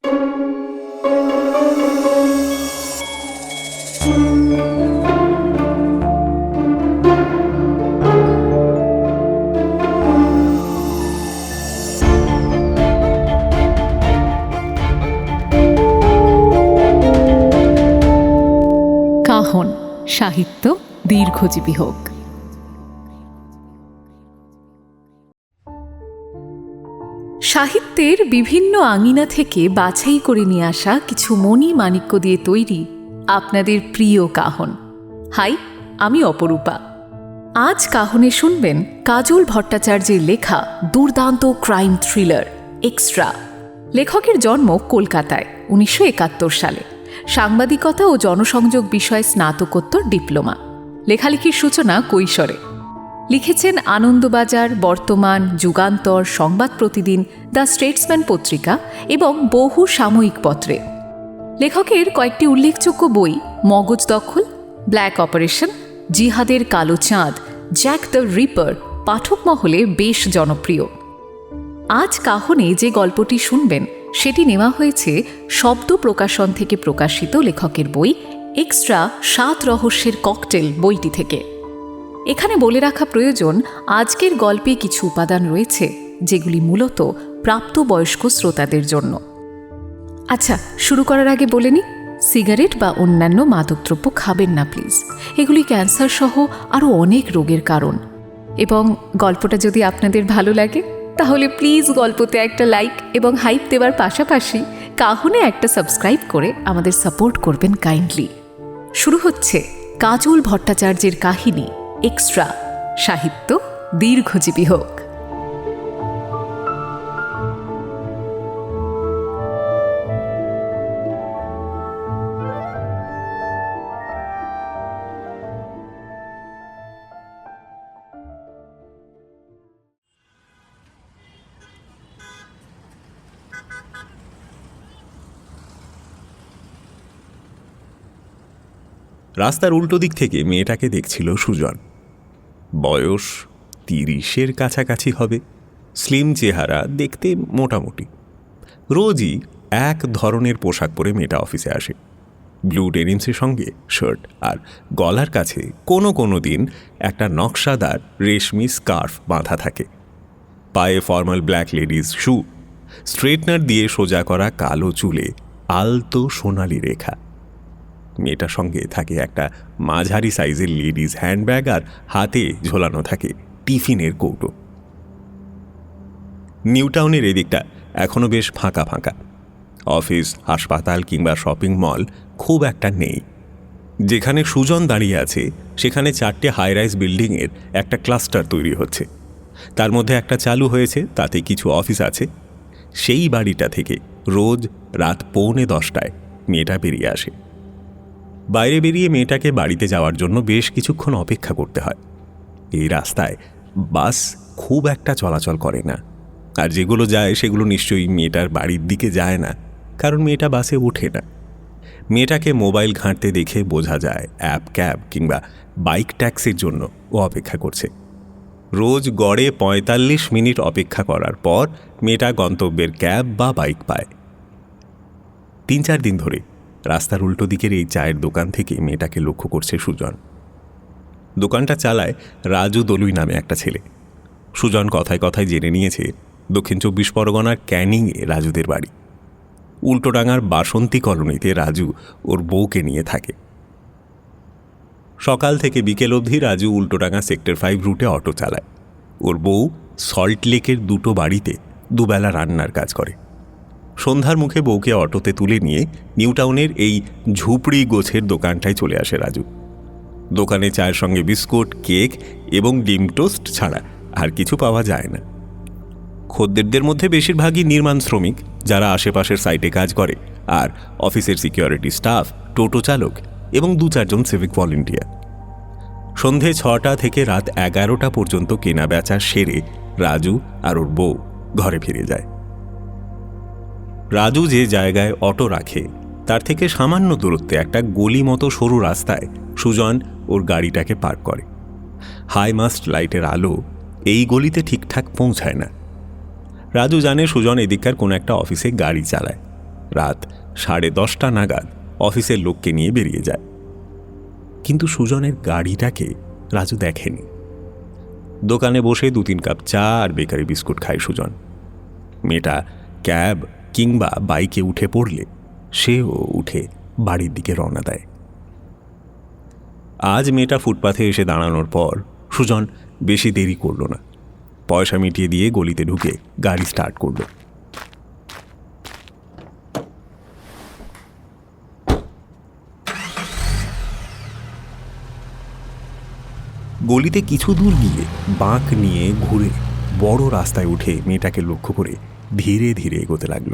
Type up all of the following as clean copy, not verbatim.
কাহন সাহিত্য দীর্ঘজীবী হোক। সাহিত্যের বিভিন্ন আঙিনা থেকে বাছাই করে নিয়ে আসা কিছু মণি মাণিক্য দিয়ে তৈরি আপনাদের প্রিয় কাহন। হাই, আমি অপরূপা। আজ কাহনে শুনবেন কাজল ভট্টাচার্যের লেখা দুর্দান্ত ক্রাইম থ্রিলার এক্সট্রা। লেখকের জন্ম কলকাতায় 1971 সালে। সাংবাদিকতা ও জনসংযোগ বিষয়ে স্নাতকোত্তর ডিপ্লোমা। লেখালেখির সূচনা কৈশোরে। লিখেছেন আনন্দবাজার, বর্তমান, যুগান্তর, সংবাদ প্রতিদিন, দ্য স্টেটসম্যান পত্রিকা এবং বহু সাময়িক পত্রে। লেখকের কয়েকটি উল্লেখযোগ্য বই মগজ দখল, ব্ল্যাক অপারেশন, জিহাদের কালো চাঁদ, জ্যাক দ্য রিপার পাঠক মহলে বেশ জনপ্রিয়। আজ কাহনে যে গল্পটি শুনবেন সেটি নেওয়া হয়েছে শব্দ প্রকাশন থেকে প্রকাশিত লেখকের বই এক্সট্রা 7 রহস্যের ককটেল বইটি থেকে। এখানে বলে রাখা প্রয়োজন, আজকের গল্পে কিছু উপাদান রয়েছে যেগুলি মূলত প্রাপ্তবয়স্ক শ্রোতাদের জন্য। আচ্ছা, শুরু করার আগে বলে নিই, সিগারেট বা অন্যান্য মাদকদ্রব্য খাবেন না প্লিজ। এগুলি ক্যান্সার সহ আরও অনেক রোগের কারণ। এবং গল্পটা যদি আপনাদের ভালো লাগে তাহলে প্লিজ গল্পতে একটা লাইক এবং হাইপ দেওয়ার পাশাপাশি কাহনে একটা সাবস্ক্রাইব করে আমাদের সাপোর্ট করবেন কাইন্ডলি। শুরু হচ্ছে কাজল ভট্টাচার্যের কাহিনী এক্সট্রা, সাহিত্য দীর্ঘজীবী হোক। রাস্তার উল্টো দিক থেকে মেয়েটাকে দেখছিল সুজন। বয়স 30-এর কাছাকাছি হবে, স্লিম চেহারা, দেখতে মোটামুটি। রোজই এক ধরনের পোশাক পরে মেয়েটা অফিসে আসে। ব্লু ডেনিমসের সঙ্গে শার্ট, আর গলার কাছে কোনো দিন একটা নকশাদার রেশমি স্কার্ফ বাঁধা থাকে। পায়ে ফর্মাল ব্ল্যাক লেডিস শু, স্ট্রেটনার দিয়ে সোজা করা কালো চুলে আলতো সোনালি রেখা। মেয়েটার সঙ্গে থাকে একটা মাঝারি সাইজের লেডিস হ্যান্ডব্যাগ, আর হাতে ঝোলানো থাকে টিফিনের কৌটো। নিউ টাউনের এদিকটা এখনও বেশ ফাঁকা ফাঁকা। অফিস, হাসপাতাল কিংবা শপিং মল খুব একটা নেই। যেখানে সুজন দাঁড়িয়ে আছে সেখানে 4টে হাই রাইজ বিল্ডিংয়ের একটা ক্লাস্টার তৈরি হচ্ছে। তার মধ্যে একটা চালু হয়েছে, তাতে কিছু অফিস আছে। সেই বাড়িটা থেকে রোজ রাত 9:45 মেয়েটা বেরিয়ে আসে। বাইরে বেরিয়ে মেয়েটাকে বাড়িতে যাওয়ার জন্য বেশ কিছুক্ষণ অপেক্ষা করতে হয়। এই রাস্তায় বাস খুব একটা চলাচল করে না, আর যেগুলো যায় সেগুলো নিশ্চয়ই মেয়েটার বাড়ির দিকে যায় না, কারণ মেয়েটা বাসে ওঠে না। মেয়েটাকে মোবাইল ঘাঁটতে দেখে বোঝা যায় অ্যাপ ক্যাব কিংবা বাইক ট্যাক্সির জন্য ও অপেক্ষা করছে। রোজ গড়ে 45 মিনিট অপেক্ষা করার পর মেয়েটা গন্তব্যের ক্যাব বা বাইক পায়। 3-4 দিন ধরে রাস্তার উল্টো দিকের এই চায়ের দোকান থেকে মেয়েটাকে লক্ষ্য করছে সুজন। দোকানটা চালায় রাজু দলুই নামে একটা ছেলে। সুজন কথায় কথায় জেনে নিয়েছে দক্ষিণ 24 পরগনার ক্যানিংয়ে রাজুদের বাড়ি। উল্টোডাঙার বাসন্তী কলোনিতে রাজু ওর বউকে নিয়ে থাকে। সকাল থেকে বিকেল অবধি রাজু উল্টোডাঙা সেক্টর 5 রুটে অটো চালায়। ওর বউ সল্ট লেকের 2টো বাড়িতে দুবেলা রান্নার কাজ করে। সন্ধ্যার মুখে বউকে অটোতে তুলে নিয়ে নিউ টাউনের এই ঝুপড়ি গোছের দোকানটায় চলে আসে রাজু। দোকানে চায়ের সঙ্গে বিস্কুট, কেক এবং ডিম টোস্ট ছাড়া আর কিছু পাওয়া যায় না। খদ্দেরদের মধ্যে বেশিরভাগই নির্মাণ শ্রমিক, যারা আশেপাশের সাইটে কাজ করে, আর অফিসের সিকিউরিটি স্টাফ, টোটো চালক এবং 2-4 জন সিভিক ভলেন্টিয়ার। সন্ধে 6টা থেকে রাত 11টা পর্যন্ত কেনা বেচা সেরে রাজু আর ওর বউ ঘরে ফিরে যায়। রাজু যে জায়গায় অটো রাখে তার থেকে সামান্য দূরত্বে একটা গলি মতো সরু রাস্তায় সুজন ওর গাড়িটাকে পার্ক করে। হাই মাস্ট লাইটের আলো এই গলিতে ঠিকঠাক পৌঁছায় না। রাজু জানে সুজন এদিককার কোনো একটা অফিসে গাড়ি চালায়। রাত 10:30 নাগাদ অফিসের লোককে নিয়ে বেরিয়ে যায়। কিন্তু সুজনের গাড়িটাকে রাজু দেখেনি। দোকানে বসে 2-3 কাপ চা আর বেকারি বিস্কুট খায় সুজন। মেয়েটা ক্যাব কিংবা বাইকে উঠে পড়লে সেও উঠে বাড়ির দিকে রওনা দেয়। আজ মেয়েটা ফুটপাথে এসে দাঁড়ানোর পর সুজন বেশি দেরি করল না। পয়সা মিটিয়ে দিয়ে গলিতে ঢুকে গাড়ি স্টার্ট করল। গলিতে কিছু দূর গিয়ে বাঁক নিয়ে ঘুরে বড় রাস্তায় উঠে মেয়েটাকে লক্ষ্য করে ধীরে ধীরে এগোতে লাগল।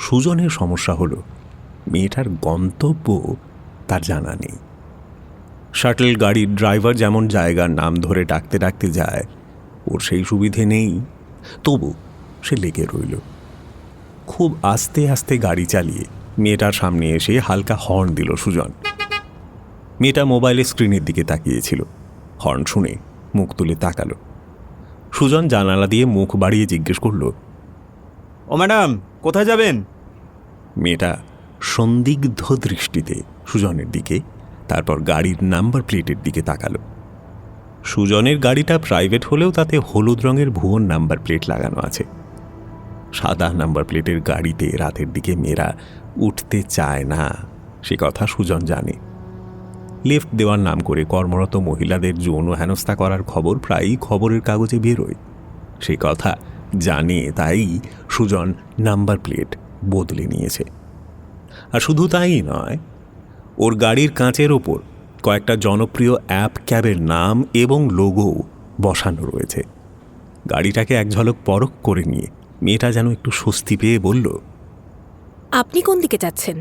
সুজনের সমস্যা হলো মেয়েটার গন্তব্য তার জানা নেই। শাটল গাড়ির ড্রাইভার যেমন জায়গার নাম ধরে ডাকতে ডাকতে যায়, ওর সেই সুবিধে নেই। তবু সে লেগে রইল। খুব আস্তে আস্তে গাড়ি চালিয়ে মেয়েটার সামনে এসে হালকা হর্ন দিল সুজন। মেয়েটা মোবাইলের স্ক্রিনের দিকে তাকিয়েছিল। হর্ন শুনে মুখ তুলে তাকালো। সুজন জানালা দিয়ে মুখ বাড়িয়ে জিজ্ঞেস করল, ও ম্যাডাম, কোথায় যাবেন? মেয়েটা সন্দিগ্ধ দৃষ্টিতে সুজনের দিকে, তারপর গাড়ির নাম্বার প্লেটের দিকে তাকালো। সুজনের গাড়িটা প্রাইভেট হলেও তাতে হলুদ রঙের ভুবন নাম্বার প্লেট লাগানো আছে। সাদা নাম্বার প্লেটের গাড়িতে রাতের দিকে মেয়েরা উঠতে চায় না, সে কথা সুজন জানে। লিফট দেওয়ার নাম করে কর্মরত মহিলাদের যৌন হেনস্থা করার খবর প্রায়ই খবরের কাগজে বেরোয়, সেই কথা জানে। তাই সুজন নাম্বার প্লেট বদলে নিয়েছে। আর শুধু তাই নয়, ওর গাড়ির কাঁচের ওপর কয়েকটা জনপ্রিয় অ্যাপ ক্যাবের নাম এবং লোগো বসানো রয়েছে। গাড়িটাকে এক ঝলক পরখ করে নিয়ে মেয়েটা যেন একটু স্বস্তি পেয়ে বলল, আপনি কোন দিকে যাচ্ছেন?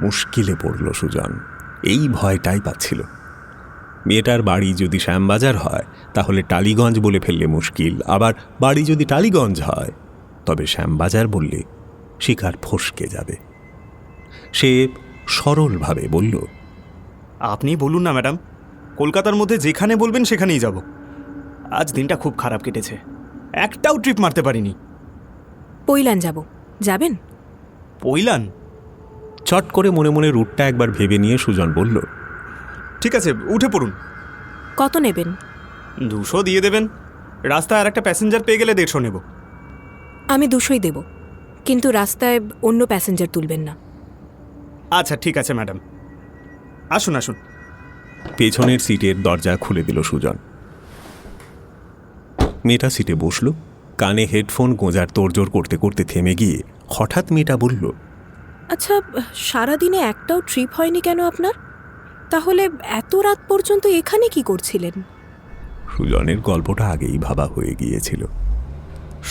মুশকিলে পড়ল সুজন। এই ভয়টাই পাচ্ছিল। মেয়েটার বাড়ি যদি শ্যামবাজার হয় তাহলে টালিগঞ্জ বলে ফেললে মুশকিল, আবার বাড়ি যদি টালিগঞ্জ হয় তবে শ্যামবাজার বললে শিকার ফসকে যাবে। সে সরলভাবে বলল, আপনি বলুন না ম্যাডাম, কলকাতার মধ্যে যেখানে বলবেন সেখানেই যাব। আজ দিনটা খুব খারাপ কেটেছে, একটাও ট্রিপ মারতে পারিনি। পৈলান যাব, যাবেন? পৈলান? চট করে মনে মনে রুটটা একবার ভেবে নিয়ে সুজন বলল, ঠিক আছে, উঠে পড়ুন। কত নেবেন? 200 দিয়ে দেবেন। রাস্তায় আর একটা প্যাসেঞ্জার পেয়ে গেলে 150 নেব। আমি 200ই দেব, কিন্তু রাস্তায় অন্য প্যাসেঞ্জার তুলবেন না। আচ্ছা ঠিক আছে ম্যাডাম, আসুন আসুন। পেছনের সিটের দরজা খুলে দিল সুজন। মেয়েটা সিটে বসল। কানে হেডফোন গোঁজার তোড়জোড় করতে করতে থেমে গিয়ে হঠাৎ মেয়েটা বলল, আচ্ছা, সারাদিনে একটাও ট্রিপ হয়নি কেন আপনার? তাহলে এত রাত পর্যন্ত এখানে কি করছিলেন? সুজনের গল্পটা আগেই ভাবা হয়ে গিয়েছিল।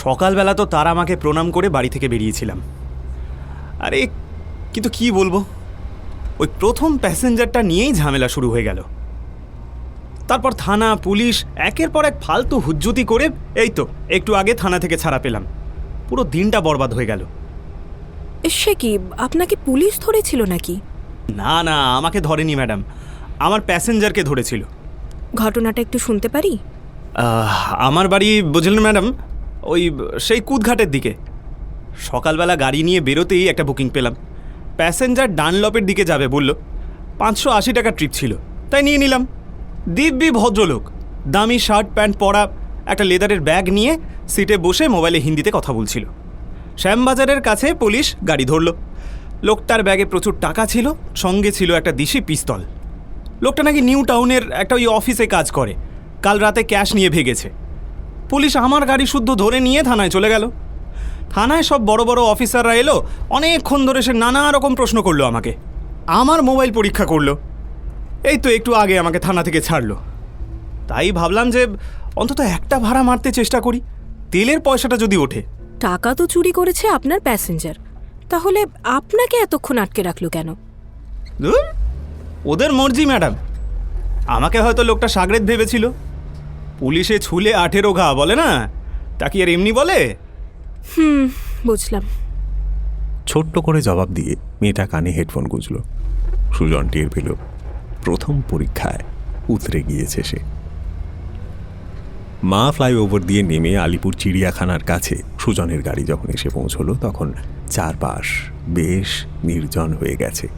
সকালবেলা তো তারা আমাকে প্রণাম করে বাড়ি থেকে বেরিয়েছিলাম। আরে কিন্তু কি বলবো, ওই প্রথম প্যাসেঞ্জারটা নিয়েই ঝামেলা শুরু হয়ে গেল। তারপর থানা, পুলিশ, একের পর এক ফালতু হুজ্জুতি করে এই তো একটু আগে থানা থেকে ছাড়া পেলাম। পুরো দিনটা বরবাদ হয়ে গেল। সে কি, আপনাকে পুলিশ ধরেছিল নাকি? না না, আমাকে ধরেনি ম্যাডাম, আমার প্যাসেঞ্জারকে ধরেছিল। ঘটনাটা একটু শুনতে পারি? আমার বাড়ি বুঝলেন ম্যাডাম, ওই সেই কুদঘাটের দিকে। সকালবেলা গাড়ি নিয়ে বেরোতেই একটা বুকিং পেলাম। প্যাসেঞ্জার ডানলপের দিকে যাবে বলল। 580 টাকার ট্রিপ ছিল, তাই নিয়ে নিলাম। দিব্যি ভদ্রলোক, দামি শার্ট প্যান্ট পরা, একটা লেদারের ব্যাগ নিয়ে সিটে বসে মোবাইলে হিন্দিতে কথা বলছিল। শ্যামবাজারের কাছে পুলিশ গাড়ি ধরল। লোকটার ব্যাগে প্রচুর টাকা ছিল, সঙ্গে ছিল একটা দিশি পিস্তল। লোকটা নাকি নিউ টাউনের একটা ওই অফিসে কাজ করে, কাল রাতে ক্যাশ নিয়ে ভেগেছে। পুলিশ আমার গাড়ি শুদ্ধ ধরে নিয়ে থানায় চলে গেল। থানায় সব বড় বড় অফিসাররা এলো, অনেকক্ষণ ধরে সে নানা রকম প্রশ্ন করলো আমাকে। আমার মোবাইল পরীক্ষা করলো। এই তো একটু আগে আমাকে থানা থেকে ছাড়লো। তাই ভাবলাম যে অন্তত একটা ভাড়া মারতে চেষ্টা করি, তেলের পয়সাটা যদি ওঠে। টাকা তো চুরি করেছে আপনার প্যাসেঞ্জার, তাহলে আপনাকে এতক্ষণ আটকে রাখলো কেন? ধুর, ওদের মর্জি ম্যাডাম। আমাকে হয়তো লোকটা সাগরেদ ভেবেছিল। পুলিশে ছুলে 18 ঘা বলে না, তা কি আর এমনি বলে? বুঝলাম। ছোট্ট করে জবাব দিয়ে মেয়েটা কানে হেডফোন গুঁজল। সুজন টের পেল প্রথম পরীক্ষায় উতরে গিয়েছে সে। মা ফ্লাইওভার দিয়ে নেমে আলিপুর চিড়িয়াখানার কাছে সুজনের গাড়ি যখন এসে পৌঁছলো তখন চারপাশ বেশ নির্জন হয়ে গেছে।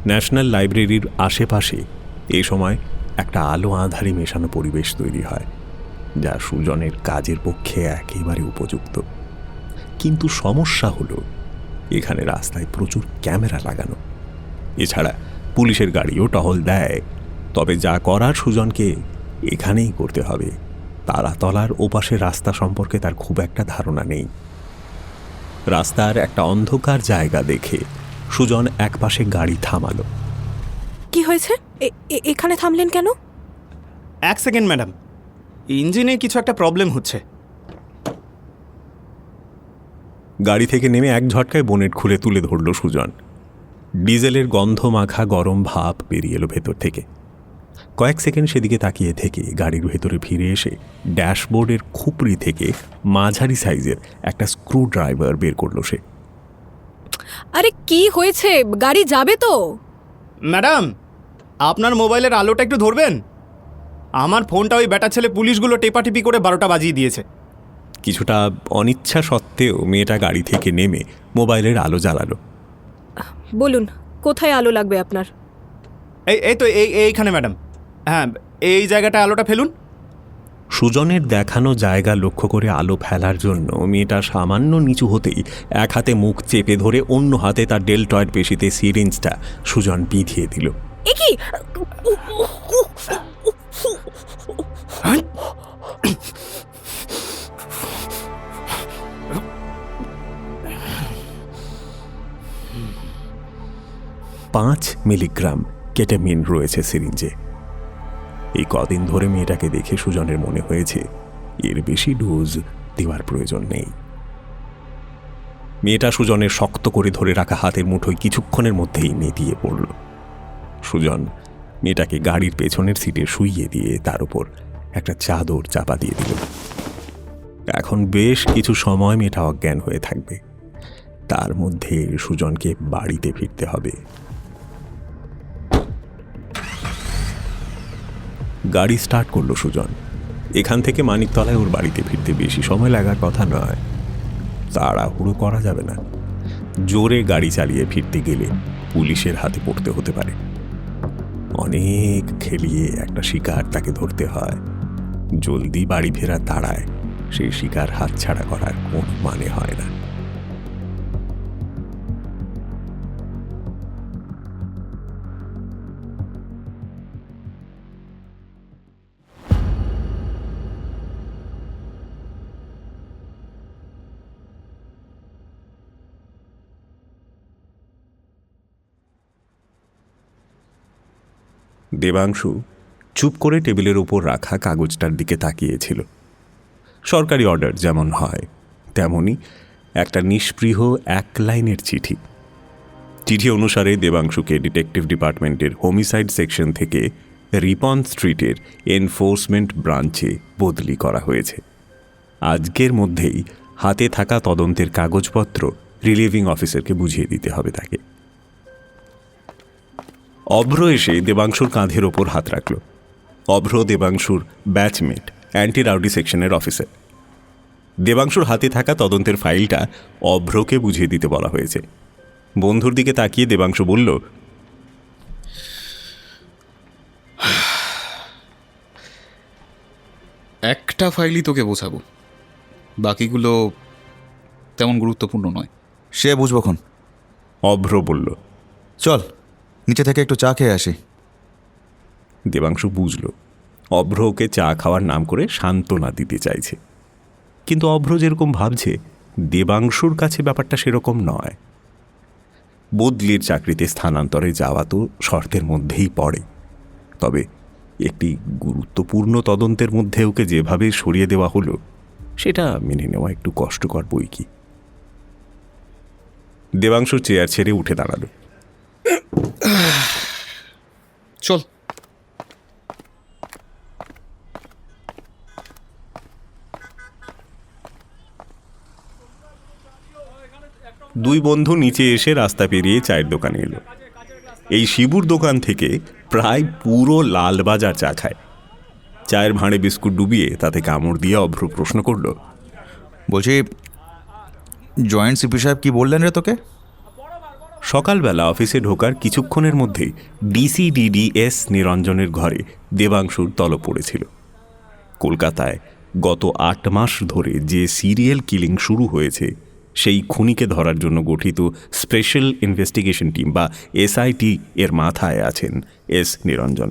ন্যাশনাল লাইব্রেরির আশেপাশে এ সময় একটা আলো আঁধারি মেশানো পরিবেশ তৈরি হয়, যা সুজনের কাজের পক্ষে একেবারে উপযুক্ত। কিন্তু সমস্যা হলো এখানে রাস্তায় প্রচুর ক্যামেরা লাগানো। এছাড়া পুলিশের গাড়িও টহল দেয়। তবে যা করার সুজনকে এখানেই করতে হবে। তারাতলার ওপাশের রাস্তা সম্পর্কে তার খুব একটা ধারণা নেই। রাস্তার একটা অন্ধকার জায়গা দেখে সুজন একপাশে গাড়ি থামালো। কি হয়েছে? এখানে থামলেন কেন? 1 সেকেন্ড ম্যাডাম, ইঞ্জিনে কিছু একটা প্রবলেম হচ্ছে। গাড়ি থেকে নেমে এক ঝটকায় বোনেট খুলে তুলে ধরল সুজন। ডিজেলের গন্ধ মাখা গরম ভাপ বেরিয়ে এলো ভেতর থেকে। কয়েক সেকেন্ড সেদিকে তাকিয়ে থেকে গাড়ির ভেতরে ফিরে এসে ড্যাশবোর্ডের খুপড়ি থেকে মাঝারি সাইজের একটা স্ক্রু ড্রাইভার বের করলো সে। আরে কি হয়েছে? গাড়ি যাবে তো? ম্যাডাম, আপনার মোবাইলের আলোটা একটু ধরবেন? আমার ফোনটা ওই ব্যাটা ছেলে পুলিশগুলো টেপাটিপি করে 12টা বাজিয়ে দিয়েছে। কিছুটা অনিচ্ছা সত্ত্বেও মেয়েটা গাড়ি থেকে নেমে মোবাইলের আলো জ্বালালো। বলুন, কোথায় আলো লাগবে আপনার? এই তো এইখানে ম্যাডাম। হ্যাঁ, এই জায়গাটা আলোটা ফেলুন। সুজনের দেখানো জায়গা লক্ষ্য করে আলো ফেলার জন্য মেয়েটা সামান্য নিচু হতেই এক হাতে মুখ চেপে ধরে অন্য হাতে তার ডেলটয়েড পেশিতে সিরিঞ্জটা সুজন বিঁধিয়ে দিল। এ কি? পাঁচ মিলিগ্রাম কেটামিন রয়েছে সিরিঞ্জে। এই কদিন ধরে মেয়েটাকে দেখে সুজনের মনে হয়েছে এর বেশি ডোজ দেওয়ার প্রয়োজন নেই। মেয়েটা সুজনের শক্ত করে ধরে রাখা হাতের মুঠোয় কিছুক্ষণের মধ্যেই নেতিয়ে পড়ল। সুজন মেয়েটাকে গাড়ির পেছনের সিটে শুইয়ে দিয়ে তার উপর একটা চাদর চাপা দিয়ে দিল। এখন বেশ কিছু সময় মেয়েটা অজ্ঞান হয়ে থাকবে। তার মধ্যে সুজনকে বাড়িতে ফিরতে হবে। গাড়ি স্টার্ট করলো সুজন। এখান থেকে মানিকতলায় ওর বাড়িতে ফিরতে বেশি সময় লাগার কথা নয়। তাড়াহুড়ো করা যাবে না। জোরে গাড়ি চালিয়ে ফিরতে গেলে পুলিশের হাতে পড়তে হতে পারে। অনেক খেলিয়ে একটা শিকার তাকে ধরতে হয়। জলদি বাড়ি ফেরার তাড়ায় সেই শিকার হাতছাড়া করার কোনো মানে হয় না। দেবাংশু চুপ করে টেবিলের উপর রাখা কাগজটার দিকে তাকিয়েছিল। সরকারি অর্ডার যেমন হয় তেমনই একটা নিষ্পৃহ 1 লাইনের চিঠি। চিঠি অনুসারে দেবাংশুকে ডিটেকটিভ ডিপার্টমেন্টের হোমিসাইড সেকশন থেকে রিপন স্ট্রিটের এনফোর্সমেন্ট ব্রাঞ্চে বদলি করা হয়েছে। আজকের মধ্যেই হাতে থাকা তদন্তের কাগজপত্র রিলিভিং অফিসারকে বুঝিয়ে দিতে হবে তাকে। অভ্র এসে দেবাংশুর কাঁধের ওপর হাত রাখল। অভ্র দেবাংশুর ব্যাচমেট, অ্যান্টি রাউডি সেকশনের অফিসার। দেবাংশুর হাতে থাকা তদন্তের ফাইলটা অভ্রকে বুঝিয়ে দিতে বলা হয়েছে। বন্ধুর দিকে তাকিয়ে দেবাংশু বলল, একটা ফাইলই তোকে বোঝাবো, বাকিগুলো তেমন গুরুত্বপূর্ণ নয়। সে বুঝবক্ষণ। অভ্র বলল, চল নিচে থেকে একটু চা খেয়ে আসি। দেবাংশু বুঝল অভ্র ওকে চা খাওয়ার নাম করে সান্ত্বনা দিতে চাইছে। কিন্তু অভ্র যেরকম ভাবছে দেবাংশুর কাছে ব্যাপারটা সেরকম নয়। বদলির চাকরিতে স্থানান্তরে যাওয়া তো শর্তের মধ্যেই পড়ে, তবে একটি গুরুত্বপূর্ণ তদন্তের মধ্যে ওকে যেভাবে সরিয়ে দেওয়া হলো সেটা মেনে নেওয়া একটু কষ্টকর বই কি। দেবাংশু চেয়ার ছেড়ে উঠে দাঁড়ালো। চল। দুই বন্ধু নিচে এসে রাস্তা পেরিয়ে চায়ের দোকানে এলো। এই শিবুর দোকান থেকে প্রায় পুরো লালবাজার চা খায়। চায়ের ভাঁড়ে বিস্কুট ডুবিয়ে তাতে কামড় দিয়ে অভ্র প্রশ্ন করল, বলছি, জয়েন্ট সিপি সাহেব কি বললেন রে তোকে? সকালবেলা অফিসে ঢোকার কিছুক্ষণের মধ্যেই ডিসিডিডিএস নিরঞ্জনের ঘরে দেবাংশুর তলব পড়েছিল। কলকাতায় গত 8 মাস ধরে যে সিরিয়াল কিলিং শুরু হয়েছে সেই খুনিকে ধরার জন্য গঠিত স্পেশাল ইনভেস্টিগেশন টিম বা এসআইটি এর মাথায় আছেন এস নিরঞ্জন।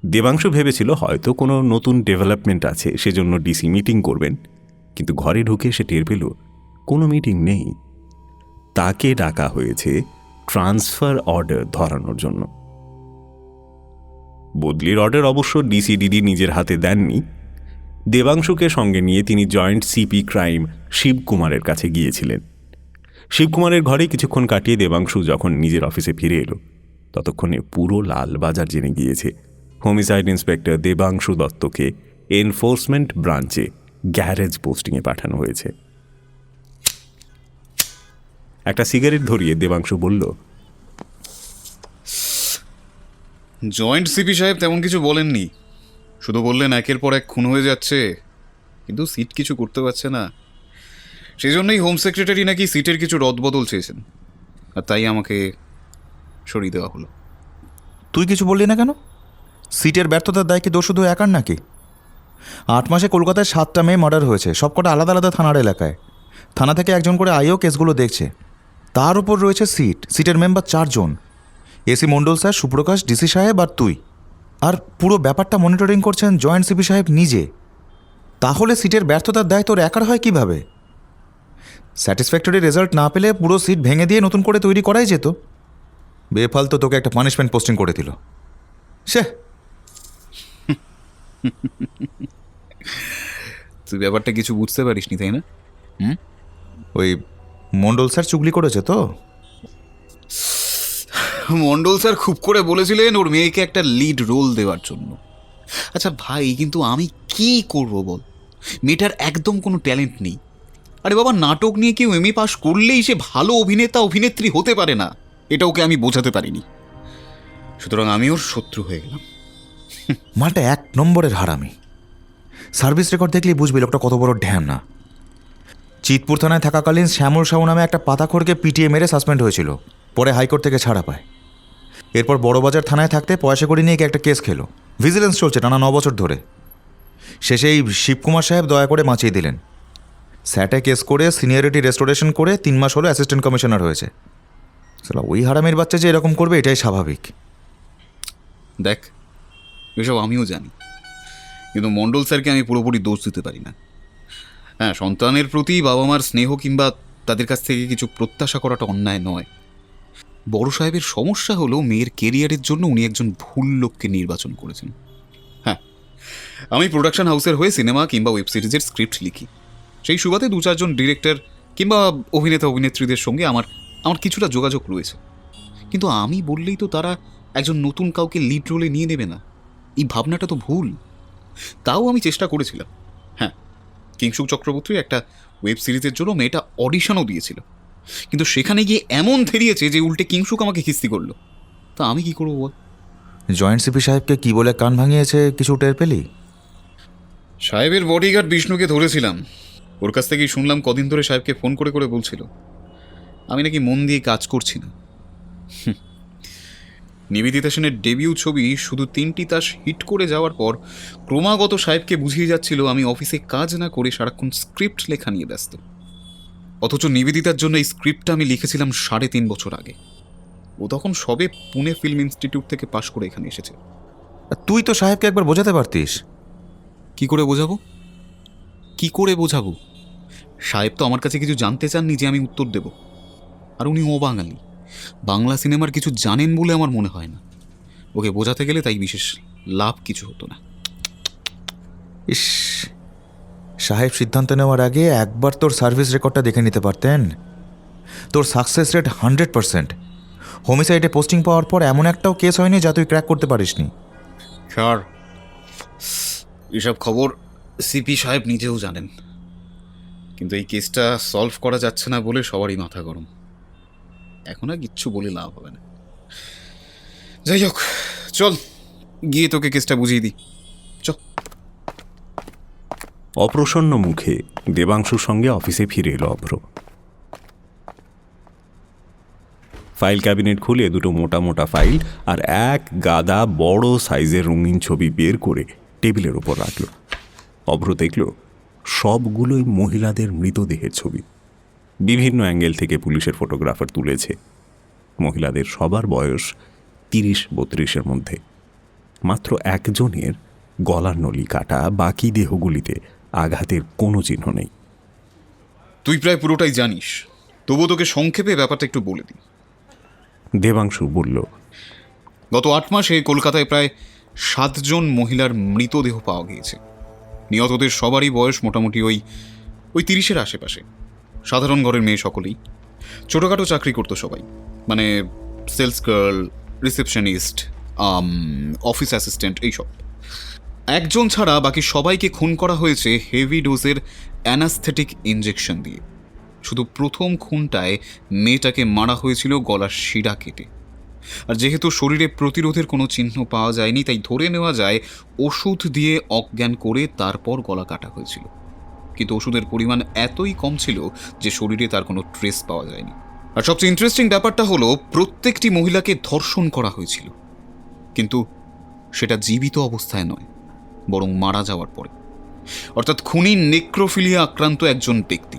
দেবাংশু ভেবেছিল হয়তো কোনো নতুন ডেভেলপমেন্ট আছে, সেজন্য ডিসি মিটিং করবেন, কিন্তু ঘরে ঢুকে সে টের পেল কোনো মিটিং নেই। তাকে ডাকা হয়েছে ট্রান্সফার অর্ডার ধরানোর জন্য। বদলির অর্ডার অবশ্য ডিসিডিডি নিজের হাতে দেননি। দেবাংশুকে সঙ্গে নিয়ে তিনি জয়েন্ট সিপি ক্রাইম শিবকুমারের কাছে গিয়েছিলেন। শিবকুমারের ঘরে কিছুক্ষণ কাটিয়ে দেবাংশু যখন নিজের অফিসে ফিরে এলো, ততক্ষণে পুরো লালবাজার জেনে গিয়েছে হোমিসাইড ইন্সপেক্টর দেবাংশু দত্তকে এনফোর্সমেন্ট ব্রাঞ্চে গ্যারেজ পোস্টিংয়ে পাঠানো হয়েছে। একটা সিগারেট ধরিয়ে দেবাংশু বলল, জয়েন্ট সিপি সাহেব তেমন কিছু বলেননি, শুধু বললেন একের পর এক খুন হয়ে যাচ্ছে, কিন্তু সিট কিছু করতে পারছে না। সেই জন্যই হোম সেক্রেটারি নাকি সিটের কিছু রদবদল চেয়েছেন, আর তাই আমাকে সরিয়ে দেওয়া হলো। তুই কিছু বললি না কেন? সিটের ব্যর্থতার দায় কি দোষ শুধু একার নাকি? 8 মাসে কলকাতায় 7টা মেয়ে মার্ডার হয়েছে, সবকটা আলাদা আলাদা থানার এলাকায়। থানা থেকে একজন করে আইও কেসগুলো দেখছে। তার উপর রয়েছে সিটের মেম্বার 4 জন, এসি মণ্ডল স্যার, সুপ্রকাশ, ডিসি সাহেব আর তুই। আর পুরো ব্যাপারটা মনিটরিং করছেন জয়েন্ট সিপি সাহেব নিজে। তাহলে সিটের ব্যর্থতার দায় তোর একার হয় কিভাবে? স্যাটিসফ্যাক্টরি রেজাল্ট না পেলে পুরো সিট ভেঙে দিয়ে নতুন করে তৈরি করাই যেত। বেফালতু তোকে একটা পানিশমেন্ট পোস্টিং করে দিল সে। তুই ব্যাপারটা কিছু বুঝতে পারিসনি, তাই না? ওই মণ্ডল স্যার চুগলি করেছে তো? মণ্ডল স্যার খুব করে বলেছিলেন ওর মেয়েকে একটা লিড রোল দেওয়ার জন্য। আচ্ছা ভাই, কিন্তু আমি কি করব বল? মেয়েটার একদম কোনো ট্যালেন্ট নেই। আরে বাবা, নাটক নিয়ে কেউ এমএ পাস করলেই সে ভালো অভিনেতা অভিনেত্রী হতে পারে না, এটা ওকে আমি বোঝাতে পারিনি। সুতরাং আমি ওর শত্রু হয়ে গেলাম। মালটা 1 নম্বরের হারামি। সার্ভিস রেকর্ড দেখলেই বুঝবি লোকটা কত বড় ঢ্যাম না। চিতপুর থানায় থাকাকালীন শ্যামল সাহু নামে একটা পাতাখোরকে পিটিয়ে মেরে সাসপেন্ড হয়েছিল, পরে হাইকোর্ট থেকে ছাড়া পায়। এরপর বড়বাজার থানায় থাকতে পয়সা করে নিয়ে একটা কেস খেলো, ভিজিলেন্স চলছে টানা 9 বছর ধরে। শেষে এই শিবকুমার সাহেব দয়া করে বাঁচিয়ে দিলেন। স্যাটে কেস করে সিনিয়রিটি রেস্টোরেশন করে 3 মাস হলো অ্যাসিস্ট্যান্ট কমিশনার হয়েছে। চলো, ওই হারামের বাচ্চা যে এরকম করবে এটাই স্বাভাবিক। দেখ, এসব আমিও জানি, কিন্তু মণ্ডল স্যারকে আমি পুরোপুরি দোষ দিতে পারি না। হ্যাঁ, সন্তানের প্রতি বাবা মার স্নেহ কিংবা তাদের কাছ থেকে কিছু প্রত্যাশা করাটা অন্যায় নয়। বড় সাহেবের সমস্যা হলো মেয়ের কেরিয়ারের জন্য উনি একজন ভুল লোককে নির্বাচন করেছেন। হ্যাঁ, আমি প্রোডাকশন হাউসের হয়ে সিনেমা কিংবা ওয়েব সিরিজের স্ক্রিপ্ট লিখি। সেই সুবাদে 2-4 জন ডিরেক্টর কিংবা অভিনেতা অভিনেত্রীদের সঙ্গে আমার কিছুটা যোগাযোগ রয়েছে। কিন্তু আমি বললেই তো তারা একজন নতুন কাউকে লিড রোলে নিয়ে নেবে না, এই ভাবনাটা তো ভুল। তাও আমি চেষ্টা করেছিলাম। হ্যাঁ, কিংশুক চক্রবর্তী একটা ওয়েব সিরিজের জন্য মেয়েটা অডিশনও দিয়েছিল, কিন্তু সেখানে গিয়ে এমন থেরিয়েছে যে উল্টে কিংশুক আমাকে খিস্তি করলো। তা আমি কি করবো বল? জয়েন্ট সিপি সাহেবকে কি বলে কান ভাঙিয়েছে কিছু টের পেলি? সাহেবের বডিগার্ড বিষ্ণুকে ধরেছিলাম, ওর কাছ থেকেই শুনলাম কদিন ধরে সাহেবকে ফোন করে করে বলছিল আমি নাকি মন দিয়ে কাজ করছি না। নিবেদিতা সেনের ডেবিউ ছবি শুধু 3টি তাস হিট করে যাওয়ার পর ক্রমাগত সাহেবকে বুঝিয়ে যাচ্ছিল আমি অফিসে কাজ না করে সারাক্ষণ স্ক্রিপ্ট লেখা নিয়ে ব্যস্ত। অথচ নিবেদিতার জন্য এই স্ক্রিপ্টটা আমি লিখেছিলাম 3.5 বছর আগে। ও তখন সবে পুনে ফিল্ম ইনস্টিটিউট থেকে পাশ করে এখানে এসেছে। তুই তো সাহেবকে একবার বোঝাতে পারতিস। কি করে বোঝাবো? কি করে বোঝাবো? সাহেব তো আমার কাছে কিছু জানতে চাননি যে আমি উত্তর দেব। আর উনি অবাঙালি, বাংলা সিনেমার কিছু জানেন বলে আমার মনে হয় না। ওকে বোঝাতে গেলে তাই বিশেষ লাভ কিছু হতো না। ইস, সাহেব সিদ্ধান্ত নেওয়ার আগে একবার তোর সার্ভিস রেকর্ডটা দেখে নিতে পারতেন। তোর সাকসেস রেট 100%। হোমিসাইডে পোস্টিং পাওয়ার পর এমন একটাও কেস হয়নি যা তুই ক্র্যাক করতে পারিসনি। স্যার, এসব খবর সিপি সাহেব নিজেও জানেন, কিন্তু এই কেসটা সলভ করা যাচ্ছে না বলে সবারই মাথা গরম। এখন আর কিচ্ছু বলে লাভ হবে না। যাই হোক, চল গিয়ে তোকে কেসটা বুঝিয়ে দিই। অপ্রসন্ন মুখে দেবাংশুর সঙ্গে অফিসে ফিরে এলো অভ্র। ফাইল ক্যাবিনেট খুলে দুটো মোটা মোটা ফাইল আর এক গাদা বড় সাইজের রঙিন ছবি বের করে টেবিলের উপর রাখল। অভ্র দেখল সবগুলোই মহিলাদের মৃতদেহের ছবি। বিভিন্ন অ্যাঙ্গেল থেকে পুলিশের ফটোগ্রাফার তুলেছে। মহিলাদের সবার বয়স 30-32-এর মধ্যে। মাত্র একজনের গলার নলি কাটা, বাকি দেহগুলিতে আঘাতের কোনো চিহ্ন নেই। তুই প্রায় পুরোটাই জানিস, তবু তোকে সংক্ষেপে ব্যাপারটা একটু বলে দিই। দেবাংশু বলল, গত 8 মাসে কলকাতায় প্রায় 7 জন মহিলার মৃতদেহ পাওয়া গিয়েছে। নিহতদের সবারই বয়স মোটামুটি ওই 30-এর আশেপাশে। সাধারণ ঘরের মেয়ে সকলেই। ছোটোখাটো চাকরি করতো সবাই, মানে sales girl, receptionist, office assistant, এইসব। একজন ছাড়া বাকি সবাইকে খুন করা হয়েছে হেভি ডোজের অ্যানাস্থেটিক ইনজেকশন দিয়ে। শুধু প্রথম খুনটায় মেয়েটাকে মারা হয়েছিল গলার শিরা কেটে। আর যেহেতু শরীরে প্রতিরোধের কোনো চিহ্ন পাওয়া যায়নি, তাই ধরে নেওয়া যায় ওষুধ দিয়ে অজ্ঞান করে তারপর গলা কাটা হয়েছিল। কিন্তু ওষুধের পরিমাণ এতই কম ছিল যে শরীরে তার কোনো ট্রেস পাওয়া যায়নি। আর সবচেয়ে ইন্টারেস্টিং ব্যাপারটা হলো, প্রত্যেকটি মহিলাকে ধর্ষণ করা হয়েছিল, কিন্তু সেটা জীবিত অবস্থায় নয়, বরং মারা যাওয়ার পরে। অর্থাৎ খুনি নেক্রোফিলিয়া আক্রান্ত একজন ব্যক্তি।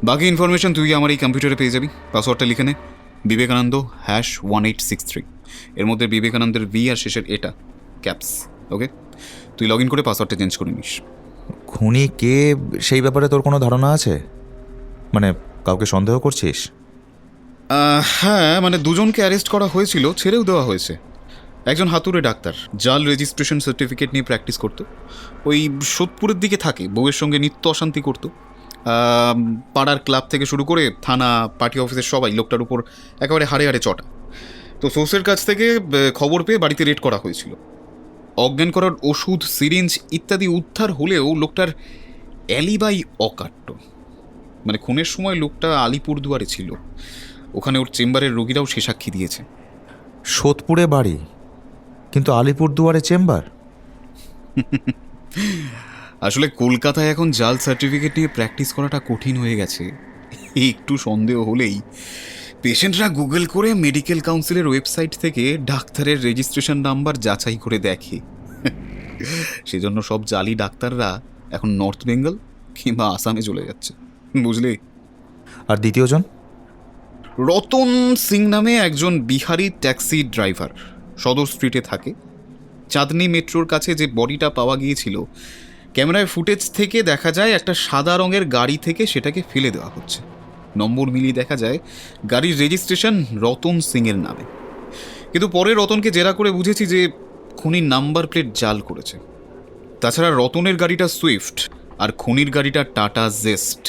বাকি ইনফরমেশন তুই আমার এই কম্পিউটারে পেয়ে যাবি। পাসওয়ার্ডটা লিখে নে, বিবেকানন্দ #1863। এর মধ্যে বিবেকানন্দের ভি আর শেষের এটা ক্যাপস। ওকে, তুই লগ ইন করে পাসওয়ার্ডটা চেঞ্জ করে নিস। খুনি কে সেই ব্যাপারে তোর কোনো ধারণা আছে? মানে কাউকে সন্দেহ করছিস? হ্যাঁ, মানে 2 জনকে অ্যারেস্ট করা হয়েছিল, ছেড়েও দেওয়া হয়েছে। একজন হাতুড়ে ডাক্তার, জাল রেজিস্ট্রেশন সার্টিফিকেট নিয়ে প্র্যাকটিস করতো। ওই সোদপুরের দিকে থাকে, বউয়ের সঙ্গে নিত্য অশান্তি করতো। পাড়ার ক্লাব থেকে শুরু করে থানা, পার্টি অফিসের সবাই লোকটার উপর একেবারে হাড়ে হাড়ে চটা। তো সোর্সের কাছ থেকে খবর পেয়ে বাড়িতে রেড করা হয়েছিল। অজ্ঞান করার ওষুধ, সিরিঞ্জ ইত্যাদি উদ্ধার হলেও লোকটার অ্যালিবাই অকাট্য। মানে খুনের সময় লোকটা আলিপুরদুয়ারে ছিল, ওখানে ওর চেম্বারের রোগীরাও সে সাক্ষী দিয়েছে। সোদপুরে বাড়ি, কিন্তু আলিপুরদুয়ারে চেম্বার? আসলে কলকাতায় এখন জাল সার্টিফিকেট নিয়ে প্র্যাকটিস করাটা কঠিন হয়ে গেছে। একটু সন্দেহ হলেই পেশেন্টরা গুগল করে মেডিকেল কাউন্সিলের ওয়েবসাইট থেকে ডাক্তারের রেজিস্ট্রেশন নাম্বার যাচাই করে দেখে। সেজন্য সব জালি ডাক্তাররা এখন নর্থ বেঙ্গল কিংবা আসামে চলে যাচ্ছে, বুঝলি? আর দ্বিতীয়জন? রতন সিং নামে একজন বিহারি ট্যাক্সি ড্রাইভার, সদর স্ট্রিটে থাকে। চাঁদনি মেট্রোর কাছে যে বডিটা পাওয়া গিয়েছিল, ক্যামেরায় ফুটেজ থেকে দেখা যায় একটা সাদা রঙের গাড়ি থেকে সেটাকে ফেলে দেওয়া হচ্ছে। নম্বর মিলিয়ে দেখা যায় গাড়ির রেজিস্ট্রেশন রতন সিংয়ের নামে। কিন্তু পরে রতনকে জেরা করে বুঝেছি যে খুনির নাম্বার প্লেট জাল করেছে। তাছাড়া রতনের গাড়িটা সুইফট আর খুনির গাড়িটা টাটা জেস্ট।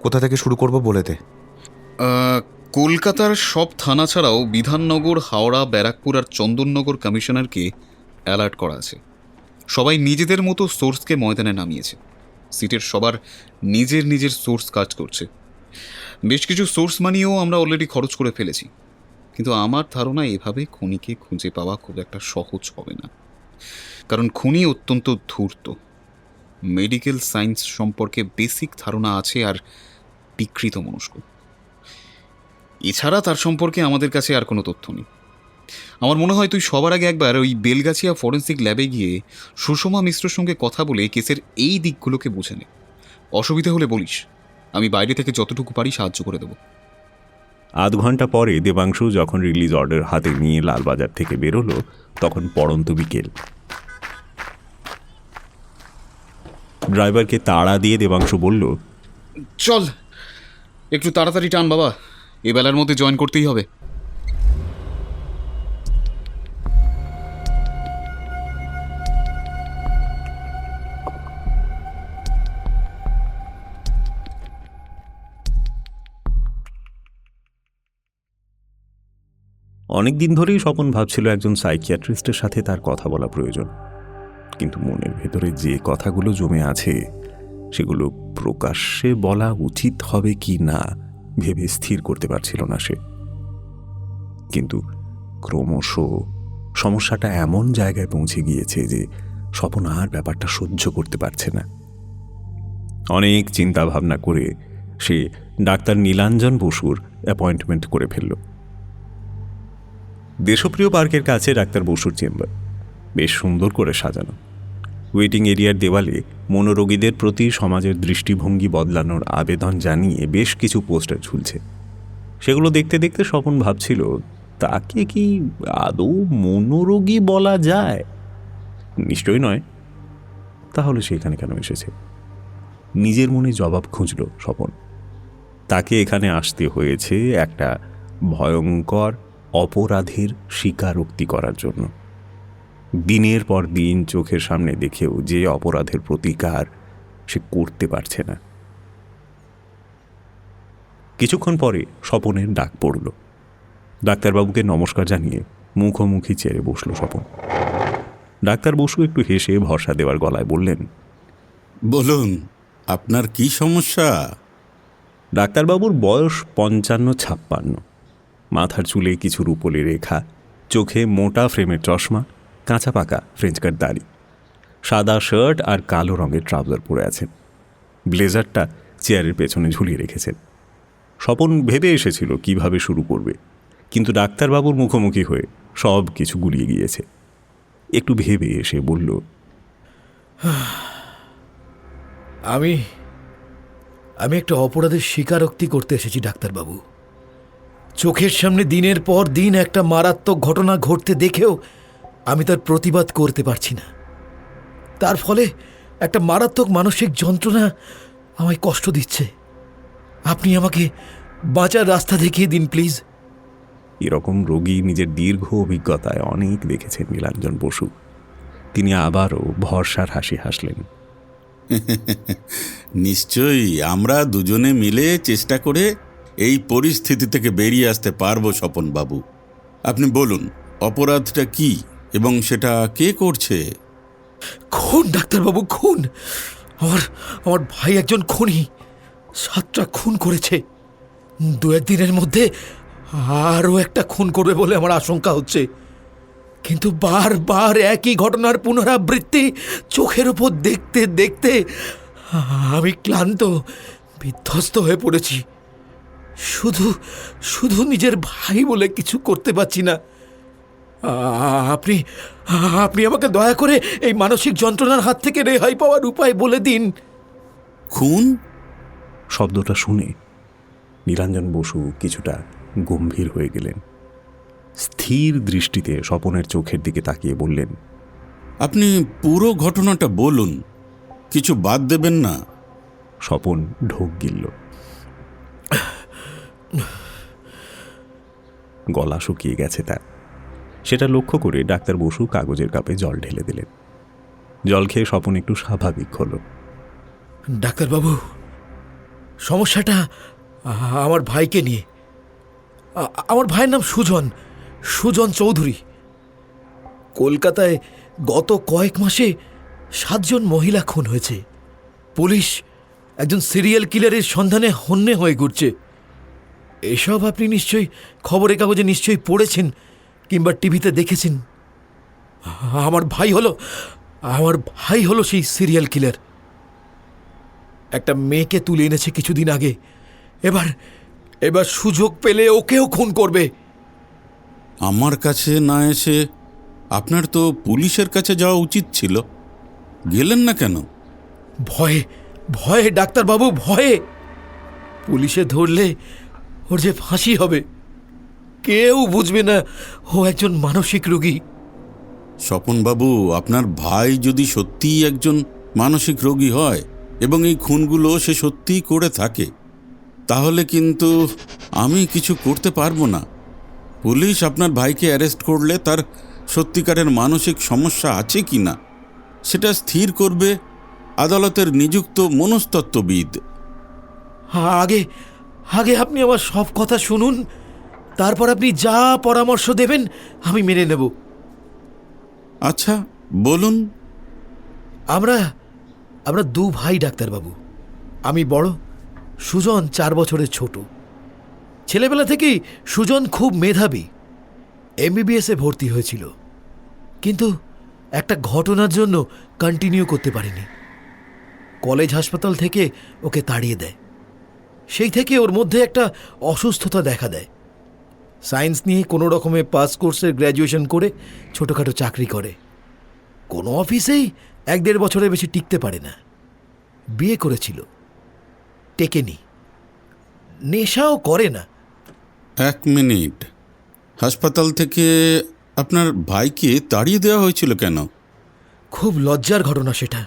কোথা থেকে শুরু করব বলে দে। কলকাতার সব থানা ছাড়াও বিধাননগর, হাওড়া, ব্যারাকপুর আর চন্দননগর কমিশনারকে অ্যালার্ট করা আছে। সবাই নিজেদের মতো সোর্সকে ময়দানে নামিয়েছে। সিটের সবার নিজের নিজের সোর্স কাজ করছে। বেশ কিছু সোর্স মানিও আমরা অলরেডি খরচ করে ফেলেছি। কিন্তু আমার ধারণা এভাবে খুনিকে খুঁজে পাওয়া খুব একটা সহজ হবে না, কারণ খুনি অত্যন্ত ধূর্ত। মেডিকেল সায়েন্স সম্পর্কে বেসিক ধারণা আছে আর বিকৃত মনস্ক। এছাড়া তার সম্পর্কে আমাদের কাছে আর কোনো তথ্য নেই। আমার মনে হয় তুই সবার আগে একবার ওই বেলগাছিয়া ফরেন্সিক ল্যাবে গিয়ে সুষমা মিশ্রর সঙ্গে কথা বলে কেসের এই দিকগুলোকে বুঝে নে। অসুবিধা হলে বলিস, আমি বাইরে থেকে যতটুকু পারি সাহায্য করে দেবো। আধ ঘন্টা পরে দেবাংশু যখন রিলিজ অর্ডার হাতে নিয়ে লালবাজার থেকে বেরোলো, তখন পড়ন্ত বিকেল। ড্রাইভারকে তাড়া দিয়ে দেবাংশু বলল, চল একটু তাড়াতাড়ি টান বাবা, এ বেলার মধ্যে জয়েন করতেই হবে। অনেক দিন ধরেই স্বপন ভাবছিল একজন সাইকিয়াট্রিস্টের সাথে তার কথা বলা প্রয়োজন। কিন্তু মনের ভেতরে যে কথাগুলো জমে আছে সেগুলো প্রকাশ্যে বলা উচিত হবে কি না ভেবে স্থির করতে পারছিল না সে। কিন্তু ক্রমশ সমস্যাটা এমন জায়গায় পৌঁছে গিয়েছে যে স্বপন আর ব্যাপারটা সহ্য করতে পারছে না। অনেক চিন্তা ভাবনা করে সে ডাক্তার নীলাঞ্জন বসুর অ্যাপয়েন্টমেন্ট করে ফেলল। দেশপ্রিয় পার্কের কাছে ডাক্তার বসুর চেম্বার, বেশ সুন্দর করে সাজানো। ওয়েটিং এরিয়ার দেওয়ালে মনোরোগীদের প্রতি সমাজের দৃষ্টিভঙ্গি বদলানোর আবেদন জানিয়ে বেশ কিছু পোস্টার ঝুলছে। সেগুলো দেখতে দেখতে স্বপন ভাবছিল, তাকে কি আদৌ মনোরোগী বলা যায়? নিশ্চয়ই নয়। তাহলে সে এখানে কেন এসেছে? নিজের মনে জবাব খুঁজল স্বপন। তাকে এখানে আসতে হয়েছে একটা ভয়ঙ্কর অপরাধের স্বীকারোক্তি করার জন্য। দিনের পর দিন চোখের সামনে দেখেও যে অপরাধের প্রতিকার সে করতে পারছে না। কিছুক্ষণ পরে স্বপনের ডাক পড়ল। ডাক্তারবাবুকে নমস্কার জানিয়ে মুখোমুখি চেয়ে বসল স্বপন। ডাক্তার বসু একটু হেসে ভরসা দেওয়ার গলায় বললেন, বলুন, আপনার কি সমস্যা? ডাক্তারবাবুর বয়স 55-56, মাথার চুলে কিছু রূপোলি রেখা, চোখে মোটা ফ্রেমের চশমা, কাঁচা পাকা ফ্রেঞ্চ কাট দাড়ি, সাদা শার্ট আর কালো রঙের ট্রাউজার পরে আছেন। ব্লেজারটা চেয়ারের পেছনে ঝুলিয়ে রেখেছেন। স্বপন ভেবে এসেছিল কিভাবে শুরু করবে, কিন্তু ডাক্তারবাবুর মুখোমুখি হয়ে সব কিছু গুলিয়ে গিয়েছে। একটু ভেবে এসে বলল, আমি একটা অপরাধের স্বীকারোক্তি করতে এসেছি ডাক্তারবাবু। চোখের সামনে দিনের পর দিন একটা মারাত্মক ঘটনা ঘটতে দেখেও আমি তার প্রতিবাদ করতে পারছি না। তার ফলে একটা মারাত্মক মানসিক যন্ত্রণা আমায় কষ্ট দিচ্ছে। আপনি আমাকে বাঁচার রাস্তা দেখিয়ে দিন প্লিজ। এরকম রোগী নিজের দীর্ঘ অভিজ্ঞতায় অনেক দেখেছেন নীলাঞ্জন বসু। তিনি আবারও ভরসার হাসি হাসলেন। নিশ্চয়ই আমরা দুজনে মিলে চেষ্টা করে এই পরিস্থিতি থেকে বেরিয়ে আসতে পারবো স্বপন বাবু। আপনি বলুন, অপরাধটা কি এবং সেটা কে করছে? খুন ডাক্তারবাবু, খুন। আমার ভাই একজন খুনি। 7টা খুন করেছে। 2-1 দিনের মধ্যে আরও একটা খুন করবে বলে আমার আশঙ্কা হচ্ছে। কিন্তু বারবার একই ঘটনার পুনরাবৃত্তি চোখের ওপর দেখতে দেখতে আমি ক্লান্ত, বিধ্বস্ত হয়ে পড়েছি। শুধু নিজের ভাই বলে কিছু করতে পারছি না। আপনি আমাকে দয়া করে এই মানসিক যন্ত্রণার হাত থেকে রেহাই পাওয়ার উপায় বলে দিন। খুন? শব্দটা শুনে নীলাঞ্জন বসু কিছুটা গম্ভীর হয়ে গেলেন। স্থির দৃষ্টিতে স্বপনের চোখের দিকে তাকিয়ে বললেন, আপনি পুরো ঘটনাটা বলুন, কিছু বাদ দেবেন না। স্বপন ঢোক গিলল। গলা শুকিয়ে গেছে তার। সেটা লক্ষ্য করে ডাক্তার বসু কাগজের কাপে জল ঢেলে দিলেন। জল খেয়ে স্বপন একটু স্বাভাবিক হলো। ডাক্তারবাবু, সমস্যাটা আমার ভাইকে নিয়ে। আমার ভাইয়ের নাম সুজন চৌধুরী। কলকাতায় গত কয়েক মাসে 7 জন মহিলা খুন হয়েছে। পুলিশ একজন সিরিয়াল কিলারের সন্ধানে হন্যে হয়ে ঘুরছে। এসব আপনি নিশ্চয়ই খবরের কাগজে নিশ্চয়ই পড়েছেন কিংবা টিভিতে দেখেছেন। আমার ভাই হলো সেই সিরিয়াল কিলার। একটা মেয়েকে তুলে এনেছে কিছুদিন আগে। এবার সুযোগ পেলে ওকেও খুন করবে। আমার কাছে না এসে আপনার তো পুলিশের কাছে যাওয়া উচিত ছিল। গেলেন না কেন? ভয়ে ডাক্তারবাবু, ভয়ে। পুলিশে ধরলে ওর যে ফাঁসি হবে, কেউ বুঝবে না ও একজন মানসিক রোগী। স্বপনবাবু, আপনার ভাই যদি সত্যিই একজন মানসিক রোগী হয় এবং এই খুনগুলো সে সত্যিই করে থাকে, তাহলে কিন্তু আমি কিছু করতে পারবো না। পুলিশ আপনার ভাইকে অ্যারেস্ট করলে তার সত্যিকারের মানসিক সমস্যা আছে কি না সেটা স্থির করবে আদালতের নিযুক্ত মনস্তত্ত্ববিদ। আগে আপনি আমার সব কথা শুনুন, তারপর আপনি যা পরামর্শ দেবেন আমি মেনে নেব। আচ্ছা, বলুন। আমরা 2 ভাই ডাক্তারবাবু। আমি বড়, সুজন 4 বছরের ছোট। ছেলেবেলা থেকেই সুজন খুব মেধাবী। MBBS-এ ভর্তি হয়েছিল। কিন্তু একটা ঘটনার জন্য কন্টিনিউ করতে পারিনি। কলেজ হাসপাতাল থেকে ওকে তাড়িয়ে দেয়। সেই থেকে ওর মধ্যে একটা অসুস্থতা দেখা দেয়। সায়েন্স নিয়ে কোনো রকমে পাস কোর্সের গ্র্যাজুয়েশন করে ছোটোখাটো চাকরি করে। কোনো অফিসেই 1-1.5 বছরের বেশি টিকতে পারে না। বিয়ে করেছিল, টেকেনি। নেশাও করে না। 1 মিনিট, হাসপাতাল থেকে আপনার ভাইকে তাড়িয়ে দেওয়া হয়েছিল কেন? খুব লজ্জার ঘটনা সেটা।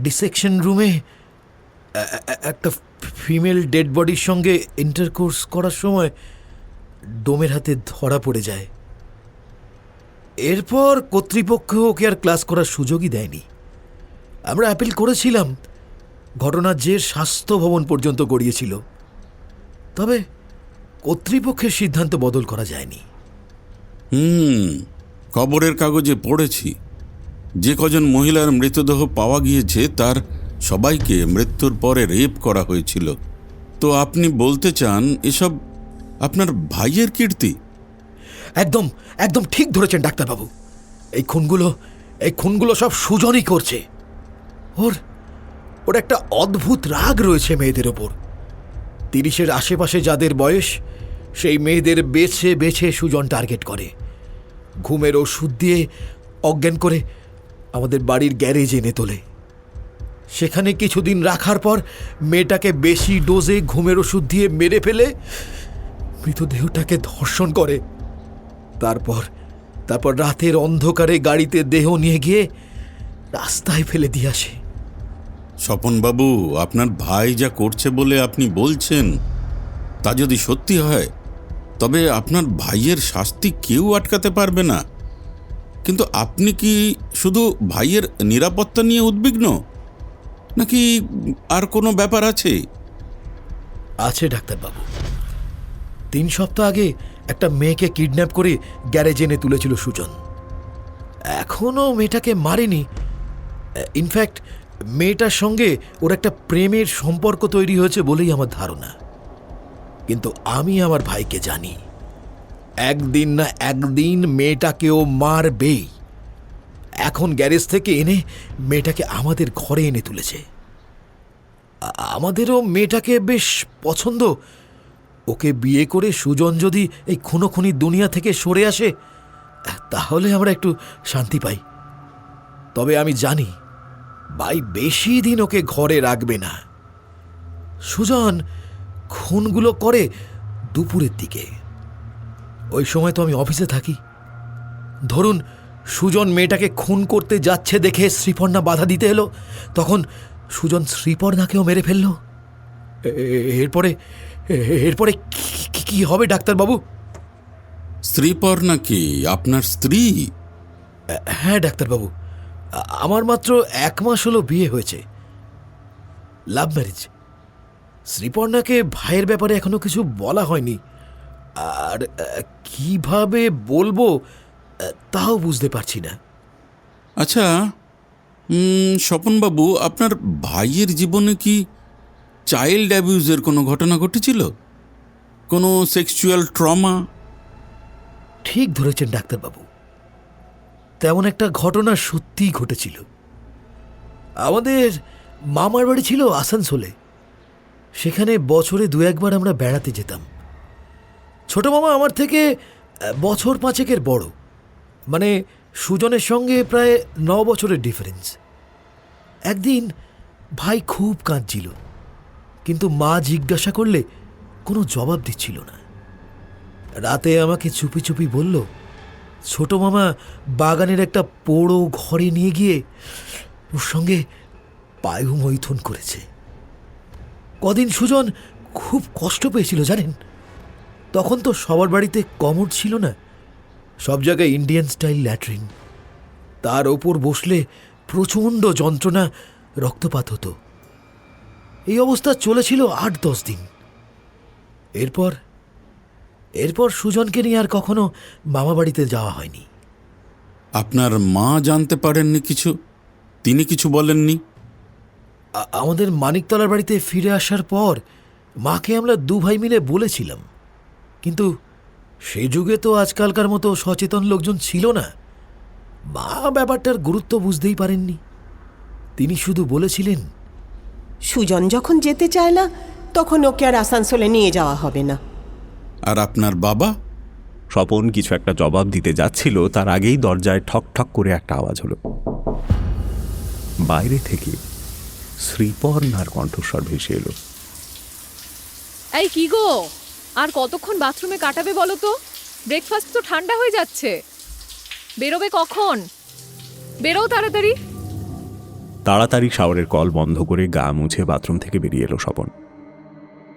ডিসেকশন রুমে একটা ফিমেল ডেড বডির সঙ্গে ইন্টারকোর্স করার সময় ডোমের হাতে ধরা পড়ে যায়। এরপর কর্তৃপক্ষ ওকে আর ক্লাস করার সুযোগই দেয়নি। আমরা অ্যাপিল করেছিলাম, ঘটনার জের স্বাস্থ্য ভবন পর্যন্ত গড়িয়েছিল। তবে কর্তৃপক্ষের সিদ্ধান্ত বদল করা যায়নি। খবরের কাগজে পড়েছি, যে কজন মহিলার মৃতদেহ পাওয়া গিয়েছে তার সবাইকে মৃত্যুর পরে রেপ করা হয়েছিল। তো আপনি বলতে চান এসব আপনার ভাইয়ের কীর্তি? একদম একদম ঠিক ধরেছেন ডাক্তারবাবু। এই খুনগুলো সব সুজনই করছে। ওর একটা অদ্ভুত রাগ রয়েছে মেয়েদের ওপর। 30-এর আশেপাশে যাদের বয়স, সেই মেয়েদের বেছে বেছে সুজন টার্গেট করে। ঘুমের ওষুধ দিয়ে অজ্ঞান করে আমাদের বাড়ির গ্যারেজ এনে তোলে। সেখানে কিছুদিন রাখার পর মেয়েটাকে বেশি ডোজে ঘুমের ওষুধ দিয়ে মেরে ফেলে মৃতদেহটাকে ধর্ষণ করে। তারপর রাতের অন্ধকারে গাড়িতে দেহ নিয়ে গিয়ে রাস্তায় ফেলে দিয়ে আসে। স্বপনবাবু, আপনার ভাই যা করছে বলে আপনি বলছেন, তা যদি সত্যি হয় তবে আপনার ভাইয়ের শাস্তি কেউ আটকাতে পারবে না। কিন্তু আপনি কি শুধু ভাইয়ের নিরাপত্তা নিয়ে উদ্বিগ্ন, নাকি আর কোনো ব্যাপার আছে? আছে ডাক্তারবাবু। 3 সপ্তাহ আগে একটা মেয়েকে কিডন্যাপ করে গ্যারেজ এনে তুলেছিল সুজন। এখনও মেয়েটাকে মারেনি। ইনফ্যাক্ট মেয়েটার সঙ্গে ওর একটা প্রেমের সম্পর্ক তৈরি হয়েছে বলেই আমার ধারণা। কিন্তু আমি আমার ভাইকে জানি, একদিন না একদিন মেয়েটাকেও মারবেই। এখন গ্যারেজ থেকে এনে মেয়েটাকে আমাদের ঘরে এনে তুলেছে। আমাদেরও মেয়েটাকে বেশ পছন্দ। ওকে বিয়ে করে সুজন যদি এই খুনোখুনি দুনিয়া থেকে সরে আসে, তাহলে আমরা একটু শান্তি পাই। তবে আমি জানি ভাই বেশি দিন ওকে ঘরে রাখবে না। সুজন খুনগুলো করে দুপুরের দিকে। ওই সময় তো আমি অফিসে থাকি। ধরুন সুজন মেয়েটাকে খুন করতে যাচ্ছে দেখে শ্রীপর্ণা বাধা দিতে এলো, তখন সুজন শ্রীপর্ণাকেও মেরে ফেলল। এরপরে কি হবে ডাক্তারবাবু? শ্রীপর্ণা কি আপনার স্ত্রী? হ্যাঁ ডাক্তারবাবু, আমার মাত্র 1 মাস হলো বিয়ে হয়েছে, লাভ ম্যারেজ। শ্রীপর্ণাকে ভাইয়ের ব্যাপারে এখনো কিছু বলা হয়নি। আর কিভাবে বলবো তাও বুঝতে পারছি না। আচ্ছা স্বপনবাবু, আপনার ভাইয়ের জীবনে কি চাইল্ড অ্যাবিউজের কোনো ঘটনা ঘটেছিল? কোনো সেক্সুয়াল ট্রমা? ঠিক ধরেছেন ডাক্তারবাবু, তেমন একটা ঘটনা সত্যিই ঘটেছিল। আমাদের মামার বাড়ি ছিল আসানসোলে। সেখানে বছরে 2-1 বার আমরা বেড়াতে যেতাম। ছোট মামা আমার থেকে বছর 5-এর বড়, মানে সুজনের সঙ্গে প্রায় 9 বছরের ডিফারেন্স। একদিন ভাই খুব কাঁদছিল, কিন্তু মা জিজ্ঞাসা করলে কোনো জবাব দিচ্ছিল না। রাতে আমাকে চুপি চুপি বলল, ছোট মামা বাগানের একটা পোড়ো ঘরে নিয়ে গিয়ে ওর সঙ্গে পায়ু মৈথুন করেছে। কদিন সুজন খুব কষ্ট পেয়েছিল জানেন। তখন তো সবার বাড়িতে কমোড ছিল না, সব জায়গায় ইন্ডিয়ান স্টাইল ল্যাট্রিন। তার ওপর বসলে প্রচণ্ড যন্ত্রণা, রক্তপাত হতো। এই অবস্থা চলেছিল 8-10 দিন। এরপর সুজনকে নিয়ে আর কখনো মামা বাড়িতে যাওয়া হয়নি। আপনার মা জানতে পারেননি কিছু? তিনি কিছু বলেননি? আমাদের মানিকতলার বাড়িতে ফিরে আসার পর মাকে আমরা 2 ভাই মিলে বলেছিলাম, কিন্তু সে যুগে তো আজকালকার মতো সচেতন লোকজন ছিল না। মা ব্যাপারটার গুরুত্ব বুঝতেই পারেননি। তিনি শুধু বলেছিলেন, সুজন যখন যেতে চায় না তখন ওকে আর আসানসোলে নিয়ে যাওয়া হবে না। আর আপনার বাবা? স্বপন কিছু একটা জবাব দিতে যাচ্ছিল, তার আগেই দরজায় ঠক ঠক করে একটা আওয়াজ হলো। বাইরে থেকে শ্রীপর্ণার কণ্ঠস্বর ভেসে এলো। এই কি গো, আর কতক্ষণ বাথরুমে কাটাবে বলো তো? ব্রেকফাস্ট তো ঠান্ডা হয়ে যাচ্ছে। বেরোবে কখন? বেরো তাড়াতাড়ি। তাড়াতাড়ি শাওয়ারের কল বন্ধ করে গা মুছে বাথরুম থেকে বেরিয়ে এলো স্বপন।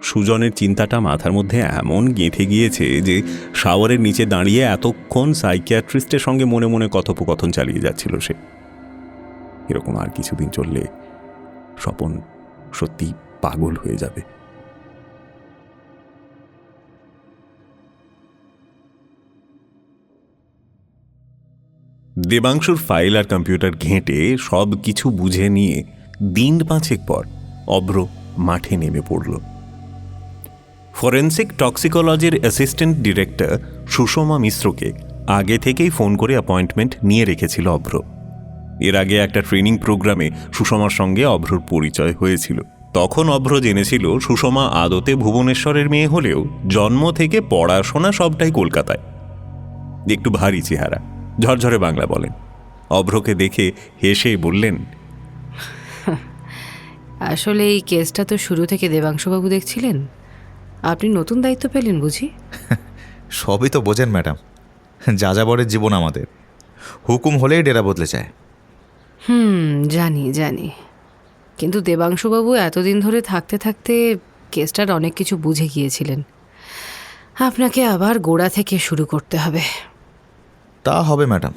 সুজনের চিন্তাটা মাথার মধ্যে এমন গেঁথে গিয়েছে যে শাওয়ারের নিচে দাঁড়িয়ে এতক্ষণ সাইকিয়াট্রিস্টের সঙ্গে মনে মনে কথোপকথন চালিয়ে যাচ্ছিল সে। এরকম আর কিছুদিন চললে স্বপন সত্যি পাগল হয়ে যাবে। দেবাংশুর ফাইল আর কম্পিউটার ঘেঁটে সব কিছু বুঝে নিয়ে দিন 5 পর অভ্র মাঠে নেমে পড়ল। ফরেন্সিক টক্সিকোলজির অ্যাসিস্ট্যান্ট ডিরেক্টর সুষমা মিশ্রকে আগে থেকেই ফোন করে অ্যাপয়েন্টমেন্ট নিয়ে রেখেছিল অভ্র। এর আগে একটা ট্রেনিং প্রোগ্রামে সুষমার সঙ্গে অভ্রর পরিচয় হয়েছিল। তখন অভ্র জেনেছিল সুষমা আদতে ভুবনেশ্বরের মেয়ে হলেও জন্ম থেকে পড়াশোনা সবটাই কলকাতায়। একটু ভারী চেহারা, ঝরঝরে বাংলা বলেন। অভ্রকে দেখে হেসে বললেন, আসলে এই কেসটা তো শুরু থেকে দেবাংশুবাবু দেখছিলেন। আপনি নতুন দায়িত্ব পেলেন বুঝি? সবই তো বোঝেন ম্যাডাম, যাযাবরের জীবন আমাদের। হুকুম হলেই ডেরা বদলে যায়। জানি জানি, কিন্তু দেবাংশুবাবু এতদিন ধরে থাকতে থাকতে কেসটার অনেক কিছু বুঝে গিয়েছিলেন। আপনাকে আবার গোড়া থেকে শুরু করতে হবে। তা হবে ম্যাডাম।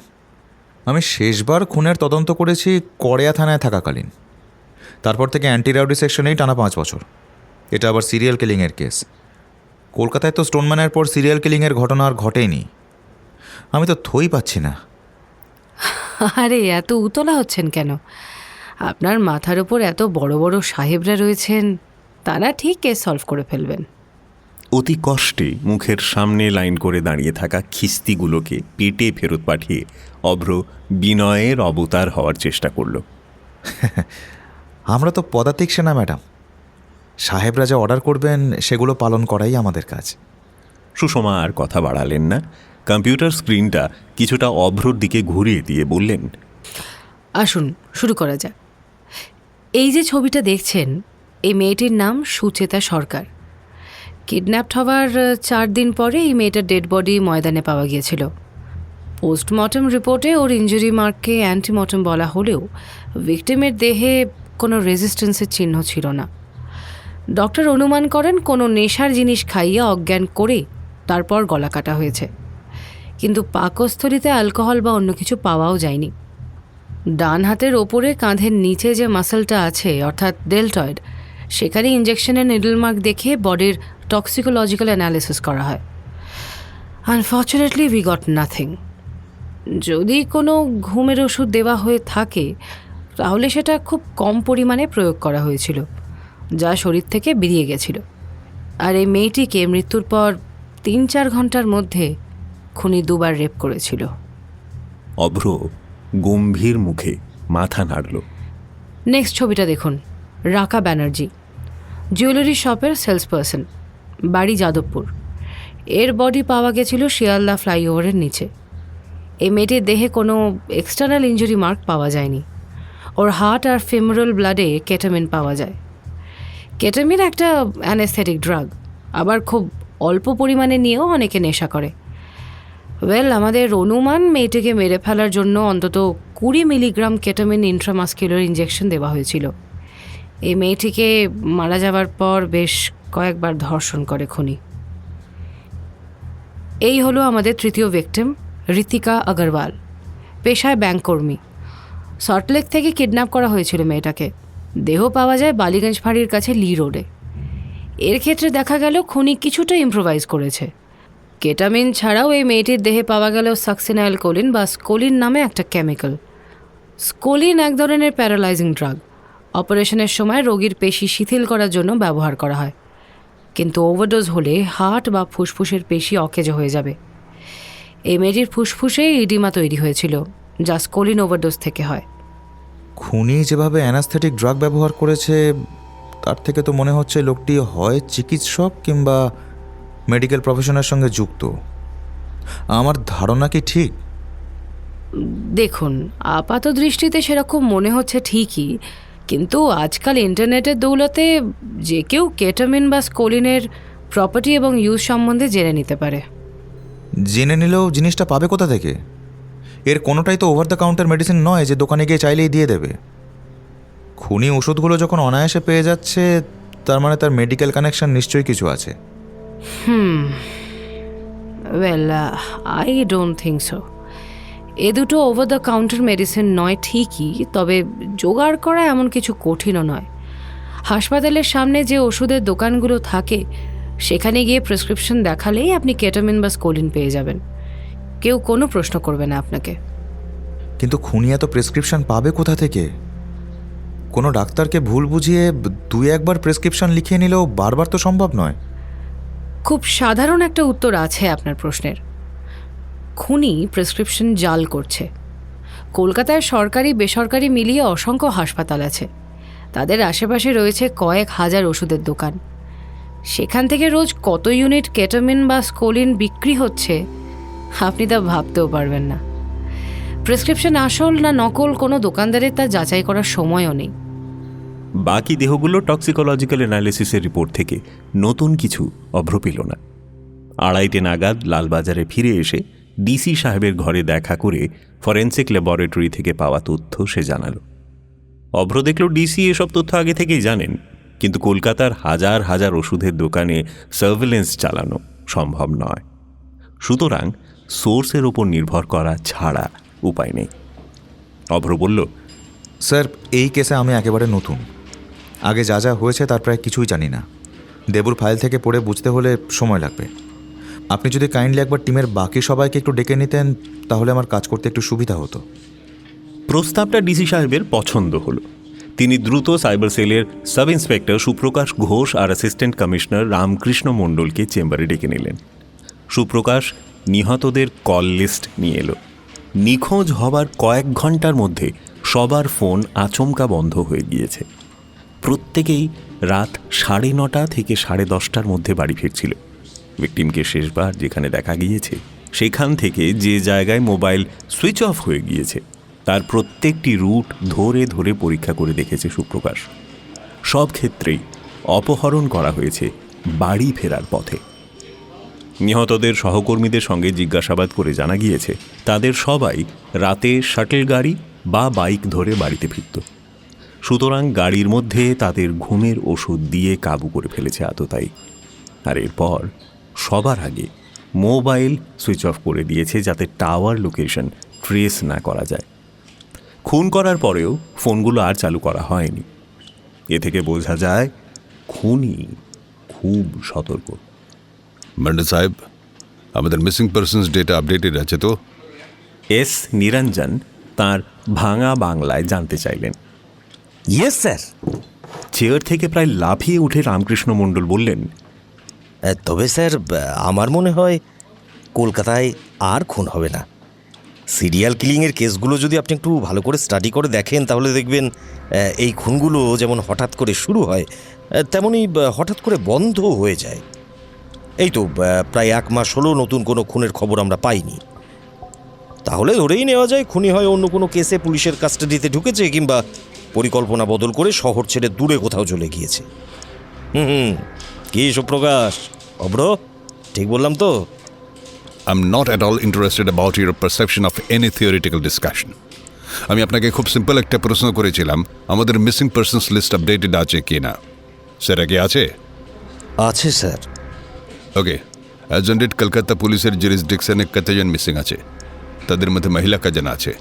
আমি শেষবার খুনের তদন্ত করেছি কড়িয়া থানায় থাকাকালীন। তারপর থেকে অ্যান্টি রাউডি সেকশনেই টানা 5 বছর। এটা আবার সিরিয়াল কিলিংয়ের কেস। কলকাতায় তো স্টোনম্যানের পর সিরিয়াল কিলিংয়ের ঘটনা আর ঘটেনি। আমি তো থই পাচ্ছি না। আরে এত উতলা হচ্ছেন কেন? আপনার মাথার ওপর এত বড় বড় সাহেবরা রয়েছেন, তারা ঠিক কেস সলভ করে ফেলবেন। অতি কষ্টে মুখের সামনে লাইন করে দাঁড়িয়ে থাকা খিস্তিগুলোকে পেটে ফেরত পাঠিয়ে অভ্র বিনয়ের অবতার হওয়ার চেষ্টা করল। আমরা তো পদাতিক সেনা ম্যাডাম। সাহেবরা যা অর্ডার করবেন সেগুলো পালন করাই আমাদের কাজ। সুষমা আর কথা বাড়ালেন না। কম্পিউটার স্ক্রিনটা কিছুটা অভ্রর দিকে ঘুরিয়ে দিয়ে বললেন, আসুন শুরু করা যাক। এই যে ছবিটা দেখছেন, এই মেয়েটির নাম সুচেতা সরকার। কিডন্যাপড হওয়ার 4 দিন পরে এই মেয়েটার ডেড বডি ময়দানে পাওয়া গিয়েছিল। পোস্টমর্টম রিপোর্টে ওর ইঞ্জুরি মার্ককে অ্যান্টিমর্টম বলা হলেও ভিকটিমের দেহে কোনো রেজিস্ট্যান্সের চিহ্ন ছিল না। ডক্টর অনুমান করেন কোনো নেশার জিনিস খাইয়ে অজ্ঞান করে তারপর গলা কাটা হয়েছে, কিন্তু পাকস্থলিতে অ্যালকোহল বা অন্য কিছু পাওয়াও যায়নি। ডান হাতের ওপরে কাঁধের নিচে যে মাসলটা আছে অর্থাৎ ডেলটয়েড, সেখানে ইঞ্জেকশনের নিডল মার্ক দেখে বডির টক্সিকোলজিক্যাল অ্যানালিসিস করা হয়। Unfortunately we got nothing. যদি কোনো ঘুমের ওষুধ দেওয়া হয়ে থাকে তাহলে সেটা খুব কম পরিমাণে প্রয়োগ করা হয়েছিল, যা শরীর থেকে বেরিয়ে গেছিল। আর এই মেয়েটিকে মৃত্যুর পর 3-4 ঘন্টার মধ্যে খুনি 2বার রেপ করেছিল। অভ্র গম্ভীর মুখে মাথা নাড়ল। নেক্সট ছবিটা দেখুন। রাকা ব্যানার্জি, জুয়েলারি শপের সেলসপারসন, বাড়ি যাদবপুর। এর বডি পাওয়া গেছিল শিয়ালদা ফ্লাইওভারের নিচে। এই মেয়েটির দেহে কোনো এক্সটার্নাল ইঞ্জুরি মার্ক পাওয়া যায়নি। ওর হার্ট আর ফিমোরাল ব্লাডে কেটামিন পাওয়া যায়। কেটামিন একটা অ্যানেস্থেটিক ড্রাগ, আবার খুব অল্প পরিমাণে নিয়েও অনেকে নেশা করে। আমাদের অনুমান মেয়েটিকে মেরে ফেলার জন্য অন্তত 20 মিলিগ্রাম কেটামিন ইন্ট্রামাস্কুলার ইঞ্জেকশন দেওয়া হয়েছিল। এই মেয়েটিকে মারা যাওয়ার পর বেশ কয়েকবার ধর্ষণ করে খুনি। এই হলো আমাদের তৃতীয় ভিকটিম, ঋতিকা আগরওয়াল, পেশায় ব্যাংককর্মী। সল্টলেক থেকে কিডন্যাপ করা হয়েছিল মেয়েটাকে। দেহ পাওয়া যায় বালিগঞ্জ ফাঁড়ির কাছে লি রোডে। এর ক্ষেত্রে দেখা গেল খুনি কিছুটা ইম্প্রোভাইজ করেছে। কেটামিন ছাড়াও এই মেয়েটির দেহে পাওয়া গেল সাকসিনাইল কোলিন বা স্কোলিন নামে একটা কেমিক্যাল। স্কোলিন এক ধরনের প্যারালাইজিং ড্রাগ। অপারেশনের সময় রোগীর পেশি শিথিল করার জন্য ব্যবহার করা হয়। কিন্তু ওভারডোজ হলে হার্ট বা ফুসফুসের পেশি অকেজো হয়ে যাবে। এই মেয়েটির ফুসফুসে ইডিমা তৈরি হয়েছিল, যা স্কোলিন ওভারডোজ থেকে হয়। খুনি যেভাবে অ্যানাস্থেটিক ড্রাগ ব্যবহার করেছে তার থেকে তো মনে হচ্ছে লোকটি হয় চিকিৎসক কিংবা মেডিকেল প্রফেশনের সঙ্গে যুক্ত। আমার ধারণা কি ঠিক? দেখুন, আপাত দৃষ্টিতে সেরকম মনে হচ্ছে ঠিকই, কিন্তু আজকাল ইন্টারনেটের দৌলতে যে কেউ কেটামিন বা স্কোলিনের প্রপার্টি এবং ইউজ সম্বন্ধে জেনে নিতে পারে। জেনে নিলেও জিনিসটা পাবে কোথা থেকে? এর কোনোটাই তো ওভার দ্য কাউন্টার মেডিসিন নয় যে দোকানে গিয়ে চাইলেই দিয়ে দেবে। খুনি ওষুধগুলো যখন অনায়াসে পেয়ে যাচ্ছে, তার মানে তার মেডিকেল কানেকশন নিশ্চয়ই কিছু আছে। Well, I don't think so. এ দুটো ওভার দ্য কাউন্টার মেডিসিন নয় ঠিকই, তবে জোগাড় করা এমন কিছু কঠিনও নয়। হাসপাতালের সামনে যে ওষুধের দোকানগুলো থাকে সেখানে গিয়ে প্রেসক্রিপশন দেখালেই আপনি কেটামিন বা স্কোলিন পেয়ে যাবেন। কেউ কোনো প্রশ্ন করবে না আপনাকে। কিন্তু খুনি এত প্রেসক্রিপশন পাবে কোথা থেকে? কোনো ডাক্তারকে ভুল বুঝিয়ে 2-1 প্রেসক্রিপশন লিখিয়ে নিলেও বারবার তো সম্ভব নয়। খুব সাধারণ একটা উত্তর আছে আপনার প্রশ্নের। খুনি প্রেসক্রিপশন জাল করছে। কলকাতায় সরকারি বেসরকারি মিলিয়ে অসংখ্য হাসপাতাল আছে, তাদের আশেপাশে রয়েছে কয়েক হাজার ওষুধের দোকান। সেখান থেকে রোজ কত ইউনিট কেটামিন বা স্কোলিন বিক্রি হচ্ছে আপনি তা ভাবতেও পারবেন না। প্রেসক্রিপশন আসল না নকল কোনো দোকানদারের তা যাচাই করার সময়ও নেই। বাকি দেহগুলো টক্সিকোলজিক্যাল অ্যানালিসিসের রিপোর্ট থেকে নতুন কিছু অভ্র পেল না। 2:30 নাগাদ লালবাজারে ফিরে এসে ডিসি সাহেবের ঘরে দেখা করে ফরেন্সিক ল্যাবরেটরি থেকে পাওয়া তথ্য সে জানালো। অভ্র দেখল ডিসি এসব তথ্য আগে থেকেই জানেন, কিন্তু কলকাতার হাজার হাজার ওষুধের দোকানে সার্ভেলেন্স চালানো সম্ভব নয়। সুতরাং সোর্সের ওপর নির্ভর করা ছাড়া উপায় নেই। অভ্র বলল, স্যার, এই কেসে আমি একেবারে নতুন। আগে যা যা হয়েছে তার প্রায় কিছুই জানি না। দেবুর ফাইল থেকে পড়ে বুঝতে হলে সময় লাগবে। আপনি যদি কাইন্ডলি একবার টিমের বাকি সবাইকে একটু ডেকে নিতেন তাহলে আমার কাজ করতে একটু সুবিধা হতো। প্রস্তাবটা ডিসি সাহেবের পছন্দ হলো। তিনি দ্রুত সাইবার সেলের সাব ইন্সপেক্টর সুপ্রকাশ ঘোষ আর অ্যাসিস্ট্যান্ট কমিশনার রামকৃষ্ণ মণ্ডলকে চেম্বারে ডেকে নিলেন। সুপ্রকাশ নিহতদের কল লিস্ট নিয়ে এলো। নিখোঁজ হবার কয়েক ঘন্টার মধ্যে সবার ফোন আচমকা বন্ধ হয়ে গিয়েছে। প্রত্যেকেই রাত 9:30 থেকে 10:30 মধ্যে বাড়ি ফিরছিল। ভিকটিমকে শেষবার যেখানে দেখা গিয়েছে সেখান থেকে যে জায়গায় মোবাইল সুইচ অফ হয়ে গিয়েছে তার প্রত্যেকটি রুট ধরে ধরে পরীক্ষা করে দেখেছে সুপ্রকাশ। সব ক্ষেত্রেই অপহরণ করা হয়েছে বাড়ি ফেরার পথে। নিহতদের সহকর্মীদের সঙ্গে জিজ্ঞাসাবাদ করে জানা গিয়েছে তাদের সবাই রাতে শাটল গাড়ি বা বাইক ধরে বাড়িতে ফিরত। সুতরাং গাড়ির মধ্যে তাদের ঘুমের ওষুধ দিয়ে কাবু করে ফেলেছে আততায়ী। আর এরপর সবার আগে মোবাইল সুইচ অফ করে দিয়েছে যাতে টাওয়ার লোকেশন ট্রেস না করা যায়। খুন করার পরেও ফোনগুলো আর চালু করা হয়নি। এ থেকে বোঝা যায় খুনি খুব সতর্ক। মন্ডল সাহেব, আমাদের মিসিং পারসনস ডেটা আপডেটেড আছে তো? এস নিরঞ্জন তার ভাঙা বাংলায় জানতে চাইলেন। Yes sir. চেয়ার থেকে প্রায় লাফিয়ে উঠে রামকৃষ্ণ মণ্ডল বললেন, তবে স্যার আমার মনে হয় কলকাতায় আর খুন হবে না। সিরিয়াল কিলিংয়ের কেসগুলো যদি আপনি একটু ভালো করে স্টাডি করে দেখেন তাহলে দেখবেন এই খুনগুলো যেমন হঠাৎ করে শুরু হয় তেমনই হঠাৎ করে বন্ধ হয়ে যায়। এই তো প্রায় 1 মাস হলো নতুন কোনো খুনের খবর আমরা পাইনি। তাহলে ধরেই নেওয়া যায় খুনি হয় অন্য কোনো কেসে পুলিশের কাস্টাডিতে ঢুকেছে কিংবা পরিকল্পনা বদল করে শহর ছেড়ে দূরে কোথাও চলে গিয়েছে। কি সুপ্রকাশ, অভ্র ঠিক বললাম তো? I'm not at all interested about your perception of any theoretical discussion. আমি আপনাকে খুব সিম্পল একটা প্রশ্ন করেছিলাম, আমাদের মিসিং পারসনস লিস্ট আপডেটেড আছে কি না? সেটা কি আছে? আছে স্যার। ওকে, অ্যাজেন্ডেড কলকাতা পুলিশের জুরিসডিকশনে কতজন মিসিং আছে? তাদের মধ্যে মহিলা কজন আছে?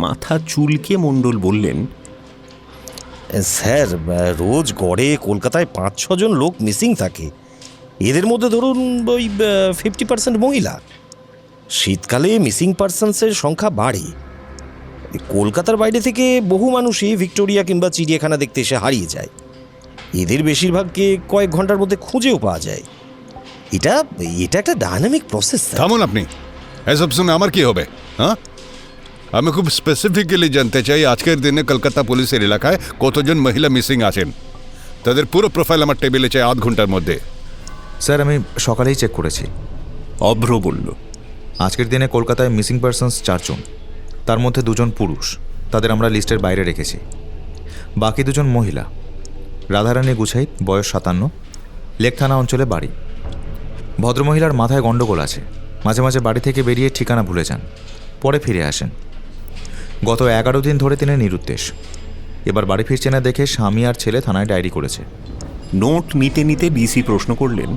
মাথা চুলকে মণ্ডল বললেন, স্যার রোজ গড়ে কলকাতায় 5-6 জন লোক মিসিং থাকে। এদের মধ্যে ধরুন ওই 50% মহিলা। শীতকালে মিসিং পারসনসের সংখ্যা বাড়ে। কলকাতার বাইরে থেকে বহু মানুষই ভিক্টোরিয়া কিংবা চিড়িয়াখানা দেখতে এসে হারিয়ে যায়। এদের বেশিরভাগকে কয়েক ঘন্টার মধ্যে খুঁজেও পাওয়া যায়। এটা এটা একটা ডায়নামিক প্রসেস। থামুন আপনি, এসব শুনে আমার কি হবে? হ্যাঁ, আমি খুব স্পেসিফিক্যালি জানতে চাই আজকের দিনে কলকাতা পুলিশের এলাকায় কতজন মহিলা মিসিং আছেন। তাদের পুরো প্রোফাইল আমার টেবিলে চাই 8 ঘন্টার মধ্যে। স্যার আমি সকালেই চেক করেছি। অভ্র বলল। আজকের দিনে কলকাতায় মিসিং পারসনস 4 জন, তার মধ্যে 2 জন পুরুষ, তাদের আমরা লিস্টের বাইরে রেখেছি। বাকি 2 জন মহিলা। রাধারানী গুছাই, বয়স 57, লেক থানা অঞ্চলে বাড়ি। ভদ্রমহিলার মাথায় গণ্ডগোল আছে, মাঝে মাঝে বাড়ি থেকে বেরিয়ে ঠিকানা ভুলে যান, পরে ফিরে আসেন। গত 11 দিন ধরে তিনি নিরুদ্দেশ। এবার বাড়ি ফিরছে না দেখে স্বামী আর ছেলে থানায় ডায়েরি করেছে। নোট নিতে নিতে ডিসি প্রশ্ন করলেন,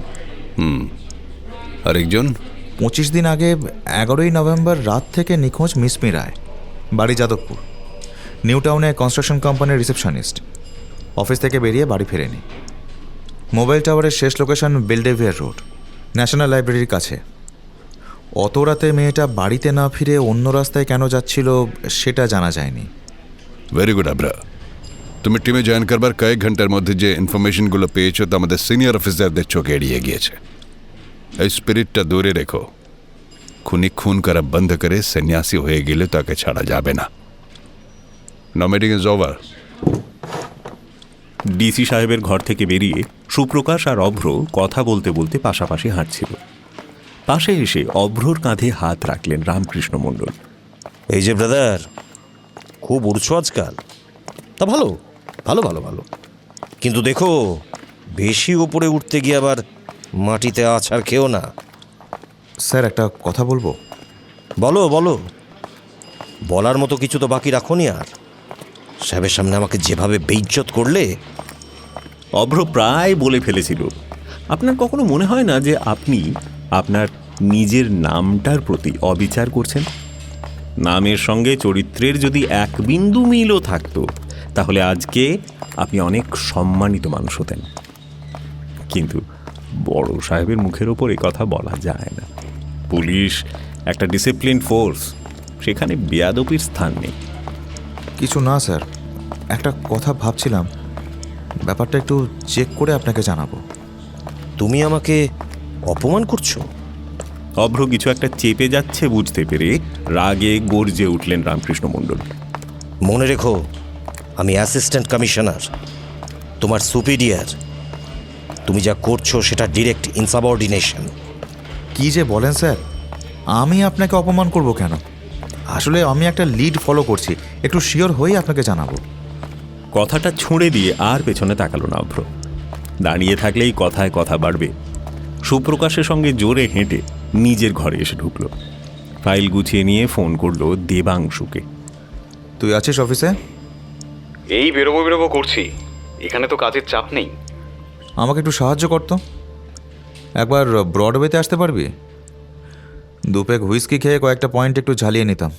আরেকজন? 25 দিন আগে 11ই নভেম্বর রাত থেকে নিখোঁজ মিসমি রায়, বাড়ি যাদবপুর। নিউ টাউনে কনস্ট্রাকশন কোম্পানির রিসেপশনিস্ট। অফিস থেকে বেরিয়ে বাড়ি ফেরেনি। মোবাইল টাওয়ারের শেষ লোকেশন বেলডেভিয়ার রোড, ন্যাশনাল লাইব্রেরির কাছে। অত রাতে মেয়েটা বাড়িতে না ফিরে অন্য রাস্তায় কেন যাচ্ছিল সেটা জানা যায়নি। ভেরি গুড আবরা, তুমি টিমে জয়েন করবার কয়েক ঘন্টার মধ্যে যে ইনফরমেশনগুলো পেয়েছো তা আমাদের সিনিয়র অফিসারদের চোখে এড়িয়ে গিয়েছে। এই স্পিরিটটা দূরে রেখো। খুনি খুন করা বন্ধ করে সন্ন্যাসী হয়ে গেলে তাকে ছাড়া যাবে না। নাও মিটিং ইজ ওভার। ডিসি সাহেবের ঘর থেকে বেরিয়ে সুপ্রকাশ আর অভ্র কথা বলতে বলতে পাশাপাশি হাঁটছিল। পাশে এসে অভ্রর কাঁধে হাত রাখলেন রামকৃষ্ণ মণ্ডল। এই যে ব্রাদার, খুব উড়ছো আজকাল। তা ভালো ভালো ভালো ভালো, কিন্তু দেখো বেশি উপরে উঠতে গিয়ে আবার মাটিতে আছাড় খেও না। স্যার একটা কথা বলবো? বলো বলো, বলার মতো কিছু তো বাকি রাখোনি আর। সাহেবের সামনে আমাকে যেভাবে বেইজ্জত করলে। অভ্র প্রায় বলে ফেলেছিল, আপনার কখনো মনে হয় না যে আপনি আপনার নিজের নামটার প্রতি অবিচার করছেন? নামের সঙ্গে চরিত্রের যদি এক বিন্দু মিলও থাকতো তাহলে আজকে আপনি অনেক সম্মানিত মানুষ হতেন। কিন্তু বড় সাহেবের মুখের ওপর এই কথা বলা যায় না। পুলিশ একটা ডিসিপ্লিন ফোর্স, সেখানে বেয়াদবির স্থান নেই। কিছু না স্যার, একটা কথা ভাবছিলাম, ব্যাপারটা একটু চেক করে আপনাকে জানাবো। তুমি আমাকে অপমান করছো? অভ্র কিছু একটা চেপে যাচ্ছে বুঝতে পেরে রাগে গর্জে উঠলেন রামকৃষ্ণ মণ্ডল। মনে রেখো, আমি অ্যাসিস্ট্যান্ট কমিশনার, তোমার সুপিরিয়র। তুমি যা করছো সেটা ডিরেক্ট ইনসাবঅর্ডিনেশন। কি যে বলেন স্যার, আমি আপনাকে অপমান করব কেন? আসলে আমি একটা লিড ফলো করছি, একটু শিওর হয়ে আপনাকে জানাবো। কথাটা ছুঁড়ে দিয়ে আর পেছনে তাকালো না অভ্র। দাঁড়িয়ে থাকলেই কথায় কথা বাড়বে। সুপ্রকাশের সঙ্গে জোরে হেঁটে নিজের ঘরে এসে ঢুকলো। ফাইল গুছিয়ে নিয়ে ফোন করলো দেবাংশুকে। তুই আছিস অফিসে? এই বেরোবো করছি, এখানে তো কাজের চাপ নেই। আমাকে একটু সাহায্য করতো। একবার ব্রডওয়েতে আসতে পারবি? 2 প্যাক হুইস্কি খেয়ে কয়েকটা পয়েন্ট একটু ঝালিয়ে নিতাম।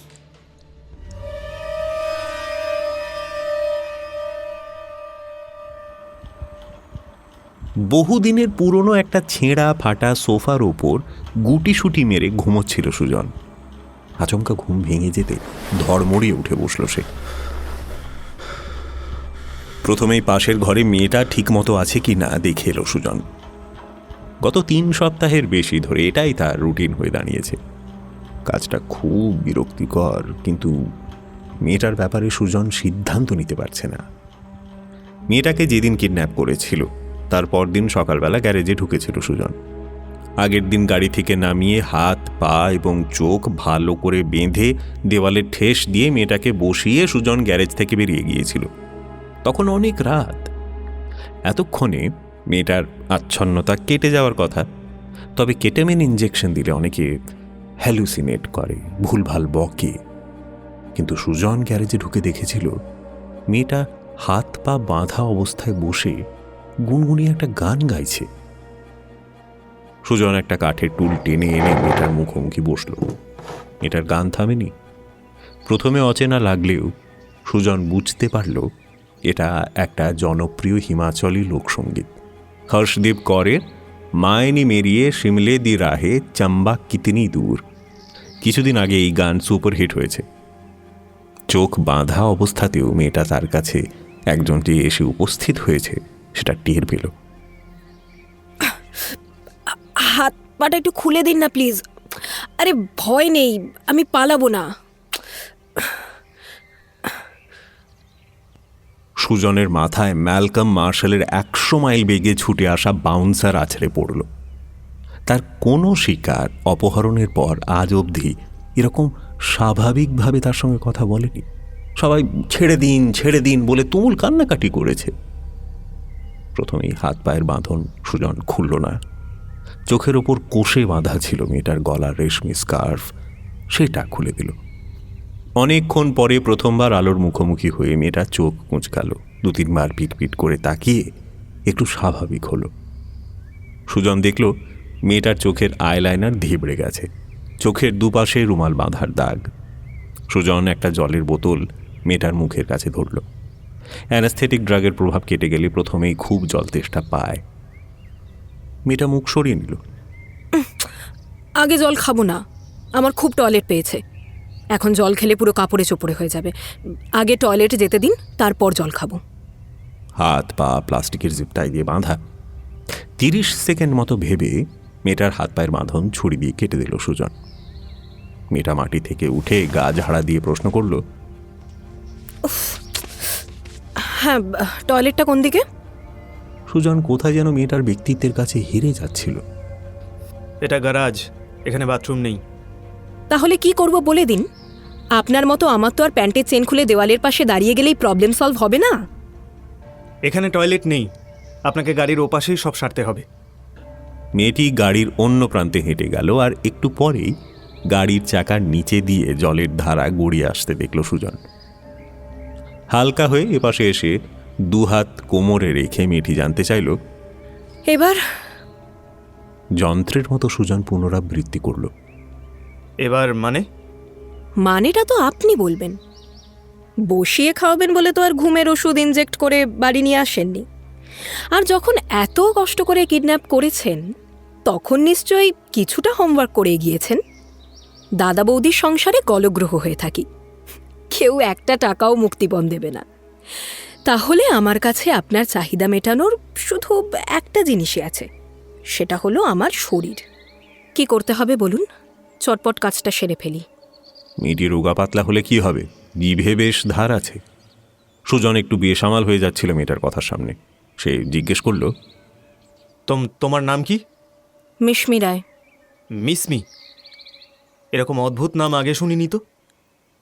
বহুদিনের পুরনো একটা ছেঁড়া ফাটা সোফার ওপর গুটিসুটি মেরে ঘুমোচ্ছিল সুজন। আচমকা ঘুম ভেঙে যেতে ধড়মড়িয়ে উঠে বসল সে। প্রথমেই পাশের ঘরে মেয়েটা ঠিক মতো আছে কি না দেখে এলো সুজন। গত 3 সপ্তাহের বেশি ধরে এটাই তার রুটিন হয়ে দাঁড়িয়েছে। কাজটা খুব বিরক্তিকর, কিন্তু মেয়েটার ব্যাপারে সুজন সিদ্ধান্ত নিতে পারছে না। মেয়েটাকে যেদিন কিডন্যাপ করেছিল তার পরদিন সকালবেলা গ্যারেজে ঢুকেছিল সুজন। আগের দিন গাড়ি থেকে নামিয়ে হাত পা এবং চোখ ভালো করে বেঁধে দেওয়ালে ঠেস দিয়ে মেয়েটাকে বসিয়ে সুজন গ্যারেজ থেকে বেরিয়ে গিয়েছিল। তখন অনেক রাত। এতক্ষণে মেয়েটার আচ্ছন্নতা কেটে যাওয়ার কথা, তবে কেটামিন ইঞ্জেকশন দিলে অনেকে হ্যালুসিনেট করে, ভুলভাল বকে। কিন্তু সুজন গ্যারেজে ঢুকে দেখেছিল মেয়েটা হাত পা বাঁধা অবস্থায় বসে গুনগুনিয়ে একটা গান গাইছে। সুজন একটা কাঠের টুল টেনে এনে মেয়েটার মুখোমুখি বসল। এটার গান থামেনি। প্রথমে অচেনা লাগলেও সুজন বুঝতে পারল এটা একটা জনপ্রিয় হিমাচলি লোকসঙ্গীত, হর্ষদীপ করের মায়নি মেরিয়ে শিমলে দি রাহে চম্বা কিতনি দূর। কিছুদিন আগে এই গান সুপারহিট হয়েছে। চোখ বাঁধা অবস্থাতেও মেয়েটা তার কাছে একজনটি এসে উপস্থিত হয়েছে সেটা টের পেল। হাত পাটা একটু খুলে দিন না প্লিজ। আরে ভয় নেই, আমি পালাবো না। সুজনের মাথায় ম্যালকম মার্শালের 100 মাইল বেগে ছুটে আসা বাউন্সার আছড়ে পড়ল। তার কোনো শিকার অপহরণের পর আজ অবধি এরকম স্বাভাবিকভাবে তার সঙ্গে কথা বলেনি। সবাই ছেড়ে দিন বলে তুমুল কান্নাকাটি করেছে। প্রথমেই হাত পায়ের বাঁধন সুজন খুলল না। চোখের ওপর কোষে বাঁধা ছিল মেয়েটার গলার রেশমি স্কার্ফ, সেটা খুলে দিল। অনেকক্ষণ পরে প্রথমবার আলোর মুখোমুখি হয়ে মেয়েটা চোখ কুঁচকাল। 2-3 বার পিট করে তাকিয়ে একটু স্বাভাবিক হলো। সুজন দেখল মেয়েটার চোখের আইলাইনার ধেবড়ে গেছে, চোখের দুপাশে রুমাল বাঁধার দাগ। সুজন একটা জলের বোতল মেয়েটার মুখের কাছে ধরল। অ্যানাস্থেটিক ড্রাগের প্রভাব কেটে গেলে প্রথমেই খুব জল তেষ্টা পায়। মেয়েটা মুখ সরিয়ে নিল। আগে জল খাবো না, আমার খুব টয়লেট পেয়েছে। এখন জল খেলে পুরো কাপড়ে চোপড়ে হয়ে যাবে। আগে টয়লেটে যেতে দিন, তারপর জল খাবো। হাত পা প্লাস্টিকের জিপটাই দিয়ে বাঁধা। 30 সেকেন্ড মতো ভেবে মেয়েটার হাত পায়ের বাঁধন ছুরি দিয়ে কেটে দিল সুজন। মেয়েটা মাটি থেকে উঠে গা ঝাড়া দিয়ে প্রশ্ন করল, হ্যাঁ, টয়লেটটা কোন দিকে? সুজন কোথায় যেন মেয়েটার ব্যক্তিত্বের কাছে হেরে যাচ্ছিল। এটা গ্যারাজ, এখানে বাথরুম নেই। তাহলে কি করব বলে দিন। আপনার মতো আমার তো আর প্যান্টের চেন খুলে দেওয়ালের পাশে দাঁড়িয়ে গেলেই প্রবলেম সলভ হবে না। এখানে টয়লেট নেই, আপনাকে গাড়ির ওপাশেই সব সারতে হবে। মেয়েটি গাড়ির অন্য প্রান্তে হেঁটে গেল, আর একটু পরেই গাড়ির চাকার নিচে দিয়ে জলের ধারা গড়িয়ে আসতে দেখল সুজন। হালকা হয়ে এপাশে এসে 2 হাত কোমরে রেখে মেয়েটি জানতে চাইল। এবার যন্ত্রের মতো সুজন পুনরাবৃত্তি করল, এবার মানে? মানেটা তো আপনি বলবেন। বসিয়ে খাওয়াবেন বলে তো আর ঘুমের ওষুধ ইনজেক্ট করে বাড়ি নিয়ে আসেননি। আর যখন এত কষ্ট করে কিডন্যাপ করেছেন, তখন নিশ্চয়ই কিছুটা হোমওয়ার্ক করে গিয়েছেন। দাদা বৌদির সংসারে গলগ্রহ হয়ে থাকি, কেউ একটা টাকাও মুক্তিপণ দেবে না। তাহলে আমার কাছে আপনার চাহিদা মেটানোর শুধু একটা জিনিসই আছে, সেটা হলো আমার শরীর। কি করতে হবে বলুন, চটপট কাজটা সেরে ফেলি। মেয়েটি রোগা পাতলা হলে কি হবে, জিভে বেশ ধার আছে। সুজন একটু বেসামাল হয়ে যাচ্ছিল মেয়েটার কথার সামনে। সে জিজ্ঞেস করল, তোমার নাম কি? মিশমি রায়। মিসমি? এরকম অদ্ভুত নাম আগে শুনিনি তো।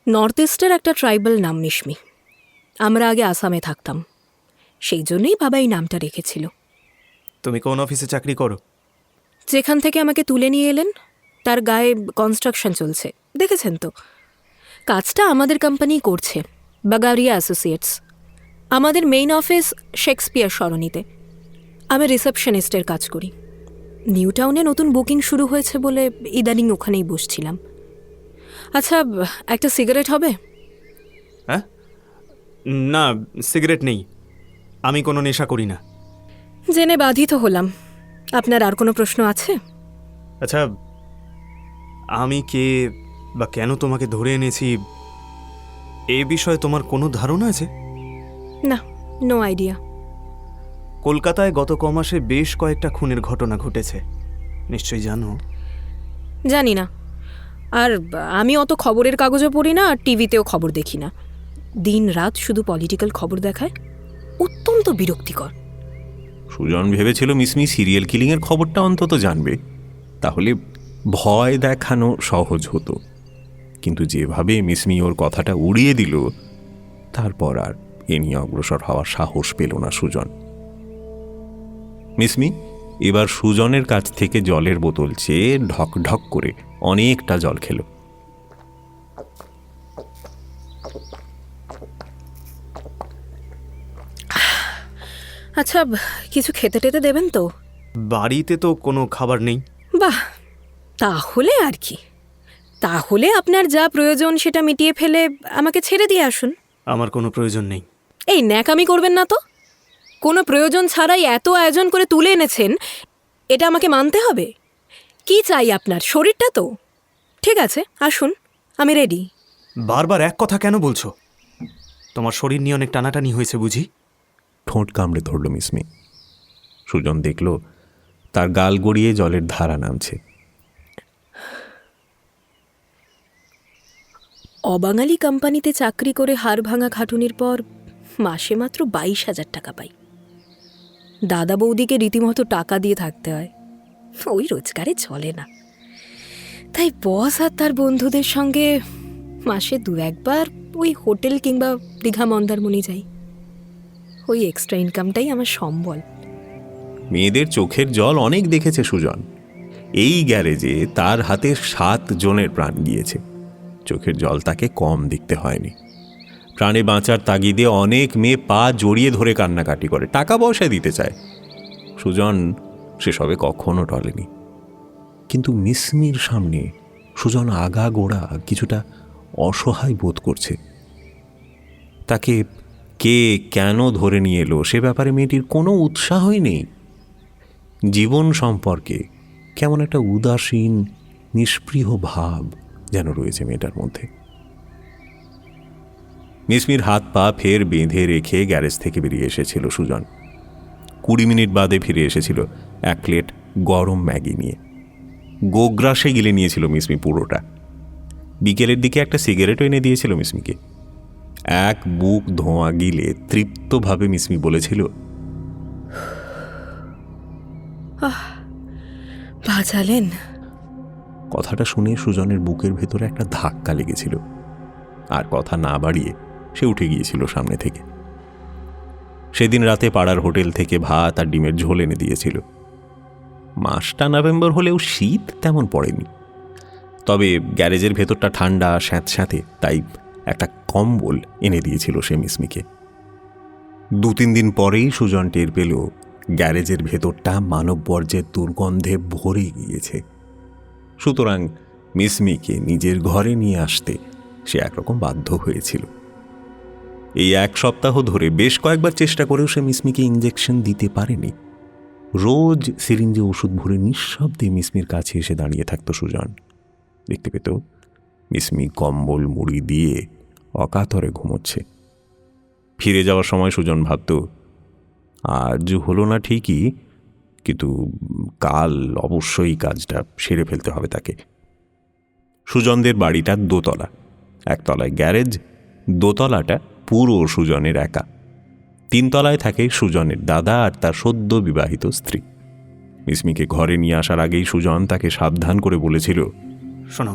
নর্থ ইস্টের একটা ট্রাইবাল নাম মিশমি। আমরা আগে আসামে থাকতাম, সেই জন্যই বাবা এই নামটা রেখেছিল। তুমি কোন অফিসে চাকরি করো? যেখান থেকে আমাকে তুলে নিয়ে এলেন তার গায়ে কনস্ট্রাকশন চলছে, দেখেছেন তো। কাজটা আমাদের কোম্পানি করছে, বাগারিয়া অ্যাসোসিয়েটস। আমাদের মেইন অফিস শেক্সপিয়ার সরণিতে। আমি রিসেপশনিস্টের কাজ করি। নিউ টাউনে নতুন বুকিং শুরু হয়েছে বলে ইদানিং ওখানেই বসছিলাম। আচ্ছা, একটা সিগারেট হবে? হ্যাঁ, না, সিগারেট নেই। আমি কোনো নেশা করি না। জেনে বাধিত হলাম। আপনার আর কোনো প্রশ্ন আছে? আচ্ছা, আমি কে বা কেন তোমাকে ধরে এনেছি এ বিষয়ে তোমার কোনো ধারণা আছে? না, নো আইডিয়া। কলকাতায় গত কমাসে বেশ কয়েকটা খুনের ঘটনা ঘটেছে, নিশ্চয়ই জানো। জানি না, আর আমি অত খবরের কাগজও পড়ি না, আর টিভিতেও খবর দেখি না। দিন রাত শুধু পলিটিক্যাল খবর দেখায়, অত্যন্ত বিরক্তিকর। সুজন ভেবেছিল মিসমি সিরিয়াল কিলিংয়ের খবরটা অন্তত জানবে, তাহলে ভয় দেখানো সহজ হতো। কিন্তু যেভাবে মিসমি ওর কথাটা উড়িয়ে দিল, তারপর আর এ নিয়ে অগ্রসর হওয়ার সাহস পেল না সুজন। মিসমি এবার সুজনের কাছ থেকে জলের বোতল চেয়ে ঢক ঢক করে অনেকটা জল খেল। আচ্ছা, কিছু খেতে টেতে দেবেন তো? বাড়িতে তো কোনো খাবার নেই। বাহ, তাহলে আর কি। তাহলে আপনার যা প্রয়োজন সেটা মিটিয়ে ফেলে আমাকে ছেড়ে দিয়ে আসুন। আমার কোনো প্রয়োজন নেই। এই ন্যাকামি করবেন না তো। কোনো প্রয়োজন ছাড়াই এত আয়োজন করে তুলে এনেছেন, এটা আমাকে মানতে হবে। কি চাই আপনার? শরীরটা তো ঠিক আছে, আসুন, আমি রেডি। বারবার এক কথা কেন বলছো? তোমার শরীর নিয়ে অনেক টানাটানি হয়েছে বুঝি? ঠোঁট কামড়ে ধরল মিসমি। সুজন দেখল তার গাল গড়িয়ে জলের ধারা নামছে। অবাঙালি কোম্পানিতে চাকরি করে হাড় ভাঙা খাটুনির পর মাসে মাত্র 22,000 টাকা পাই। দাদা বৌদিকে রীতিমতো টাকা দিয়ে থাকতে হয়, ওই রোজগারে চলে না। তাই বস আর তার বন্ধুদের সঙ্গে মাসে 2-1 ওই হোটেল কিংবা দীঘা মন্দারমণি যাই। ওই এক্সট্রা ইনকামটাই আমার সম্বল। মেয়েদের চোখের জল অনেক দেখেছে সুজন। এই গ্যারেজে তার হাতে 7 জনের প্রাণ গিয়েছে। চোখের জল তাকে কম দেখতে হয়নি। প্রাণে বাঁচার তাগিদে অনেক মেয়ে পা জড়িয়ে ধরে কান্নাকাটি করে, টাকা পয়সা দিতে চায়। সুজন সেসবে কখনো টলেনি। কিন্তু মিসমির সামনে সুজন আগাগোড়া কিছুটা অসহায় বোধ করছে। তাকে কে কেন ধরে নিয়ে এলো সে ব্যাপারে মেয়েটির কোনো উৎসাহই নেই। জীবন সম্পর্কে কেমন একটা উদাসীন নিষ্পৃহ ভাব যেন রয়েছে মেয়েটার মধ্যে। মিসমির হাত পা ফের বেঁধে রেখে গ্যারেজ থেকে বেরিয়ে এসেছিল সুজন। 20 মিনিট বাদে ফিরে এসেছিল 1 প্লেট গরম ম্যাগি নিয়ে। গোগ্রাসে গিলে নিয়েছিল মিসমি পুরোটা। বিকেলের দিকে একটা সিগারেটও এনে দিয়েছিল মিসমিকে। 1 বুক ধোঁয়া গিলে তৃপ্তভাবে মিসমি বলেছিল, বাঁচালেন। কথাটা শুনে সুজনের বুকের ভেতরে একটা ধাক্কা লেগেছিল। আর কথা না বাড়িয়ে সে উঠে গিয়েছিল সামনে থেকে। সেদিন রাতে পাড়ার হোটেল থেকে ভাত আর ডিমের ঝোল এনে দিয়েছিল। মাসটা নভেম্বর হলেও শীত তেমন পড়েনি। তবে গ্যারেজের ভেতরটা ঠান্ডা স্যাঁতস্যাঁতে, তাই একটা কম্বল এনে দিয়েছিল সে মিসমিকে। 2-3 দিন পরেই সুজন টের পেল গ্যারেজের ভেতরটা মানববর্জ্যের দুর্গন্ধে ভরে গিয়েছে। সুতরাং মিসমিকে নিজের ঘরে নিয়ে আসতে সে একরকম বাধ্য হয়েছিল। এই 1 সপ্তাহ ধরে বেশ কয়েকবার চেষ্টা করেও সে মিসমিকে ইঞ্জেকশন দিতে পারেনি। রোজ সিরিঞ্জে ওষুধ ভরে নিঃশব্দে মিসমির কাছে এসে দাঁড়িয়ে থাকত সুজন। দেখতে পেত মিসমি কম্বল মুড়ি দিয়ে অকাতরে ঘুমোচ্ছে। ফিরে যাওয়ার সময় সুজন ভাবত, আজ হলো না ঠিকই, কিন্তু কাল অবশ্যই কাজটা সেরে ফেলতে হবে তাকে। সুজনদের বাড়িটা 2 তলা। 1 তলায় গ্যারেজ, 2 তলাটা পুরো সুজনের একা। 3 তলায় থাকে সুজনের দাদা আর তার সদ্য বিবাহিত স্ত্রী। মিসমিকে ঘরে নিয়ে আসার আগেই সুজন তাকে সাবধান করে বলেছিল, শোনো,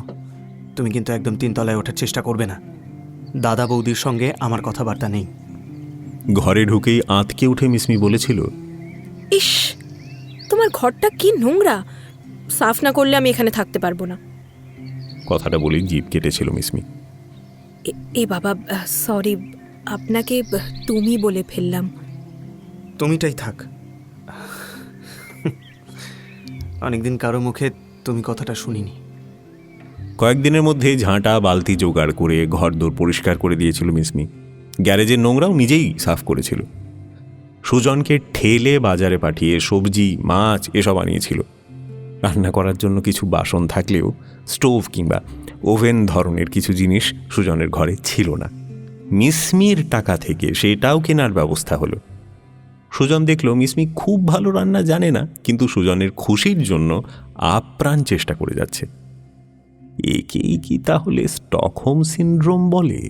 তুমি কিন্তু একদম 3 তলায় ওঠার চেষ্টা করবে না। দাদা বৌদির সঙ্গে আমার কথাবার্তা নেই। ঘরে ঢুকেই আঁতকে উঠে মিসমি বলেছিল, ইস, তোমার ঘরটা কি নোংরা, সাফ না করলে আমি এখানে থাকতে পারবো না। কথাটা বলেই জিভ কেটেছিল মিসমি। এ বাবা, সরি, আপনাকে তুমি বলে ফেললাম। তুমিটাই থাক। অনেকদিন কারো মুখে তুমি কথাটা শুনিনি। কয়েকদিনের মধ্যে ঝাঁটা বালতি জোগাড় করে ঘরদোর পরিষ্কার করে দিয়েছিল মিসমি। গ্যারেজের নোংরাও নিজেই সাফ করেছিল। সুজনকে ঠেলে বাজারে পাঠিয়ে সবজি মাছ এসব আনিয়েছিল। রান্না করার জন্য কিছু বাসন থাকলেও স্টোভ কিংবা ওভেন ধরনের কিছু জিনিস সুজনের ঘরে ছিল না। মিসমির টাকা থেকে সেটাও কেনার ব্যবস্থা হলো। সুজন দেখল মিসমি খুব ভালো রান্না জানে না, কিন্তু সুজনের খুশির জন্য আপ্রাণ চেষ্টা করে যাচ্ছে। একেই কি তাহলে স্টকহোম সিনড্রোম বলে?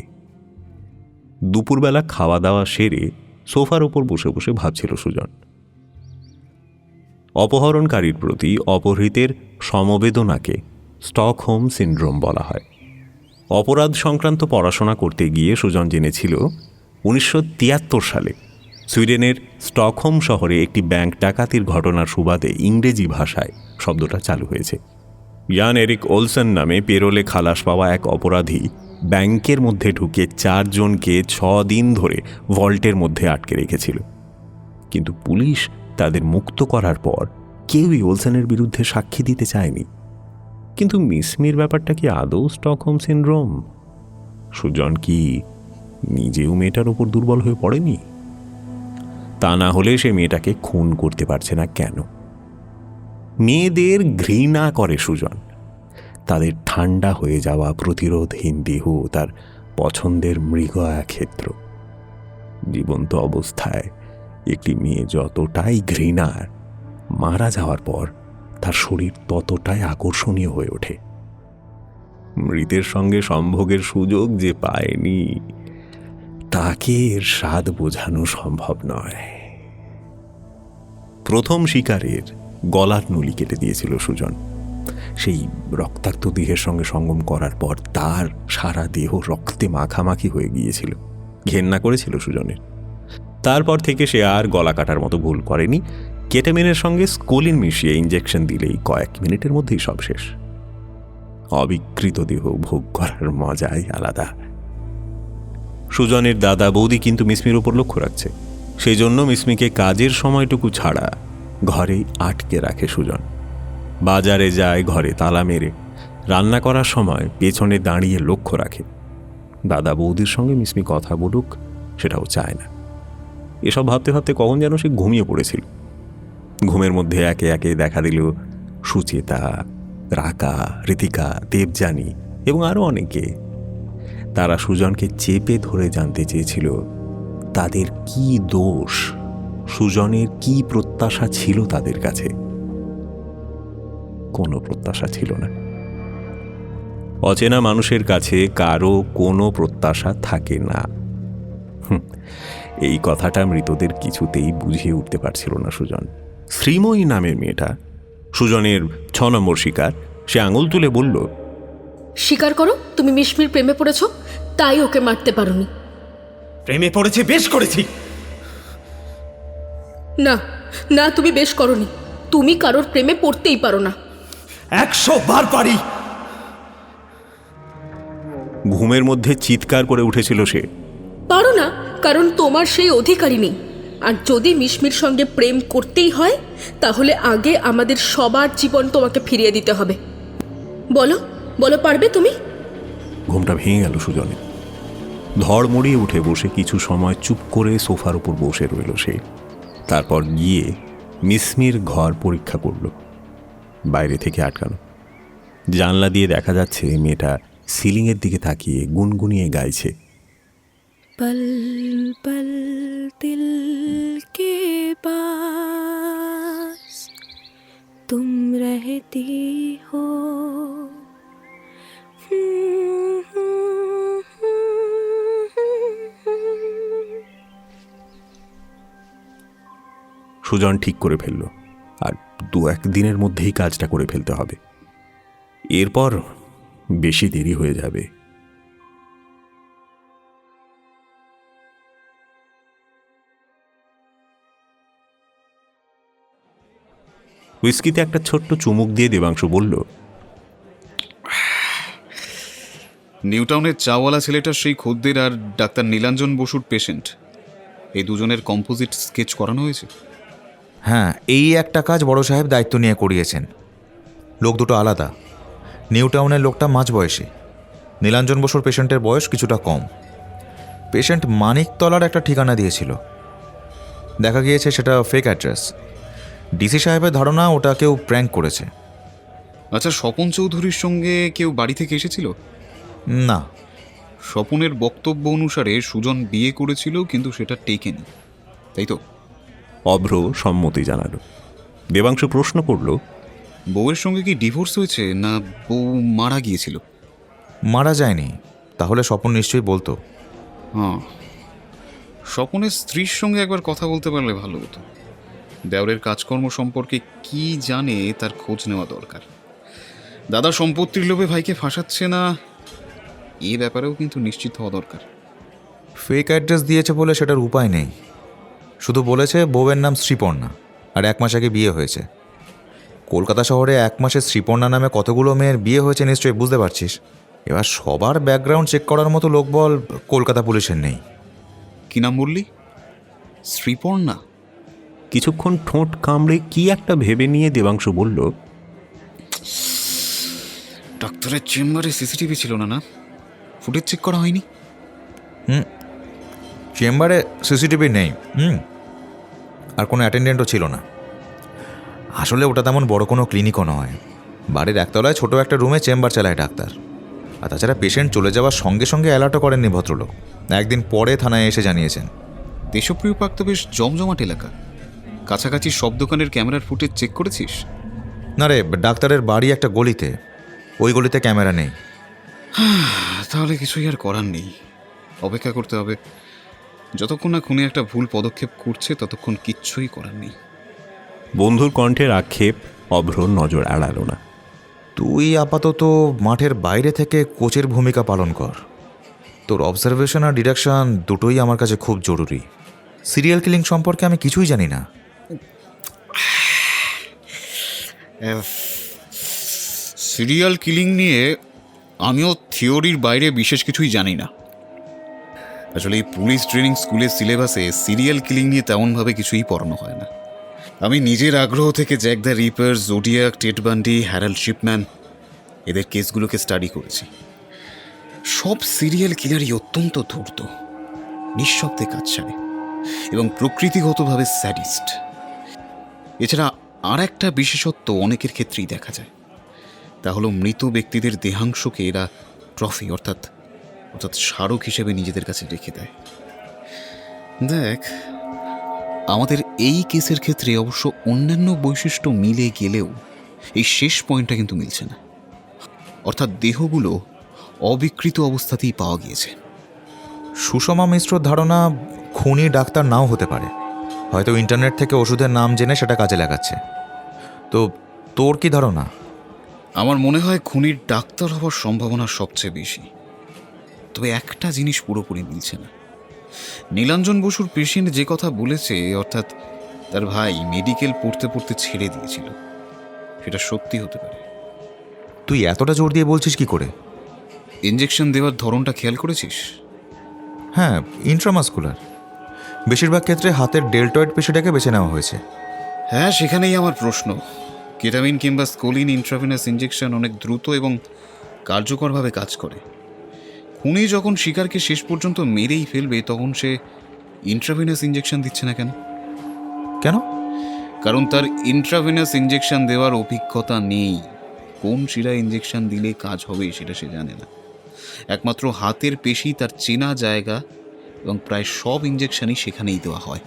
দুপুরবেলা খাওয়া দাওয়া সেরে সোফার ওপর বসে বসে ভাবছিল সুজন। অপহরণকারীর প্রতি অপহৃতের সমবেদনাকে স্টকহোম সিনড্রোম বলা হয়। অপরাধ সংক্রান্ত পড়াশোনা করতে গিয়ে সুজন জেনেছিল 1973 সালে সুইডেনের স্টকহোম শহরে একটি ব্যাংক ডাকাতির ঘটনার সুবাদে ইংরেজি ভাষায় শব্দটা চালু হয়েছে। ইয়ান এরিক ওলসন নামে পেরোলে খালাস পাওয়া এক অপরাধী ব্যাংকের মধ্যে ঢুকে 4 জনকে 6 দিন ধরে ভল্টের মধ্যে আটকে রেখেছিল। কিন্তু পুলিশ তাদের মুক্ত করার পর কেউই ওলসনের বিরুদ্ধে সাক্ষী দিতে চায়নি। কিন্তু মিসমির ব্যাপারটা কি আদৌ স্টকহোম সিনড্রোম? সুজন কি নিজেও মেয়েটার উপর দুর্বল হয়ে পড়েনি? তা না হলে সে মেয়েটাকে খুন করতে পারছে না কেন? মেয়েদের ঘৃণা করে সুজন। তাদের ঠান্ডা হয়ে যাওয়া প্রতিরোধহীন দেহ তার পছন্দের মৃগয়া ক্ষেত্র। জীবন্ত অবস্থায় একটি মেয়ে যতটাই ঘৃণার মারা যাওয়ার পর তার শরীর ততটাই আকর্ষণীয় হয়ে ওঠে। মৃতের সঙ্গে সম্ভোগের সুযোগ যে পায়নি তাকে এর স্বাদ বোঝানো সম্ভব নয়। প্রথম শিকারের গলার নলি কেটে দিয়েছিল সুজন। সেই রক্তাক্ত দেহের সঙ্গে সঙ্গম করার পর তার সারা দেহ রক্তে মাখামাখি হয়ে গিয়েছিল। ঘেন্না করেছিল সুজনের। তারপর থেকে সে আর গলা কাটার মতো ভুল করেনি। কেটামিনের সঙ্গে স্কোলিন মিশিয়ে ইঞ্জেকশন দিলেই কয়েক মিনিটের মধ্যেই সব শেষ। অবিকৃত দেহ ভোগ করার মজাই আলাদা। সুজনের দাদা বৌদি কিন্তু মিসমির উপর লক্ষ্য রাখছে। সেই জন্য মিসমিকে কাজের সময়টুকু ছাড়া ঘরেই আটকে রাখে সুজন। বাজারে যায় ঘরে তালা মেরে, রান্না করার সময় পেছনে দাঁড়িয়ে লক্ষ্য রাখে। দাদা বৌদির সঙ্গে মিসমি কথা বলুক সেটাও চায় না। এসব ভাবতে ভাবতে কখন যেন সে ঘুমিয়ে পড়েছিল। ঘুমের মধ্যে একে একে দেখা দিল সুচেতা, রাকা, ঋতিকা, দেবযানী এবং আরও অনেকে। তারা সুজনকে চেপে ধরে জানতে চেয়েছিল তাদের কি দোষ, সুজনের কি প্রত্যাশা ছিল তাদের কাছে। কোনো প্রত্যাশা ছিল না। অচেনা মানুষের কাছে কারো কোনো প্রত্যাশা থাকে না। এই কথাটা মৃতদের কিছুতেই বুঝিয়ে উঠতে পারছিল না সুজন। শ্রীময়ী নামের মেয়েটা সুজনের 6 নম্বর শিকার। সে আঙুল তুলে বলল, স্বীকার করো তুমি মিশমির প্রেমে পড়েছ, তাই ওকে মারতে পারোনি। প্রেমে পড়েছে, বেশ করেছি। না না, তুমি বেশ করনি। তুমি কারোর প্রেমে পড়তেই পারো না। 100 বার পারি। ঘুমের মধ্যে চিৎকার করে উঠেছিল সে। পারো না কারণ তোমার সেই অধিকারই নেই। আর যদি মিশমির সঙ্গে প্রেম করতেই হয় তাহলে আগে আমাদের সবার জীবন তোমাকে ফিরিয়ে দিতে হবে। বলো বলো, পারবে তুমি? ঘুমটা ভেঙে গেল সুজনের। ধড় মড়িয়ে উঠে বসে কিছু সময় চুপ করে সোফার উপর বসে রইল সে। তারপর গিয়ে মিসমির ঘর পরীক্ষা করল। বাইরে থেকে আটকানো। জানলা দিয়ে দেখা যাচ্ছে মেয়েটা সিলিংয়ের দিকে তাকিয়ে গুনগুনিয়ে গাইছে, पल पल दिल के पास तुम रहती हो। সুজন ঠিক করে ফেলল আর 2-1 দিনের মধ্যেই কাজটা করে ফেলতে হবে। এরপর বেশি দেরি হয়ে যাবে। হুইস্কিতে একটা ছোট্ট চুমুক দিয়ে দেবাংশু বলল, নিউটাউনের চাওয়ালা ছেলেটা সেই খদ্দের আর ডাক্তার নীলাঞ্জন বসুর পেশেন্ট, এই দুজনের কম্পোজিট স্কেচ করানো হয়েছে। হ্যাঁ, এই একটা কাজ বড় সাহেব দায়িত্ব নিয়ে করিয়েছেন। লোক দুটো আলাদা। নিউটাউনের লোকটা মাঝবয়সী, নীলাঞ্জন বসুর পেশেন্টের বয়স কিছুটা কম। পেশেন্ট মানিকতলার একটা ঠিকানা দিয়েছিল। দেখা গিয়েছে সেটা ফেক অ্যাড্রেস। ডিসি সাহেবের ধারণা ওটা কেউ প্র্যাঙ্ক করেছে। আচ্ছা, স্বপন চৌধুরীর সঙ্গে কেউ বাড়ি থেকে এসেছিল? না। স্বপনের বক্তব্য অনুসারে সুজন বিয়ে করেছিল কিন্তু সেটা টেকেনি, তাই তো? অভ্র সম্মতি জানালো। দেবাংশু প্রশ্ন করল, বউয়ের সঙ্গে কি ডিভোর্স হয়েছে না বউ মারা গিয়েছিল? মারা যায়নি, তাহলে স্বপন নিশ্চয়ই বলতো। হ্যাঁ, স্বপনের স্ত্রীর সঙ্গে একবার কথা বলতে পারলে ভালো হতো। দেওরের কাজকর্ম সম্পর্কে কি জানে তার খোঁজ নেওয়া দরকার। দাদা সম্পত্তির লোভে ভাইকে ফাঁসাচ্ছে না, এ ব্যাপারেও কিন্তু নিশ্চিত হওয়া দরকার। ফেক অ্যাড্রেস দিয়েছে বলে সেটার উপায় নেই। শুধু বলেছে বউয়ের নাম শ্রীপর্ণা আর 1 মাস আগে বিয়ে হয়েছে। কলকাতা শহরে 1 মাসে শ্রীপর্ণা নামে কতগুলো মেয়ের বিয়ে হয়েছে নিশ্চয়ই বুঝতে পারছিস। এবার সবার ব্যাকগ্রাউন্ড চেক করার মতো লোকবল কলকাতা পুলিশের নেই। কি নাম বললি? শ্রীপর্ণা? কিছুক্ষণ ঠোঁট কামড়ে কি একটা ভেবে নিয়ে দেবাংশু বলল, ডাক্তারের চেম্বারে সিসিটিভি ছিল না? না, ফুটেজ চেক করা হয়নি? চেম্বারে সিসিটিভি নেই। আর কোনো অ্যাটেন্ডেন্টও ছিল না। আসলে ওটা তেমন বড় কোনো ক্লিনিকও নয়। বাড়ির একতলায় ছোট একটা রুমে চেম্বার চালায় ডাক্তার। আর তাছাড়া পেশেন্ট চলে যাওয়ার সঙ্গে সঙ্গে অ্যালার্টও করেননি ভদ্রলোক। 1 দিন পরে থানায় এসে জানিয়েছেন। দেশপ্রিয় পার্ক তো বেশ জমজমাট এলাকা। কাছাকাছি সব দোকানের ক্যামেরার ফুটেজ চেক করেছিস? না রে, ডাক্তারের বাড়ি একটা গলিতে, ওই গলিতে ক্যামেরা নেই। তাহলে কিছুই আর করার নেই, অপেক্ষা করতে হবে। যতক্ষণ না খুনি একটা ভুল পদক্ষেপ করছে ততক্ষণ কিচ্ছুই করার নেই। বন্ধুর কণ্ঠের আক্ষেপ অভ্রর নজর এড়ালো না। তুই আপাতত মাঠের বাইরে থেকে কোচের ভূমিকা পালন কর। তোর অবজারভেশন আর ডিরেকশন দুটোই আমার কাছে খুব জরুরি। সিরিয়াল কিলিং সম্পর্কে আমি কিছুই জানি না। সিরিয়াল কিলিং নিয়ে আমিও থিওরির বাইরে বিশেষ কিছুই জানি না। আসলে এই পুলিশ ট্রেনিং স্কুলের সিলেবাসে সিরিয়াল কিলিং নিয়ে তেমনভাবে কিছুই পড়ানো হয় না। আমি নিজের আগ্রহ থেকে Jack the Ripper, Zodiac, Ted Bundy, Harold Shipman এদের কেসগুলোকে স্টাডি করেছি। সব সিরিয়াল কিলারই অত্যন্ত ধূর্ত, নিঃশব্দে কাজ সারে এবং প্রকৃতিগতভাবে স্যাডিস্ট। এছাড়া আর একটা বিশেষত্ব অনেকের ক্ষেত্রেই দেখা যায়, তা হলো মৃত ব্যক্তিদের দেহাংশকে এরা ট্রফি অর্থাৎ স্মারক হিসেবে নিজেদের কাছে রেখে দেয়। দেখ, আমাদের এই কেসের ক্ষেত্রে অবশ্য অন্যান্য বৈশিষ্ট্য মিলে গেলেও এই শেষ পয়েন্টটা কিন্তু মিলছে না, অর্থাৎ দেহগুলো অবিকৃত অবস্থাতেই পাওয়া গিয়েছে। সুষমা মিশ্রর ধারণা খুনি ডাক্তার নাও হতে পারে, হয়তো ইন্টারনেট থেকে ওষুধের নাম জেনে সেটা কাজে লাগাচ্ছে। তো তোর কি ধারণা? আমার মনে হয় খুনির ডাক্তার হওয়ার সম্ভাবনা সবচেয়ে বেশি। তবে একটা জিনিস পুরোপুরি মিলছে না। নীলাঞ্জন বসুর পেশেন্ট যে কথা বলেছে, অর্থাৎ তার ভাই মেডিকেল পড়তে পড়তে ছেড়ে দিয়েছিল, সেটা সত্যি হতে পারে। তুই এতটা জোর দিয়ে বলছিস কি করে? ইঞ্জেকশন দেওয়ার ধরনটা খেয়াল করেছিস? হ্যাঁ, ইন্ট্রামাসকুলার। বেশিরভাগ ক্ষেত্রে হাতের ডেল্টয়েড পেশিটাকে বেছে নেওয়া হয়েছে। হ্যাঁ, সেখানেই আমার প্রশ্ন। কেটামিন কিংবা স্কোলিন ইন্ট্রাভেনাস ইঞ্জেকশন অনেক দ্রুত এবং কার্যকরভাবে কাজ করে। খুনি যখন শিকারকে শেষ পর্যন্ত মেরেই ফেলবে, তখন সে ইন্ট্রাভেনাস ইঞ্জেকশন দিচ্ছে না কেন? কেন? কারণ তার ইন্ট্রাভেনাস ইঞ্জেকশন দেওয়ার অভিজ্ঞতা নেই। কোন শিরায় ইঞ্জেকশন দিলে কাজ হবে সেটা সে জানে না। একমাত্র হাতের পেশি তার চেনা জায়গা এবং প্রায় সব ইঞ্জেকশনই সেখানেই দেওয়া হয়।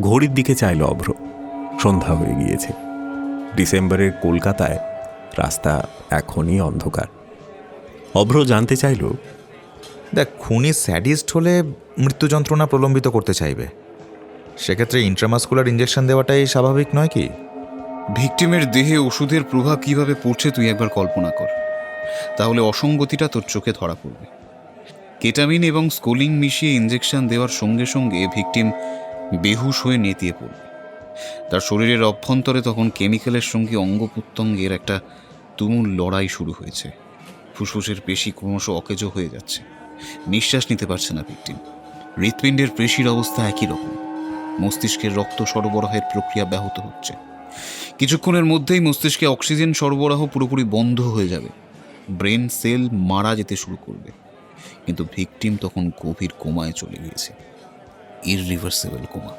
ঘড়ির দিকে চাইল অভ্র। সন্ধ্যা হয়ে গিয়েছে। ডিসেম্বরের কলকাতায় রাস্তা এখনই অন্ধকার। অভ্র জানতে চাইল, দেখ, খুনি স্যাডিস্ট হলে মৃত্যু যন্ত্রণা প্রলম্বিত করতে চাইবে, সেক্ষেত্রে ইন্ট্রামাসকুলার ইঞ্জেকশন দেওয়াটাই স্বাভাবিক নয় কি? ভিকটিমের দেহে ওষুধের প্রভাব কিভাবে পড়ছে তুই একবার কল্পনা কর, তাহলে অসঙ্গতিটা তোর চোখে ধরা পড়বে। কেটামিন এবং স্কোলিং মিশিয়ে ইঞ্জেকশন দেওয়ার সঙ্গে সঙ্গে ভিকটিম বেহুশ হয়ে নেতিয়ে পড়বে। তার শরীরের অভ্যন্তরে তখন কেমিক্যালের সঙ্গে অঙ্গ প্রত্যঙ্গের একটা তুমুল লড়াই শুরু হয়েছে। ফুসফুসের পেশি ক্রমশ অকেজো হয়ে যাচ্ছে, নিঃশ্বাস নিতে পারছে না ভিকটিম। হৃৎপিণ্ডের পেশির অবস্থা একই রকম। মস্তিষ্কের রক্ত সরবরাহের প্রক্রিয়া ব্যাহত হচ্ছে। কিছুক্ষণের মধ্যেই মস্তিষ্কে অক্সিজেন সরবরাহ পুরোপুরি বন্ধ হয়ে যাবে, ব্রেন সেল মারা যেতে শুরু করবে। কিন্তু ভিকটিম তখন গভীর কোমায় চলে গিয়েছে, ইররিভার্সিবল কোমা।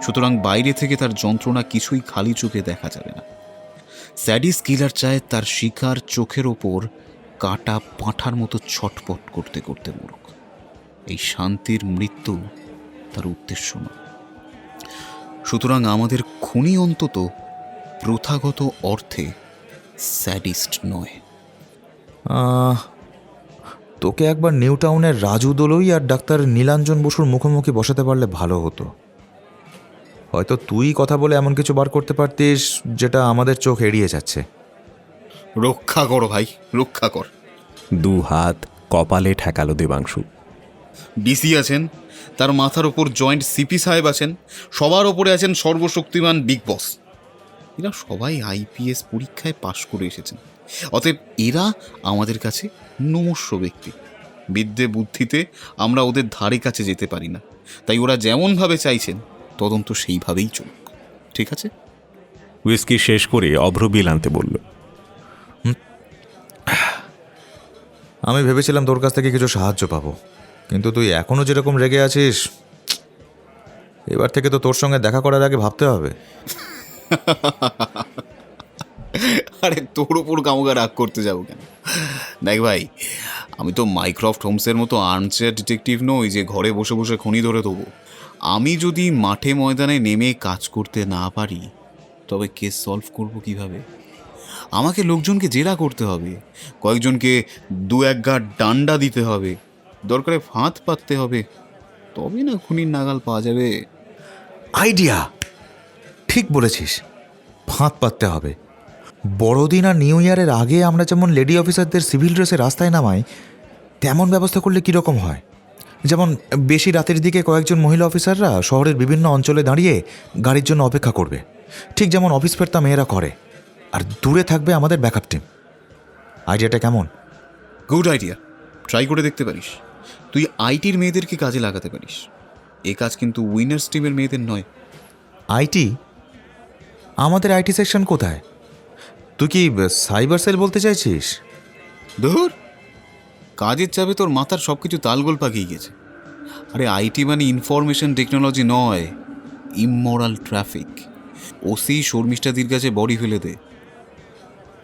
সুতরাং বাইরে থেকে তার যন্ত্রণা কিছুই খালি চোখে দেখা যাবে না। স্যাডিস কিলার চায় তার শিকার চোখের ওপর কাটা পাঁঠার মতো ছটপট করতে করতে মরুক। এই শান্তির মৃত্যু তার উদ্দেশ্য নয়। সুতরাং আমাদের খুনি অন্তত প্রথাগত অর্থে স্যাডিস্ট নয়। তোকে একবার নিউ টাউনের রাজু দোলই আর ডাক্তার নীলাঞ্জন বসুর মুখোমুখি বসাতে পারলে ভালো হতো। হয়তো তুই কথা বলে এমন কিছু বার করতে পারতিস যেটা আমাদের চোখ এড়িয়ে যাচ্ছে। রক্ষা করো ভাই, রক্ষা কর। দু হাত কপালে ঠেকালো দেবাংশু। ডিসি আছেন, তার মাথার ওপর জয়েন্ট সিপি সাহেব আছেন, সবার ওপরে আছেন সর্বশক্তিমান বিগ বস। এরা সবাই আইপিএস পরীক্ষায় পাশ করে এসেছেন, অতএব এরা আমাদের কাছে নমস্য ব্যক্তি। বিদ্যে বুদ্ধিতে আমরা ওদের ধারে কাছে যেতে পারি না, তাই ওরা যেমনভাবে চাইছেন তদন্ত সেইভাবেই চলুক, ঠিক আছে? হুইস্কি শেষ করে অভ্র বিল আনতে বলল। আমি ভেবেছিলাম তোর কাছ থেকে কিছু সাহায্য পাবো, কিন্তু তুই এখনো যেরকম রেগে আছিস, এবার থেকে তো তোর সঙ্গে দেখা করার আগে ভাবতে হবে। আরে তোর ওপর কামুকা রাগ করতে যাবো কেন? দেখ ভাই, আমি তো মাইক্রফট হোমসের মতো আর্মচেয়ার ডিটেকটিভ নই যে ঘরে বসে বসে খনি ধরে দেবো। আমি যদি মাঠে ময়দানে নেমে কাজ করতে না পারি তবে কেস সলভ করব কিভাবে? আমাকে লোকজনকে জেরা করতে হবে, কয়েকজনকে 2-1 গাঁট ডান্ডা দিতে হবে, দরকারে ফাঁদ পাততে হবে, তবে না খুনির নাগাল পাওয়া যাবে। আইডিয়া ঠিক বলেছিস, ফাঁদ পাততে হবে। বড়দিন আর নিউ ইয়ারের আগে আমরা যেমন লেডি অফিসারদের সিভিল ড্রেসে রাস্তায় নামাই, তেমন ব্যবস্থা করলে কীরকম হয়? যেমন বেশি রাতের দিকে কয়েকজন মহিলা অফিসাররা শহরের বিভিন্ন অঞ্চলে দাঁড়িয়ে গাড়ির জন্য অপেক্ষা করবে, ঠিক যেমন অফিস ফেরতা মেয়েরা করে, আর দূরে থাকবে আমাদের ব্যাকআপ টিম। আইডিয়াটা কেমন? গুড আইডিয়া, ট্রাই করে দেখতে পারিস। তুই আইটির মেয়েদেরকে কাজে লাগাতে পারিস। এ কাজ কিন্তু উইনার্স টিমের মেয়েদের নয়। আইটি? আমাদের আইটি সেকশন কোথায়? তুই কি সাইবার সেল বলতে চাইছিস? ধুর, কাজের চাপে তোর মাথার সব কিছু তালগোল পাকিয়ে গেছে। আরে আইটি মানে ইনফরমেশন টেকনোলজি নয়, ইমমরাল ট্রাফিক। ওসি শর্মিষ্ঠাদির কাছে বডি ফেলে দে।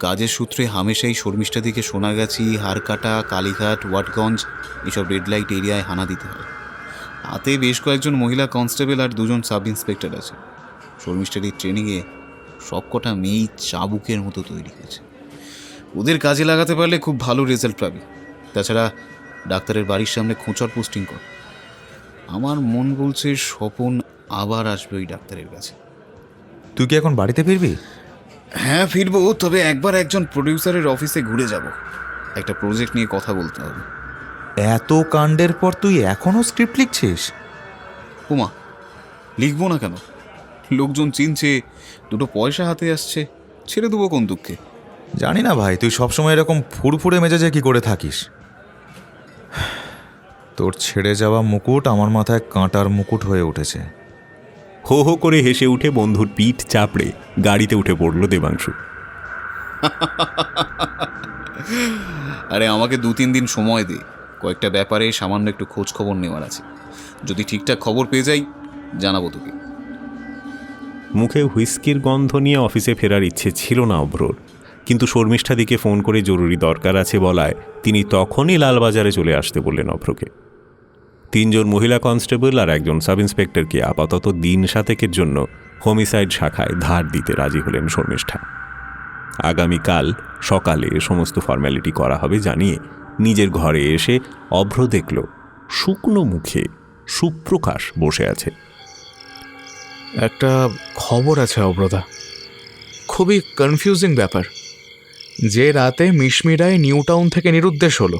কাজের সূত্রে হামেশাই শর্মিষ্ঠাদিকে সোনাগাছি, হারকাটা, কালীঘাট, ওয়াটগঞ্জ এসব রেড লাইট এরিয়ায় হানা দিতে হয়। হাতে বেশ কয়েকজন মহিলা কনস্টেবল আর 2জন সাব ইন্সপেক্টর আছে। শর্মিষ্ঠাদির ট্রেনিংয়ে সবকটা মেয়েই চাবুকের মতো তৈরি হয়েছে। ওদের কাজে লাগাতে পারলে খুব ভালো রেজাল্ট পাবে। তাছাড়া ডাক্তারের বাড়ির সামনে খোঁচার পোস্টিং কর। আমার মন বলছে স্বপন আবার আসবে ওই ডাক্তারের কাছে। তুই কি এখন বাড়িতে ফিরবি? হ্যাঁ ফিরবো, তবে একবার একজন প্রডিউসারের অফিসে ঘুরে যাব। একটা প্রজেক্ট নিয়ে কথা বলতে হবে। এত কাণ্ডের পর তুই এখনও স্ক্রিপ্ট লিখছিস? উমা, লিখবো না কেন? লোকজন চিনছে, 2 পয়সা হাতে আসছে, ছেড়ে দেবো কোন দুঃখে? জানি না ভাই, তুই সবসময় এরকম ফুরফুরে মেজাজে কি করে থাকিস। তোর ছেড়ে যাওয়া মুকুট আমার মাথায় কাঁটার মুকুট হয়ে উঠেছে। হো হো করে হেসে উঠে বন্ধুর পিঠ চাপড়ে গাড়িতে উঠে পড়ল দেবাংশু। আরে আমাকে 2-3 দিন সময় দে, কয়েকটা ব্যাপারে সামান্য একটু খোঁজ খবর নেওয়ার আছে। যদি ঠিকঠাক খবর পেয়ে যাই জানাবো তোকে। মুখে হুইস্কির গন্ধ নিয়ে অফিসে ফেরার ইচ্ছে ছিল না অভ্রর, কিন্তু শর্মিষ্ঠাদিকে ফোন করে জরুরি দরকার আছে বলায় তিনি তখনই লালবাজারে চলে আসতে বললেন অভ্রকে। 3 জন মহিলা কনস্টেবল আর 1জন সাব ইন্সপেক্টরকে আপাতত দিন 7 জন্য হোমিসাইড শাখায় ধার দিতে রাজি হলেন শর্মিষ্ঠা। আগামীকাল সকালে সমস্ত ফর্ম্যালিটি করা হবে জানিয়ে নিজের ঘরে এসে অভ্র দেখল শুকনো মুখে সুপ্রকাশ বসে আছে। একটা খবর আছে অব্রতা, খুবই কনফিউজিং ব্যাপার। যে রাতে মিশমি রায় নিউ টাউন থেকে নিরুদ্দেশ হলো,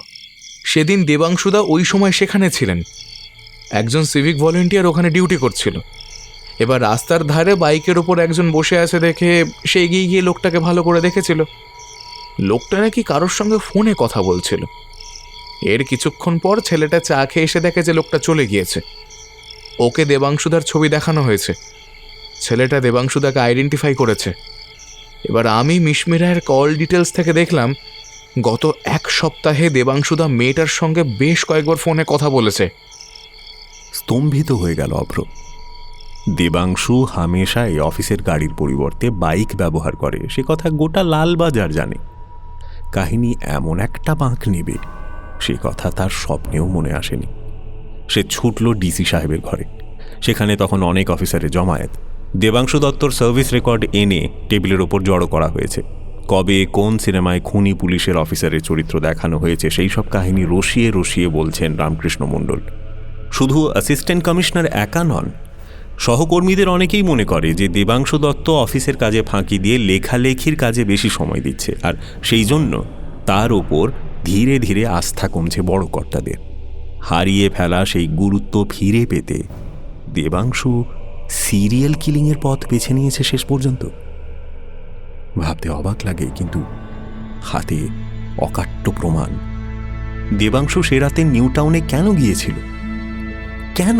সেদিন দেবাংশুদা ওই সময় সেখানে ছিলেন। একজন সিভিক ভলেন্টিয়ার ওখানে ডিউটি করছিল। এবার রাস্তার ধারে বাইকের ওপর একজন বসে আছে দেখে সে এগিয়ে গিয়ে লোকটাকে ভালো করে দেখেছিল। লোকটা নাকি কারোর সঙ্গে ফোনে কথা বলছিল। এর কিছুক্ষণ পর ছেলেটা চা খেয়ে এসে দেখে যে লোকটা চলে গিয়েছে। ওকে দেবাংশুদার ছবি দেখানো হয়েছে। ছেলেটা দেবাংশুদাকে আইডেন্টিফাই করেছে। এবার আমি মিশমি রায়ের কল ডিটেলস থেকে দেখলাম গত 1 সপ্তাহে দেবাংশুদা মেয়েটার সঙ্গে বেশ কয়েকবার ফোনে কথা বলেছে। স্তম্ভিত হয়ে গেল অভ্র। দেবাংশু হামেশাই অফিসের গাড়ির পরিবর্তে বাইক ব্যবহার করে, সে কথা গোটা লালবাজার জানে। কাহিনী এমন একটা বাঁক নেবে সে কথা তার স্বপ্নেও মনে আসেনি। সে ছুটল ডিসি সাহেবের ঘরে। সেখানে তখন অনেক অফিসারের জমায়েত। দেবাংশু দত্তর সার্ভিস রেকর্ড এনে টেবিলের ওপর জড়ো করা হয়েছে। কবে কোন সিনেমায় খুনি পুলিশের অফিসারের চরিত্র দেখানো হয়েছে সেই সব কাহিনী রসিয়ে রসিয়ে বলছেন রামকৃষ্ণ মণ্ডল। শুধু অ্যাসিস্ট্যান্ট কমিশনার একা নন, সহকর্মীদের অনেকেই মনে করে যে দেবাংশু দত্ত অফিসের কাজে ফাঁকি দিয়ে লেখালেখির কাজে বেশি সময় দিচ্ছে, আর সেই জন্য তার ওপর ধীরে ধীরে আস্থা কমছে বড় কর্তাদের। হারিয়ে ফেলা সেই গুরুত্ব ফিরে পেতে দেবাংশু সিরিয়াল কিলিংয়ের পথ বেছে নিয়েছে শেষ পর্যন্ত। ভাবতে অবাক লাগে, কিন্তু হাতে অকাট্য প্রমাণ। দেবাংশু সে রাতে নিউ টাউনে কেন গিয়েছিল? কেন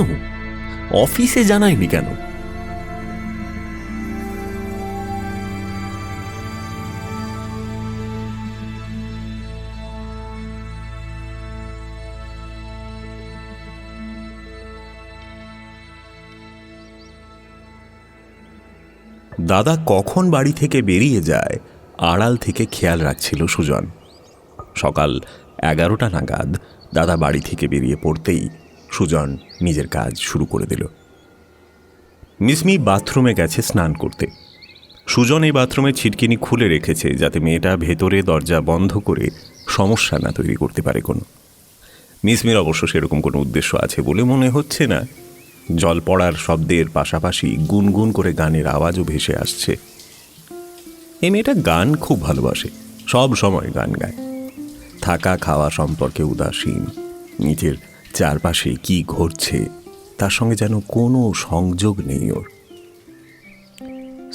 অফিসে জানায়নি কেন? দাদা কখন বাড়ি থেকে বেরিয়ে যায় আড়াল থেকে খেয়াল রাখছিল সুজন। সকাল 11টা নাগাদ দাদা বাড়ি থেকে বেরিয়ে পড়তেই সুজন নিজের কাজ শুরু করে দিল। মিসমি বাথরুমে গেছে স্নান করতে। সুজন এই বাথরুমের ছিটকিনি খুলে রেখেছে যাতে মেয়েটা ভেতরে দরজা বন্ধ করে সমস্যা না তৈরি করতে পারে কোনো। মিসমির অবশ্য সেরকম কোনো উদ্দেশ্য আছে বলে মনে হচ্ছে না। জল পড়ার শব্দের পাশাপাশি গুনগুন করে গানের আওয়াজও ভেসে আসছে। এই মেয়েটা গান খুব ভালোবাসে, সব সময় গান গায়। থাকা খাওয়া সম্পর্কে উদাসীন, নিজের চারপাশে কি ঘটছে তার সঙ্গে যেন কোনো সংযোগ নেই ওর।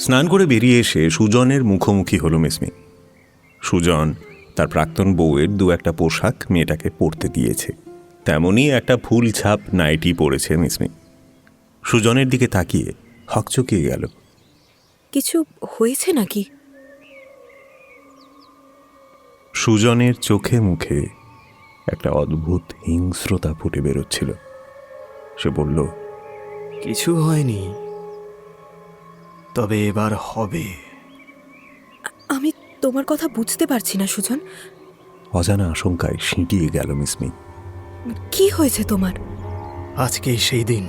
স্নান করে বেরিয়ে এসে সুজনের মুখোমুখি হলো মিসমি। সুজন তার প্রাক্তন বউয়ের দু একটা পোশাক মেয়েটাকে পরতে দিয়েছে, তেমনই একটা ফুল ছাপ নাইটি পরেছে মিসমি। সুজনের দিকে তাকিয়ে হকচকিয়ে গেল। কিছু হয়েছে নাকি? সুজনের চোখে মুখে একটা অদ্ভুত হিংস্রতা ফুটে বেরোচ্ছিল। সে বলল, কিছু হয়নি, তবে এবার হবে। আমি তোমার কথা বুঝতে পারছি না সুজন। অজানা আশঙ্কায় সিঁটিয়ে গেল মিসমি। কি হয়েছে তোমার? আজকেই সেই দিন।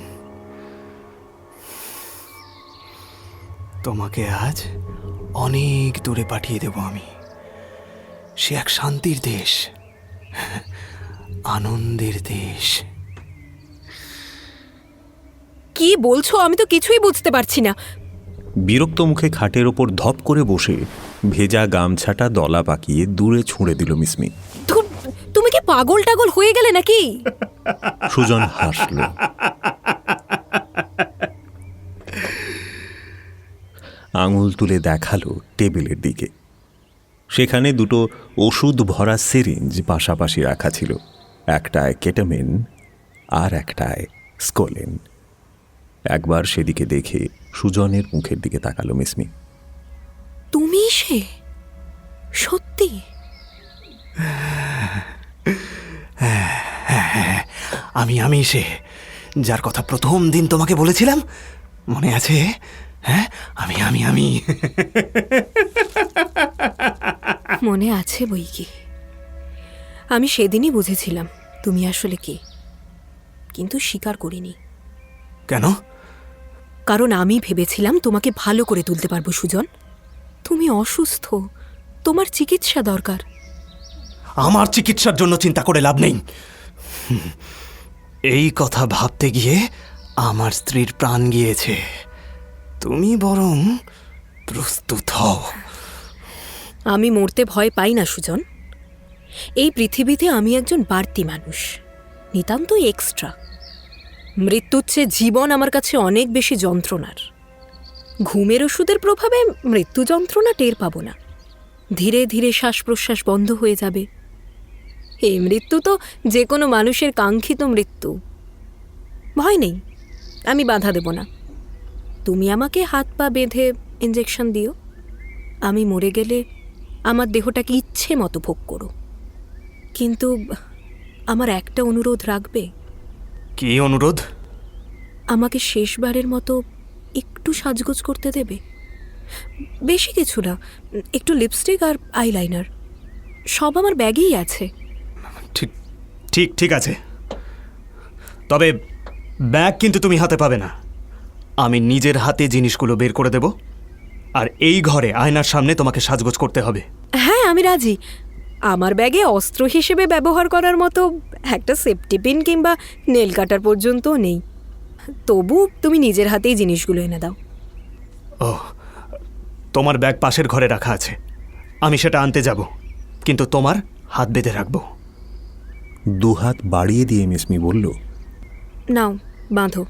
তোমাকে আজ অনেক দূরে পাঠিয়ে দেব আমি। সে এক শান্তির দেশ, আনন্দের দেশ। কি বলছো? আমি তো কিছুই বুঝতে পারছি না। বিরক্ত মুখে খাটের ওপর ধপ করে বসে ভেজা গামছাটা দলা পাকিয়ে দূরে ছুঁড়ে দিল মিসমি। তুমি কি পাগল টাগল হয়ে গেলে নাকি? সুজন হাসল। আঙুল তুলে দেখালো টেবিলের দিকে। সেখানে দুটো ওষুধ ভরা সিরিঞ্জ পাশাপাশি রাখা ছিল, একটায় কেটামিন আর একটায় স্কোলিন। একবার সেদিকে দেখে সুজনের মুখের দিকে তাকালো মিসমি। তুমি সে? সত্যি? আমি সে যার কথা প্রথম দিন তোমাকে বলেছিলাম, মনে আছে? হ্যাঁ, আমি মনে আছে বই কি। আমি সেদিনই বুঝেছিলাম তুমি আসলে কে, কিন্তু স্বীকার করিনি। কেন? কারণ আমি ভেবেছিলাম তোমাকে ভালো করে তুলতে পারবো সুজন। তুমি অসুস্থ, তোমার চিকিৎসা দরকার। আমার চিকিৎসার জন্য চিন্তা করে লাভ নেই। এই কথা ভাবতে গিয়ে আমার স্ত্রীর প্রাণ গিয়েছে। তুমি বরং প্রস্তুত হও। আমি মরতে ভয় পাই না সুজন। এই পৃথিবীতে আমি একজন বাড়তি মানুষ, নিতান্ত এক্সট্রা। মৃত্যুর চেয়ে জীবন আমার কাছে অনেক বেশি যন্ত্রণার। ঘুমের ওষুধের প্রভাবে মৃত্যু যন্ত্রণা টের পাবো না, ধীরে ধীরে শ্বাস প্রশ্বাস বন্ধ হয়ে যাবে। এই মৃত্যু তো যে কোনো মানুষের কাঙ্ক্ষিত মৃত্যু। ভয় নেই, আমি বাধা দেব না। তুমি আমাকে হাত পা বেঁধে ইঞ্জেকশন দিও, আমি মরে গেলে আমার দেহটাকে ইচ্ছে মতো ভোগ করো। কিন্তু আমার একটা অনুরোধ রাখবে? কি অনুরোধ? আমাকে শেষবারের মতো একটু সাজগোজ করতে দেবে। বেশি কিছু না, একটু লিপস্টিক আর আইলাইনার, সব আমার ব্যাগেই আছে। ঠিক আছে, তবে ব্যাগ কিন্তু তুমি হাতে পাবে না। আমি নিজের হাতে জিনিসগুলো বের করে দেব, আর এই ঘরে আয়নার সামনে তোমাকে সাজগোজ করতে হবে। হ্যাঁ, আমি রাজি। আমার ব্যাগে অস্ত্র হিসেবে ব্যবহার করার মতো একটা সেফটি পিন কিংবা নেল কাটার পর্যন্তও নেই। তবু তুমি নিজের হাতেই জিনিসগুলো এনে দাও। ও, তোমার ব্যাগ পাশের ঘরে রাখা আছে, আমি সেটা আনতে যাব, কিন্তু তোমার হাত বেঁধে রাখবো। দুহাত বাড়িয়ে দিয়ে মিসমি বলল, নাও বাঁধো।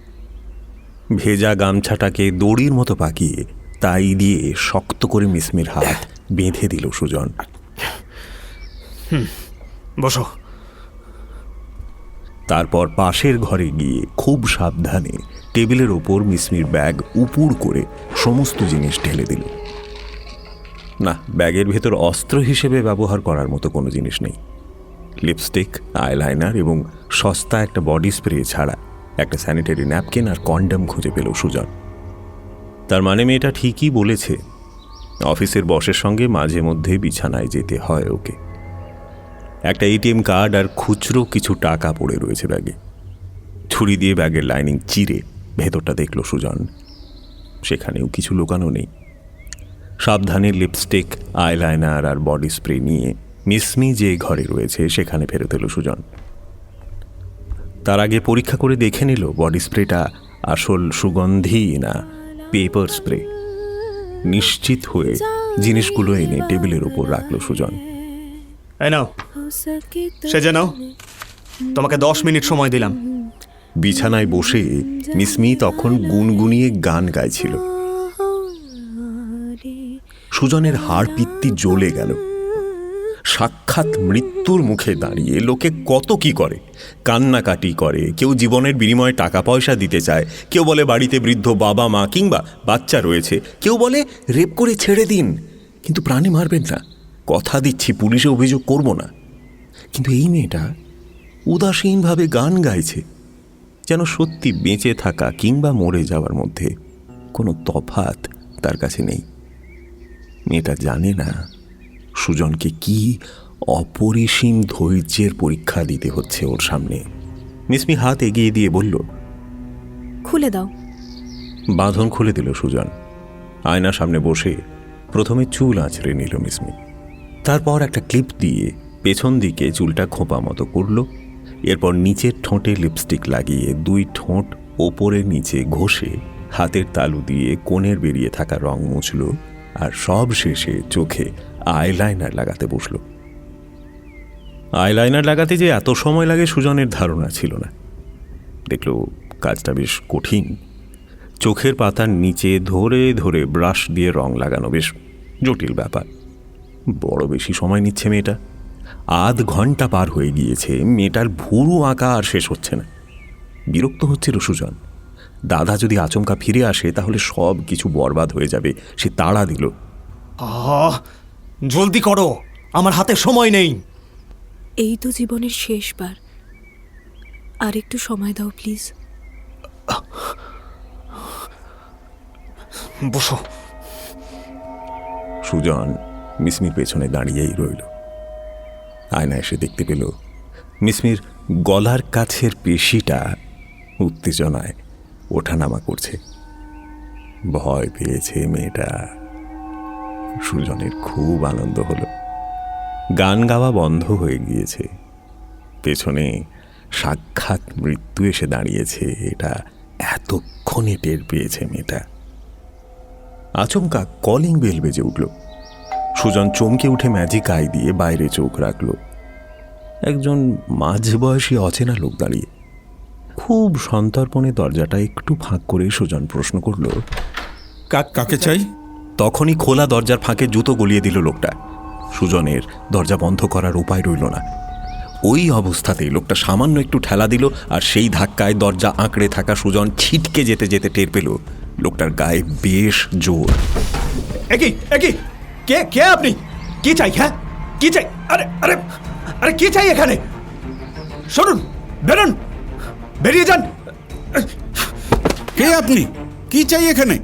ভেজা গামছাটাকে দড়ির মতো পাকিয়ে তাই দিয়ে শক্ত করে মিসমির হাত বেঁধে দিল সুজন। বসো। তারপর পাশের ঘরে গিয়ে খুব সাবধানে টেবিলের ওপর মিসমির ব্যাগ উপুড় করে সমস্ত জিনিস ঢেলে দিল। না, ব্যাগের ভেতর অস্ত্র হিসেবে ব্যবহার করার মতো কোনো জিনিস নেই। লিপস্টিক, আইলাইনার এবং সস্তা একটা বডি স্প্রে ছাড়া একটা স্যানিটারি ন্যাপকিন আর কন্ডম খুঁজে পেল সুজন। তার মানে মেয়েটা ঠিকই বলেছে, অফিসের বসের সঙ্গে মাঝে মধ্যে বিছানায় যেতে হয় ওকে। একটা এটিএম কার্ড আর খুচরো কিছু টাকা পড়ে রয়েছে ব্যাগে। ছুরি দিয়ে ব্যাগের লাইনিং চিরে ভেতরটা দেখল সুজন। সেখানেও কিছু লুকানো নেই। সাবধানে লিপস্টিক, আইলাইনার আর বডি স্প্রে নিয়ে মিসমি যে ঘরে রয়েছে সেখানে ফেরত এলো সুজন। তার আগে পরীক্ষা করে দেখে নিল বডি স্প্রেটা আসল সুগন্ধি না পেপার স্প্রে। নিশ্চিত হয়ে জিনিসগুলো এনে টেবিলের উপর রাখলো সুজন। এই নাও, সেজে নাও, তোমাকে 10 মিনিট সময় দিলাম। বিছানায় বসে মিসমি তখন গুনগুনিয়ে গান গাইছিল। সুজনের হাড় পিত্তি জ্বলে গেল। সাক্ষাৎ মৃত্যুর মুখে দাঁড়িয়ে লোকে কত কি করে, কান্নাকাটি করে, কেউ জীবনের বিনিময়ে টাকা পয়সা দিতে চায়, কেউ বলে বাড়িতে বৃদ্ধ বাবা মা কিংবা বাচ্চা রয়েছে, কেউ বলে রেপ করে ছেড়ে দিন, কিন্তু প্রাণে মারবেন না, কথা দিচ্ছি পুলিশে অভিযোগ করব না। কিন্তু এই মেয়েটা উদাসীনভাবে গান গাইছে, যেন সত্যি বেঁচে থাকা কিংবা মরে যাওয়ার মধ্যে কোনো তফাৎ তার কাছে নেই। মেয়েটা জানে না সুজনকে কি অপরিসীম ধৈর্যের পরীক্ষা দিতে হচ্ছে ওর সামনে। মিসমি হাত এগিয়ে দিয়ে বলল, খুলে দাও। বাঁধন খুলে দিল সুজন। আয়নার সামনে বসে প্রথমে চুল আঁচড়ে নিল মিসমি, তারপর একটা ক্লিপ দিয়ে পেছন দিকে চুলটা খোঁপা মতো করল। এরপর নিচের ঠোঁটে লিপস্টিক লাগিয়ে 2 ঠোঁট ওপরে নিচে ঘষে হাতের তালু দিয়ে কোণের বেরিয়ে থাকা রং মুছল, আর সব শেষে চোখে আইলাইনার লাগাতে বসল। আইলাইনার লাগাতে যে এত সময় লাগে সুজনের ধারণা ছিল না। দেখল কাজটা বেশ কঠিন। চোখের পাতার নিচে ধরে ধরে ব্রাশ দিয়ে রং লাগানো বেশ জটিল ব্যাপার। বড় বেশি সময় নিচ্ছে মেয়েটা। আধ ঘন্টা পার হয়ে গিয়েছে, মেয়েটার ভুরু আঁকা আর শেষ হচ্ছে না। বিরক্ত হচ্ছিল সুজন। দাদা যদি আচমকা ফিরে আসে তাহলে সব কিছু বরবাদ হয়ে যাবে, সে তাড়া দিল। জলদি করো, আমার হাতে সময় নেই। এই তো জীবনের শেষবার, আর একটু সময় দাও প্লিজ। বসো। সুজন মিসমির পেছনে দাঁড়িয়েই রইল। আয়না এসে দেখতে পেল মিসমির গলার কাছের পেশিটা উত্তেজনায় ওঠানামা করছে। ভয় পেয়েছে মেয়েটা। সুজনের খুব আনন্দ হলো। গান গাওয়া বন্ধ হয়ে গিয়েছে। পেছনে সাক্ষাৎ মৃত্যু এসে দাঁড়িয়েছে, এটা এতক্ষণে টের পেয়েছে মেয়েটা। আচমকা কলিং বেল বেজে উঠল। সুজন চমকে উঠে ম্যাজিক আই দিয়ে বাইরে চোখ রাখল। একজন মাঝবয়সী অচেনা লোক দাঁড়িয়ে। খুব সন্তর্পণে দরজাটা একটু ফাঁক করে সুজন প্রশ্ন করল, কাকে চাই? তখনই খোলা দরজার ফাঁকে জুতো গলিয়ে দিল লোকটা। সুজনের দরজা বন্ধ করার উপায় রইল না। ওই অবস্থাতেই লোকটা সামান্য একটু ঠেলা দিল, আর সেই ধাক্কায় দরজা আঁকড়ে থাকা সুজন ছিটকে যেতে যেতে টের পেল লোকটার গায়ে বেশ জোর। একই কে কে আপনি? কি চাই? হ্যাঁ কি চাই? আরে আরে আরে কি চাই এখানে? শুনুন, বেরোন, বেরিয়ে যান। কে আপনি? কি চাই এখানে?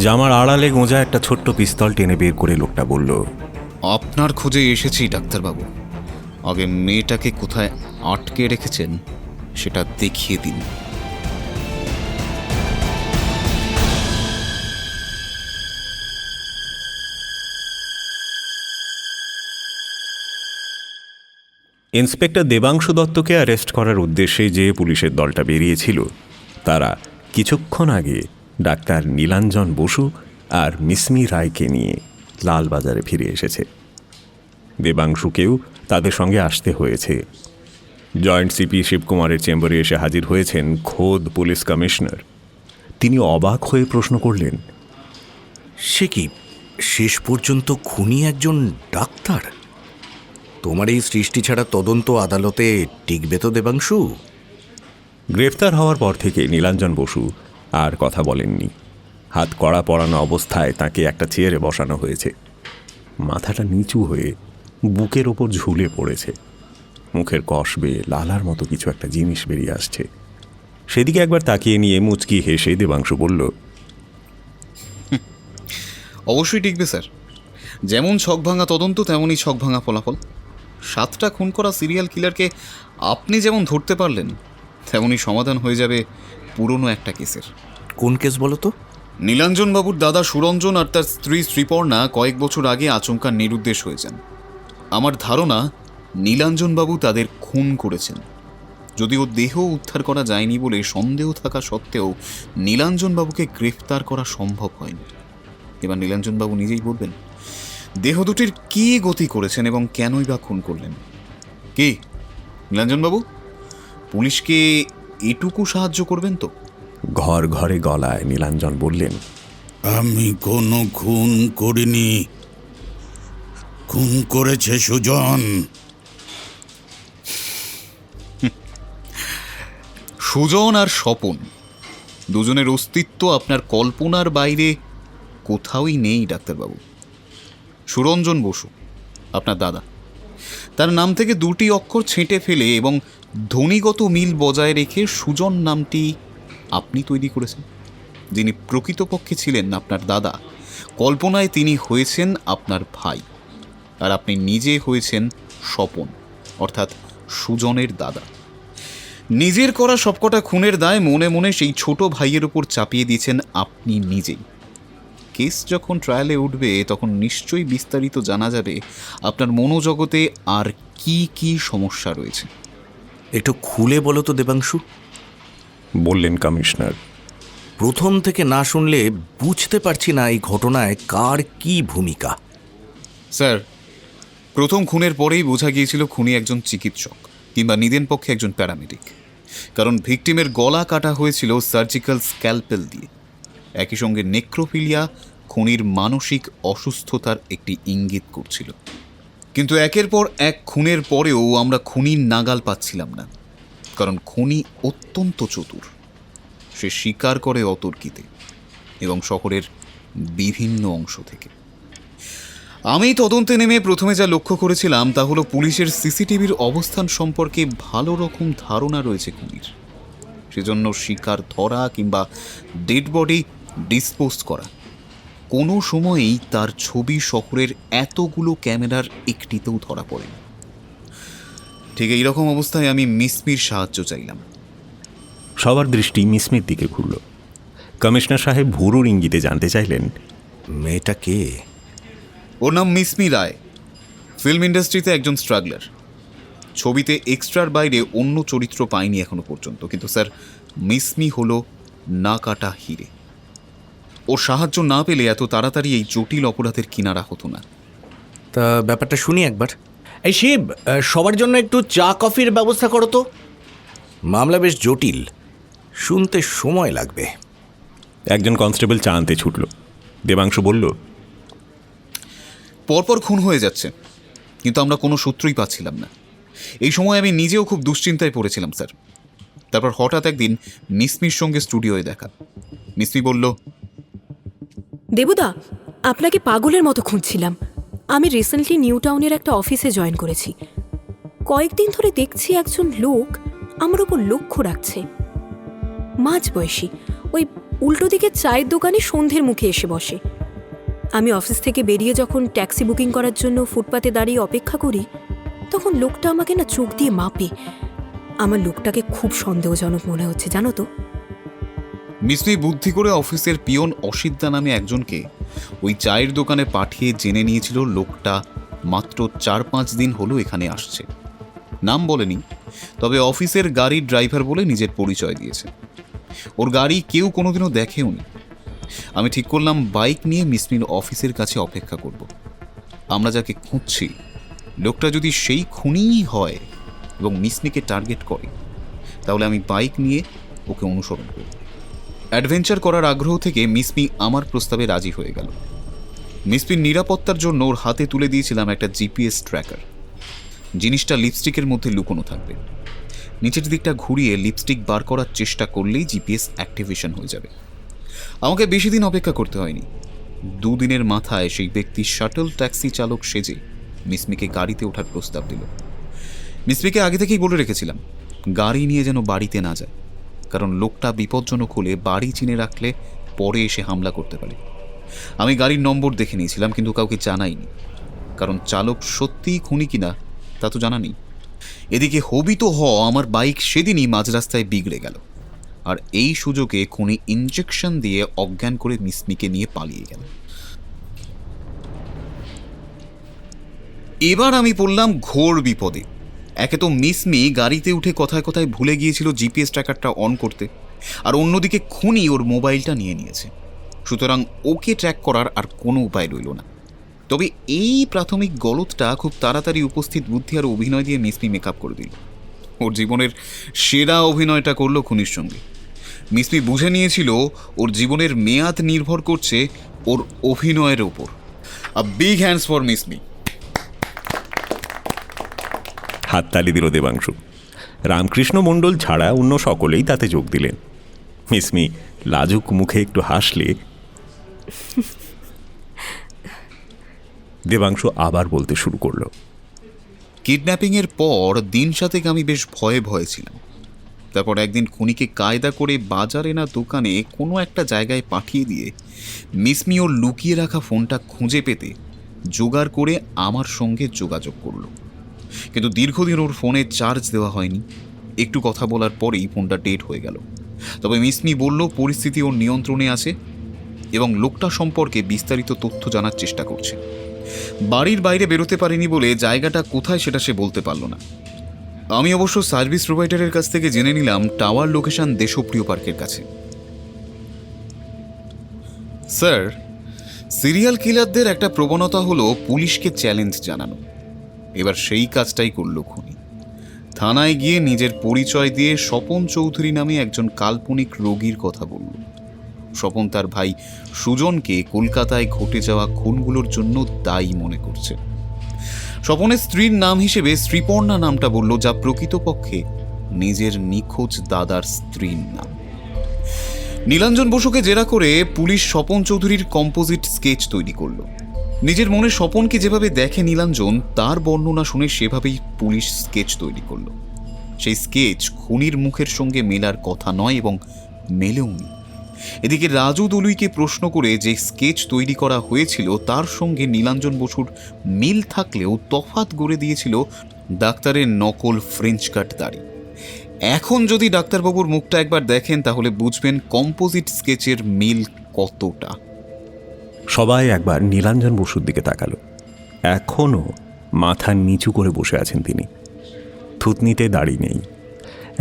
জামার আড়ালে গোঁজা একটা ছোট্ট পিস্তল টেনে বের করে লোকটা বলল, আপনার খোঁজে এসেছি ডাক্তারবাবু। আগে মেয়েটাকে কোথায় আটকে রেখেছেন সেটা দেখিয়ে দিন। ইন্সপেক্টর দেবাংশু দত্তকে অ্যারেস্ট করার উদ্দেশ্যে যে পুলিশের দলটা বেরিয়েছিল, তারা কিছুক্ষণ আগে ডাক্তার নীলাঞ্জন বসু আর মিসমি রায়কে নিয়ে লালবাজারে ফিরে এসেছে। দেবাংশুকেও তাদের সঙ্গে আসতে হয়েছে। জয়েন্ট সিপি শিবকুমারের চেম্বারে এসে হাজির হয়েছেন খোদ পুলিশ কমিশনার। তিনি অবাক হয়ে প্রশ্ন করলেন, সে কি শেষ পর্যন্ত খুনি একজন ডাক্তার? তোমার এই সৃষ্টি ছাড়া তদন্ত আদালতে টিকবে তো দেবাংশু? গ্রেফতার হওয়ার পর থেকে নীলাঞ্জন বসু আর কথা বলেননি। হাত কড়া পরানো অবস্থায় তাকে একটা চেয়ারে বসানো হয়েছে। মাথাটা নিচু হয়ে বুকের ওপর ঝুলে পড়েছে। মুখের কষ বেয়ে লালার মতো কিছু একটা জিনিস বেরিয়ে আসছে। সেদিকে একবার তাকিয়ে নিয়ে মুচকি হেসে দেবাংশু বলল, অবশ্যই টিকবে স্যার, যেমন ছকভাঙা তদন্ত তেমনই ছকভাঙা ফলাফল। 7টা খুন করা সিরিয়াল কিলারকে আপনি যেমন ধরতে পারলেন, তেমনই সমাধান হয়ে যাবে পুরনো একটা কেসের। কোন কেস বলো তো? নীলাঞ্জনবাবুর দাদা সুরঞ্জন আর তার স্ত্রী শ্রীপর্ণা কয়েক বছর আগে আচমকা নিরুদ্দেশ হয়ে যান। আমার ধারণা নীলাঞ্জনবাবু তাদের খুন করেছেন। যদিও দেহ উদ্ধার করা যায়নি বলে সন্দেহ থাকা সত্ত্বেও নীলাঞ্জনবাবুকে গ্রেফতার করা সম্ভব হয়নি। এবার নীলাঞ্জনবাবু নিজেই বলবেন দেহ দুটির কী গতি করেছেন এবং কেনই বা খুন করলেন। কি নীলাঞ্জনবাবু, পুলিশকে এটুকু সাহায্য করবেন তো? ঘর ঘরে গলায় নীলাঞ্জন বললেন, আমি কোনো খুন করিনি, খুন করেছে সুজন। সুজন আর স্বপন দুজনের অস্তিত্ব আপনার কল্পনার বাইরে কোথাওই নেই ডাক্তারবাবু। সুরঞ্জন বসু আপনার দাদা, তার নাম থেকে 2টি অক্ষর ছেঁটে ফেলে এবং ধ্বনিগত মিল বজায় রেখে সুজন নামটি আপনি তৈরি করেছেন। যিনি প্রকৃতপক্ষে ছিলেন আপনার দাদা, কল্পনায় তিনি হয়েছেন আপনার ভাই, আর আপনি নিজে হয়েছেন স্বপন অর্থাৎ সুজনের দাদা। নিজের করা সবকটা খুনের দায় মনে মনে সেই ছোট ভাইয়ের উপর চাপিয়ে দিয়েছেন আপনি নিজেই। কেস যখন ট্রায়ালে উঠবে তখন নিশ্চয়ই বিস্তারিত জানা যাবে আপনার মনোজগতে আর কি কি সমস্যা রয়েছে। একটু খুলে বলো তো দেবাংশু, বললেন কমিশনার। প্রথম থেকে না শুনলে বুঝতে পারছি না এই ঘটনায় কার কি ভূমিকা। স্যার, প্রথম খুনের পরেই বোঝা গিয়েছিল খুনি একজন চিকিৎসক কিংবা নিদেন পক্ষে একজন প্যারামেডিক, কারণ ভিকটিমের গলা কাটা হয়েছিল সার্জিক্যাল স্ক্যালপেল দিয়ে। একই সঙ্গে নেক্রোফিলিয়া খুনির মানসিক অসুস্থতার একটি ইঙ্গিত করছিল। কিন্তু একের পর এক খুনের পরেও আমরা খুনির নাগাল পাচ্ছিলাম না, কারণ খুনি অত্যন্ত চতুর। সে শিকার করে অতর্কিতে এবং শহরের বিভিন্ন অংশ থেকে। আমি তদন্তে নেমে প্রথমে যা লক্ষ্য করেছিলাম তা হলো পুলিশের সিসিটিভির অবস্থান সম্পর্কে ভালো রকম ধারণা রয়েছে খুনির। সেজন্য শিকার ধরা কিংবা ডেড বডি ডিসপোজ করা কোনো সময়ই তার ছবি শহরের এতগুলো ক্যামেরার একটিতেও ধরা পড়ে না। ঠিক এইরকম অবস্থায় আমি মিসমির সাহায্য চাইলাম। সবার দৃষ্টি মিসমির দিকে ঘুরল। কমিশনার সাহেব ভুরুর ইঙ্গিতে জানতে চাইলেন, মেয়েটা কে? ওর নাম মিসমি রায়, ফিল্ম ইন্ডাস্ট্রিতে একজন স্ট্রাগলার। ছবিতে এক্সট্রার বাইরে অন্য চরিত্র পায়নি এখনো পর্যন্ত, কিন্তু স্যার মিসমি হলো না কাটা হিরে। ওর সাহায্য না পেলে এত তাড়াতাড়ি এই জটিল অপরাধের কিনারা হতো না। তা ব্যাপারটা শুনি একবার। এই শিব, সবার জন্য একটু চা কফির ব্যবস্থা করো তো। মামলা বেশ জটিল, শুনতে সময় লাগবে। একজন কনস্টেবল চা আনতে ছুটল। দেবাংশু বলল, পরপর খুন হয়ে যাচ্ছে, কিন্তু আমরা কোনো সূত্রই পাচ্ছিলাম না। এই সময় আমি নিজেও খুব দুশ্চিন্তায় পড়েছিলাম স্যার। তারপর হঠাৎ একদিন মিসমির সঙ্গে স্টুডিওয়ে দেখা। মিসমি বলল, দেবুদা, আপনাকে পাগলের মতো খুঁজছিলাম। আমি রিসেন্টলি নিউ টাউনের একটা অফিসে জয়েন করেছি। কয়েকদিন ধরে দেখছি একজন লোক আমার উপর লক্ষ্য রাখছে। মাঝ বয়সী, ওই উল্টো দিকে চায়ের দোকানে সন্ধ্যের মুখে এসে বসে। আমি অফিস থেকে বেরিয়ে যখন ট্যাক্সি বুকিং করার জন্য ফুটপাতে দাঁড়িয়ে অপেক্ষা করি, তখন লোকটা আমাকে না চোখ দিয়ে মাপে। আমার লোকটাকে খুব সন্দেহজনক মনে হচ্ছে, জানো তো। মিসমি বুদ্ধি করে অফিসের পিয়ন অসিদ্ধা নামে একজনকে ওই চায়ের দোকানে পাঠিয়ে জেনে নিয়েছিল লোকটা মাত্র 4-5 দিন হলো এখানে আসছে। নাম বলেনি, তবে অফিসের গাড়ির ড্রাইভার বলে নিজের পরিচয় দিয়েছে। ওর গাড়ি কেউ কোনোদিনও দেখেও নি। আমি ঠিক করলাম বাইক নিয়ে মিসমির অফিসের কাছে অপেক্ষা করব। আমরা যাকে খুঁজছি লোকটা যদি সেই খুনিই হয় এবং মিসমিকে টার্গেট করে, তাহলে আমি বাইক নিয়ে ওকে অনুসরণ করব। অ্যাডভেঞ্চার করার আগ্রহ থেকে মিসমি আমার প্রস্তাবে রাজি হয়ে গেল। মিসমির নিরাপত্তার জন্য ওর হাতে তুলে দিয়েছিলাম একটা জিপিএস ট্র্যাকার। জিনিসটা লিপস্টিকের মধ্যে লুকোনো থাকবে। নিচের দিকটা ঘুরিয়ে লিপস্টিক বার করার চেষ্টা করলেই জিপিএস অ্যাক্টিভেশন হয়ে যাবে। আমাকে বেশি দিন অপেক্ষা করতে হয়নি। 2 দিনের মাথায় সেই ব্যক্তি শাটল ট্যাক্সি চালক সেজে মিসমিকে গাড়িতে ওঠার প্রস্তাব দিল। মিসমিকে আগে থেকেই বলে রেখেছিলাম গাড়ি নিয়ে যেন বাড়িতে না যায়, কারণ লোকটা বিপজ্জনক হলে বাড়ি চিনে রাখলে পরে এসে হামলা করতে পারে। আমি গাড়ির নম্বর দেখে নিয়েছিলাম, কিন্তু কাউকে জানাইনি, কারণ চালক সত্যিই খুনি কিনা তা তো জানা নেই। এদিকে হবি তো আমার বাইক সেদিনই মাঝ রাস্তায় বিগড়ে গেল, আর এই সুযোগে খুনি ইঞ্জেকশন দিয়ে অজ্ঞান করে মিসমিকে নিয়ে পালিয়ে গেল। এবার আমি পড়লাম ঘোর বিপদে। একে তো মিসমি গাড়িতে উঠে কথায় কথায় ভুলে গিয়েছিল জিপিএস ট্র্যাকারটা অন করতে, আর অন্যদিকে খুনি ওর মোবাইলটা নিয়ে নিয়েছে। সুতরাং ওকে ট্র্যাক করার আর কোনো উপায় রইল না। তবে এই প্রাথমিক গলতটা খুব তাড়াতাড়ি উপস্থিত বুদ্ধি আর অভিনয় দিয়ে মিসমি মেকআপ করে দিল। ওর জীবনের সেরা অভিনয়টা করলো খুনির সঙ্গে। মিসমি বুঝে নিয়েছিল ওর জীবনের মেয়াদ নির্ভর করছে ওর অভিনয়ের ওপর। A big hands for Mishmi. হাততালি দিল দেবাংশু। রামকৃষ্ণ মণ্ডল ছাড়া অন্য সকলেই তাতে যোগ দিলেন। মিসমি লাজুক মুখে একটু হাসলে দেবাংশু আবার বলতে শুরু করলো। কিডন্যাপিংয়ের পর দিন সাতেক আমি বেশ ভয়ে ভয়ে ছিলাম। তারপর একদিন খুনিকে কায়দা করে বাজারে না দোকানে কোনো একটা জায়গায় পাঠিয়ে দিয়ে মিসমি ওর লুকিয়ে রাখা ফোনটা খুঁজে পেতে জোগাড় করে আমার সঙ্গে যোগাযোগ করলো। কিন্তু দীর্ঘদিন ওর ফোনে চার্জ দেওয়া হয়নি। একটু কথা বলার পরেই ফোনটা ডেড হয়ে গেল। তবে মিসমি বলল পরিস্থিতি ওর নিয়ন্ত্রণে আছে এবং লোকটা সম্পর্কে বিস্তারিত তথ্য জানার চেষ্টা করছে। বাড়ির বাইরে বেরোতে পারেনি বলে জায়গাটা কোথায় সেটা সে বলতে পারল না। আমি অবশ্য সার্ভিস প্রোভাইডারের কাছ থেকে জেনে নিলাম টাওয়ার লোকেশন দেশপ্রিয় পার্কের কাছে। স্যার, সিরিয়াল কিলারদের একটা প্রবণতা হলো পুলিশকে চ্যালেঞ্জ জানানো। এবার সেই কাজটাই করল খুনি। থানায় গিয়ে নিজের পরিচয় দিয়ে স্বপন চৌধুরী নামে একজন কাল্পনিক রোগীর কথা বলল। স্বপন তার ভাই সুজনকে কলকাতায় ঘটে যাওয়া খুনগুলোর জন্য দায়ী মনে করছে। স্বপনের স্ত্রীর নাম হিসেবে শ্রীপর্ণা নামটা বলল, যা প্রকৃতপক্ষে নিজের নিখোঁজ দাদার স্ত্রীর নাম। নীলাঞ্জন বসুকে জেরা করে পুলিশ স্বপন চৌধুরীর কম্পোজিট স্কেচ তৈরি করল। নিজের মনে স্বপনকে যেভাবে দেখে নীলাঞ্জন, তার বর্ণনা শুনে সেভাবেই পুলিশ স্কেচ তৈরি করল। সেই স্কেচ খুনির মুখের সঙ্গে মেলার কথা নয় এবং মেলেওনি। এদিকে রাজু দলুইকে প্রশ্ন করে যে স্কেচ তৈরি করা হয়েছিল তার সঙ্গে নীলাঞ্জন বসুর মিল থাকলেও তফাৎ গড়ে দিয়েছিল ডাক্তারের নকল ফ্রেঞ্চ কাট দাড়ি। এখন যদি ডাক্তারবাবুর মুখটা একবার দেখেন তাহলে বুঝবেন কম্পোজিট স্কেচের মিল কতটা। সবাই একবার নীলাঞ্জন বসুর দিকে তাকালো। এখনও মাথা নিচু করে বসে আছেন তিনি। থুতনিতে দাড়ি নেই।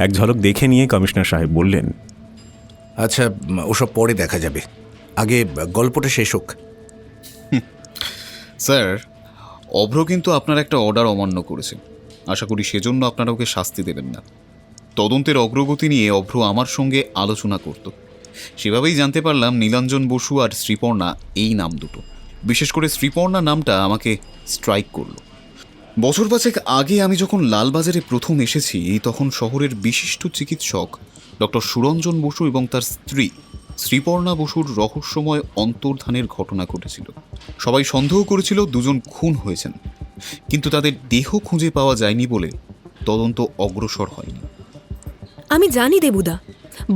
এক ঝলক দেখে নিয়ে কমিশনার সাহেব বললেন, আচ্ছা, ওসব পরে দেখা যাবে, আগে গল্পটা শেষ হোক। স্যার, অভ্র কিন্তু আপনার একটা অর্ডার অমান্য করেছে। আশা করি সেজন্য আপনারা ওকে শাস্তি দেবেন না। তদন্তের অগ্রগতি নিয়ে অভ্র আমার সঙ্গে আলোচনা করত। সেভাবেই জানতে পারলাম নীলাঞ্জন বসু আর শ্রীপর্ণা এই নাম দুটো। বিশেষ করে শ্রীপর্ণা নামটা আমাকে স্ট্রাইক করলো। বছর পাঁচেক আগে আমি যখন লালবাজারে প্রথম এসেছি তখন শহরের বিশিষ্ট চিকিৎসক ডক্টর সুরঞ্জন বসু এবং তার স্ত্রী শ্রীপর্ণা বসুর রহস্যময় অন্তর্ধানের ঘটনা ঘটেছিল। সবাই সন্দেহ করেছিল দুজন খুন হয়েছেন, কিন্তু তাদের দেহ খুঁজে পাওয়া যায়নি বলে তদন্ত অগ্রসর হয়নি। আমি জানি দেবুদা,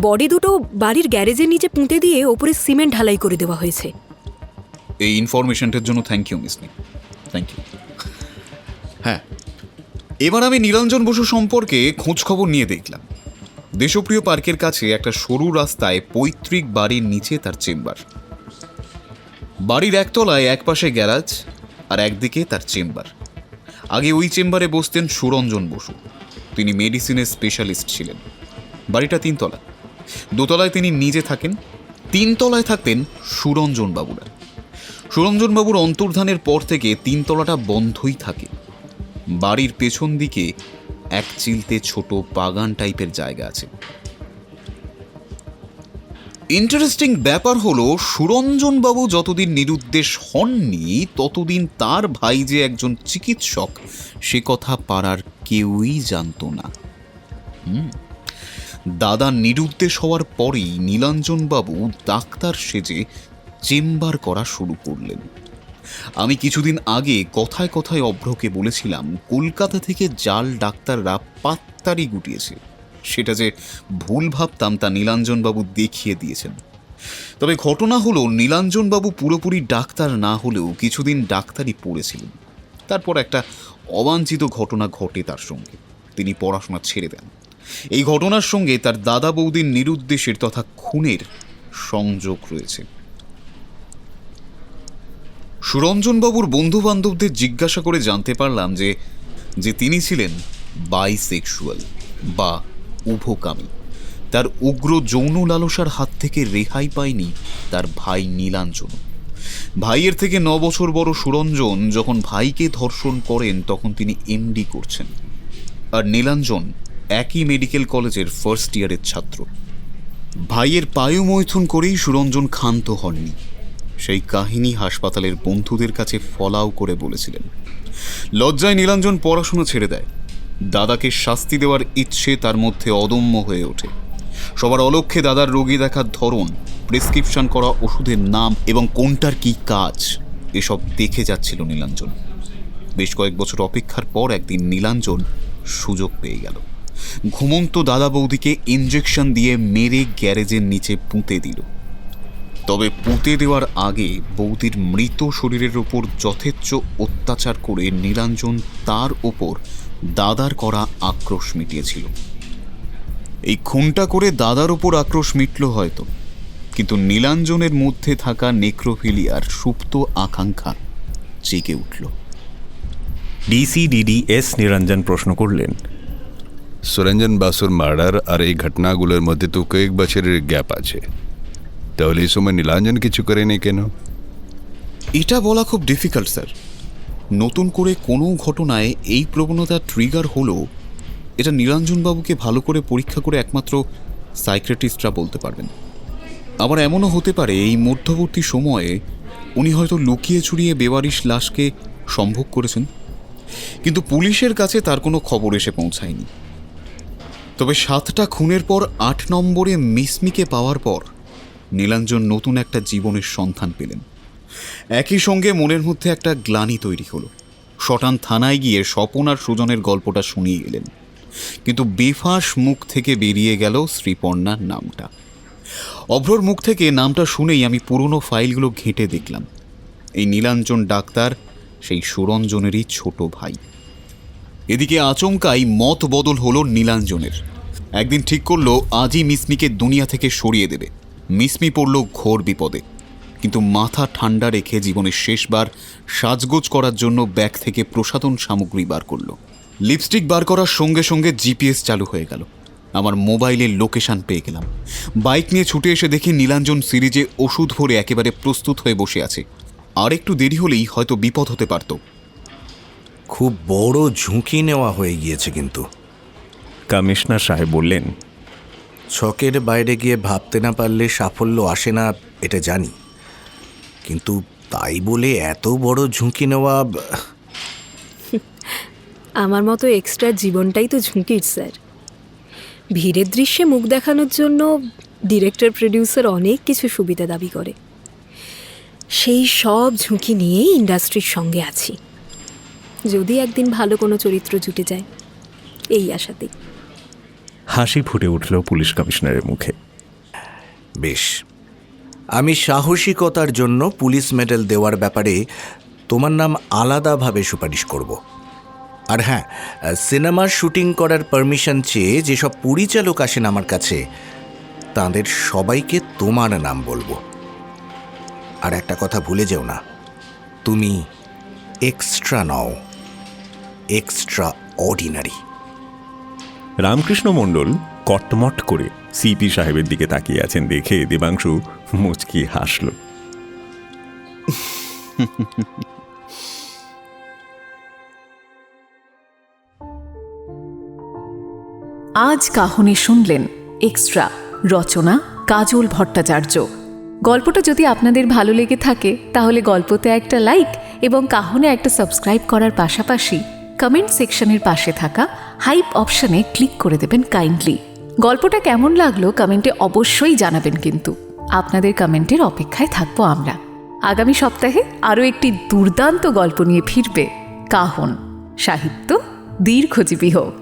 বডি দুটো বাড়ির গ্যারেজের নিচে পুঁতে দিয়ে ওপরে সিমেন্ট ঢালাই করে দেওয়া হয়েছে। এই ইনফরমেশনটার জন্য thank you Mismi, thank you. হ্যাঁ, এবার আমি নীলাঞ্জন বসু সম্পর্কে খোঁজখবর নিয়ে দেখলাম। দেশপ্রিয় পার্কের কাছে একটা সরু রাস্তায় পৈতৃক বাড়ির নিচে তার চেম্বার। বাড়ির একতলায় একপাশে গ্যারাজ আর একদিকে তার চেম্বার। আগে ওই চেম্বারে বসতেন সুরঞ্জন বসু। তিনি মেডিসিনের স্পেশালিস্ট ছিলেন। বাড়িটা 3 তলা। 2 তলায় তিনি নিজে থাকেন, 3 তলায় থাকতেন সুরঞ্জন বাবুরা। সুরঞ্জন বাবুর অন্তর্ধানের পর থেকে 3 তলাটা বন্ধই থাকে। বাড়ির পেছন দিকে এক চিলতে ছোট বাগান টাইপের জায়গা আছে। ইন্টারেস্টিং ব্যাপার হলো, সুরঞ্জন বাবু যতদিন নিরুদ্দেশ হননি ততদিন তার ভাই যে একজন চিকিৎসক সে কথা পাড়ার কেউই জানত না। দাদা নিরুদ্দেশ হওয়ার পরেই নীলাঞ্জন বাবু ডাক্তার সেজে চেম্বার করা শুরু করলেন। আমি কিছুদিন আগে কথায় কথায় অভ্রকে বলেছিলাম কলকাতা থেকে জাল ডাক্তাররা পাত্তারি গুটিয়েছে। সেটা যে ভুল ভাবতাম তা নীলাঞ্জনবাবু দেখিয়ে দিয়েছেন। তবে ঘটনা হলো নীলাঞ্জনবাবু পুরোপুরি ডাক্তার না হলেও কিছুদিন ডাক্তারি পড়েছিলেন। তারপর একটা অবাঞ্ছিত ঘটনা ঘটে তার সঙ্গে, তিনি পড়াশোনা ছেড়ে দেন। এই ঘটনার সঙ্গে তার দাদা বৌদির নিরুদ্দেশের তথা খুনের সংযোগ রয়েছে। সুরঞ্জনবাবুর বন্ধু বান্ধবদের জিজ্ঞাসা করে জানতে পারলাম যে তিনি ছিলেন বাইসেক্সুয়াল বা উভকামী। তার উগ্র যৌন লালসার হাত থেকে রেহাই পায়নি তার ভাই নীলাঞ্জন। ভাইয়ের থেকে 9 বছর বড় সুরঞ্জন যখন ভাইকে ধর্ষণ করেন তখন তিনি এমডি করছেন, আর নীলাঞ্জন একই মেডিকেল কলেজের ফার্স্ট ইয়ারের ছাত্র। ভাইয়ের পায়ুমৈথুন করেই সুরঞ্জন ক্ষান্ত হননি। সেই কাহিনী হাসপাতালের বন্ধুদের কাছে ফলাও করে বলেছিলেন। লজ্জায় নীলাঞ্জন পড়াশোনা ছেড়ে দেয়। দাদাকে শাস্তি দেওয়ার ইচ্ছে তার মধ্যে অদম্য হয়ে ওঠে। সবার অলক্ষ্যে দাদার রোগী দেখার ধরন, প্রেসক্রিপশন করা ওষুধের নাম এবং কোনটার কি কাজ, এসব দেখে যাচ্ছিল নীলাঞ্জন। বেশ কয়েক বছর অপেক্ষার পর একদিন নীলাঞ্জন সুযোগ পেয়ে গেল। ঘুমন্ত দাদা বৌদিকে ইঞ্জেকশন দিয়ে মেরে গ্যারেজের নিচে পুঁতে দিল। তবে পুঁতে দেওয়ার আগে বৌদির মৃত শরীরের ওপর যথেচ্ছ অত্যাচার করে নীলাঞ্জন তার ওপর দাদার করা আক্রোশ মিটিয়েছিল। এই খুনটা করে দাদার ওপর আক্রোশ মিটল হয়তো, কিন্তু নীলাঞ্জনের মধ্যে থাকা নেক্রোফিলিয়ার সুপ্ত আকাঙ্ক্ষা জেগে উঠল। DCDDS নিরঞ্জন প্রশ্ন করলেন, সুরঞ্জন বাসুর মার্ডার আর এই ঘটনাগুলোর মধ্যে তো কয়েক বছরের গ্যাপ আছে, তাহলে এই সময় নীলাঞ্জন কিছু করেনি কেন? এটা বলা খুব ডিফিকাল্ট স্যার। নতুন করে কোনো ঘটনায় এই প্রবণতা ট্রিগার হলো এটা নীলাঞ্জনবাবুকে ভালো করে পরীক্ষা করে একমাত্র সাইকিয়াট্রিস্টরা বলতে পারবেন। আবার এমনও হতে পারে এই মধ্যবর্তী সময়ে উনি হয়তো লুকিয়ে চুরিয়ে বেওয়ারিশ লাশকে সম্ভোগ করেছেন, কিন্তু পুলিশের কাছে তার কোনো খবর এসে পৌঁছায়নি। তবে 7টা খুনের পর 8 নম্বরে মিসমিকে পাওয়ার পর নীলাঞ্জন নতুন একটা জীবনের সন্ধান পেলেন। একই সঙ্গে মনের মধ্যে একটা গ্লানি তৈরি হলো। শটান থানায় গিয়ে স্বপন আর সুজনের গল্পটা শুনিয়ে এলেন, কিন্তু বেফাঁস মুখ থেকে বেরিয়ে গেল শ্রীপর্ণার নামটা। অভ্রর মুখ থেকে নামটা শুনেই আমি পুরনো ফাইলগুলো ঘেঁটে দেখলাম এই নীলাঞ্জন ডাক্তার সেই সুরঞ্জনেরই ছোট ভাই। এদিকে আচমকাই মত বদল হলো নীলাঞ্জনের। একদিন ঠিক করলো আজই মিসমিকে দুনিয়া থেকে সরিয়ে দেবে। মিসমি পড়ল ঘোর বিপদে, কিন্তু মাথা ঠান্ডা রেখে জীবনের শেষবার সাজগোজ করার জন্য ব্যাগ থেকে প্রসাধন সামগ্রী বার করলো। লিপস্টিক বার করার সঙ্গে সঙ্গে জিপিএস চালু হয়ে গেল। আমার মোবাইলের লোকেশন পেয়ে গেলাম। বাইক নিয়ে ছুটে এসে দেখি নীলাঞ্জন সিরিজে ওষুধ ভরে একেবারে প্রস্তুত হয়ে বসে আছে। আর একটু দেরি হলেই হয়তো বিপদ হতে পারত। খুব বড় ঝুঁকি নেওয়া হয়ে গিয়েছে কিন্তু। কমিশনার সাহেব বললেন, ছকের বাইরে গিয়ে ভাবতে না পারলে সাফল্য আসে না, এটা জানি, কিন্তু তাই বলে এত বড় ঝুঁকি নেওয়া। আমার মতো এক্সট্রা জীবনটাই তো ঝুঁকির স্যার। ভিড়ের দৃশ্যে মুখ দেখানোর জন্য ডিরেক্টর প্রডিউসার অনেক কিছু সুবিধা দাবি করে। সেই সব ঝুঁকি নিয়েই ইন্ডাস্ট্রির সঙ্গে আছি, যদি একদিন ভালো কোনো চরিত্র জুটে যায়, এই আশাতেই। হাসি ফুটে উঠল পুলিশ কমিশনারের মুখে। বেশ, আমি সাহসিকতার জন্য পুলিশ মেডেল দেওয়ার ব্যাপারে তোমার নাম আলাদাভাবে সুপারিশ করব। আর হ্যাঁ, সিনেমার শুটিং করার পারমিশন চেয়ে যেসব পরিচালক আসেন আমার কাছে, তাদের সবাইকে তোমার নাম বলবো। আর একটা কথা ভুলে যেও না, তুমি এক্সট্রা নও, এক্সট্রা অর্ডিনারি। রামকৃষ্ণ মণ্ডল কটমট করে সিপি সাহেবের দিকে তাকিয়ে আছেন দেখে দেবাংশু মুচকি হাসল। আজ কাহনে শুনলেন এক্সট্রা, রচনা কাজল ভট্টাচার্য। গল্পটা যদি আপনাদের ভালো লেগে থাকে তাহলে গল্পতে একটা লাইক এবং কাহনে একটা সাবস্ক্রাইব করার পাশাপাশি কমেন্ট সেকশনের পাশে থাকা হাইপ অপশনে ক্লিক করে দেবেন কাইন্ডলি। গল্পটা কেমন লাগলো কমেন্টে অবশ্যই জানাবেন, কিন্তু আপনাদের কমেন্টের অপেক্ষায় থাকবো আমরা। আগামী সপ্তাহে আরও একটি দুর্দান্ত গল্প নিয়ে ফিরবে কাহন। সাহিত্য দীর্ঘজীবী হোক।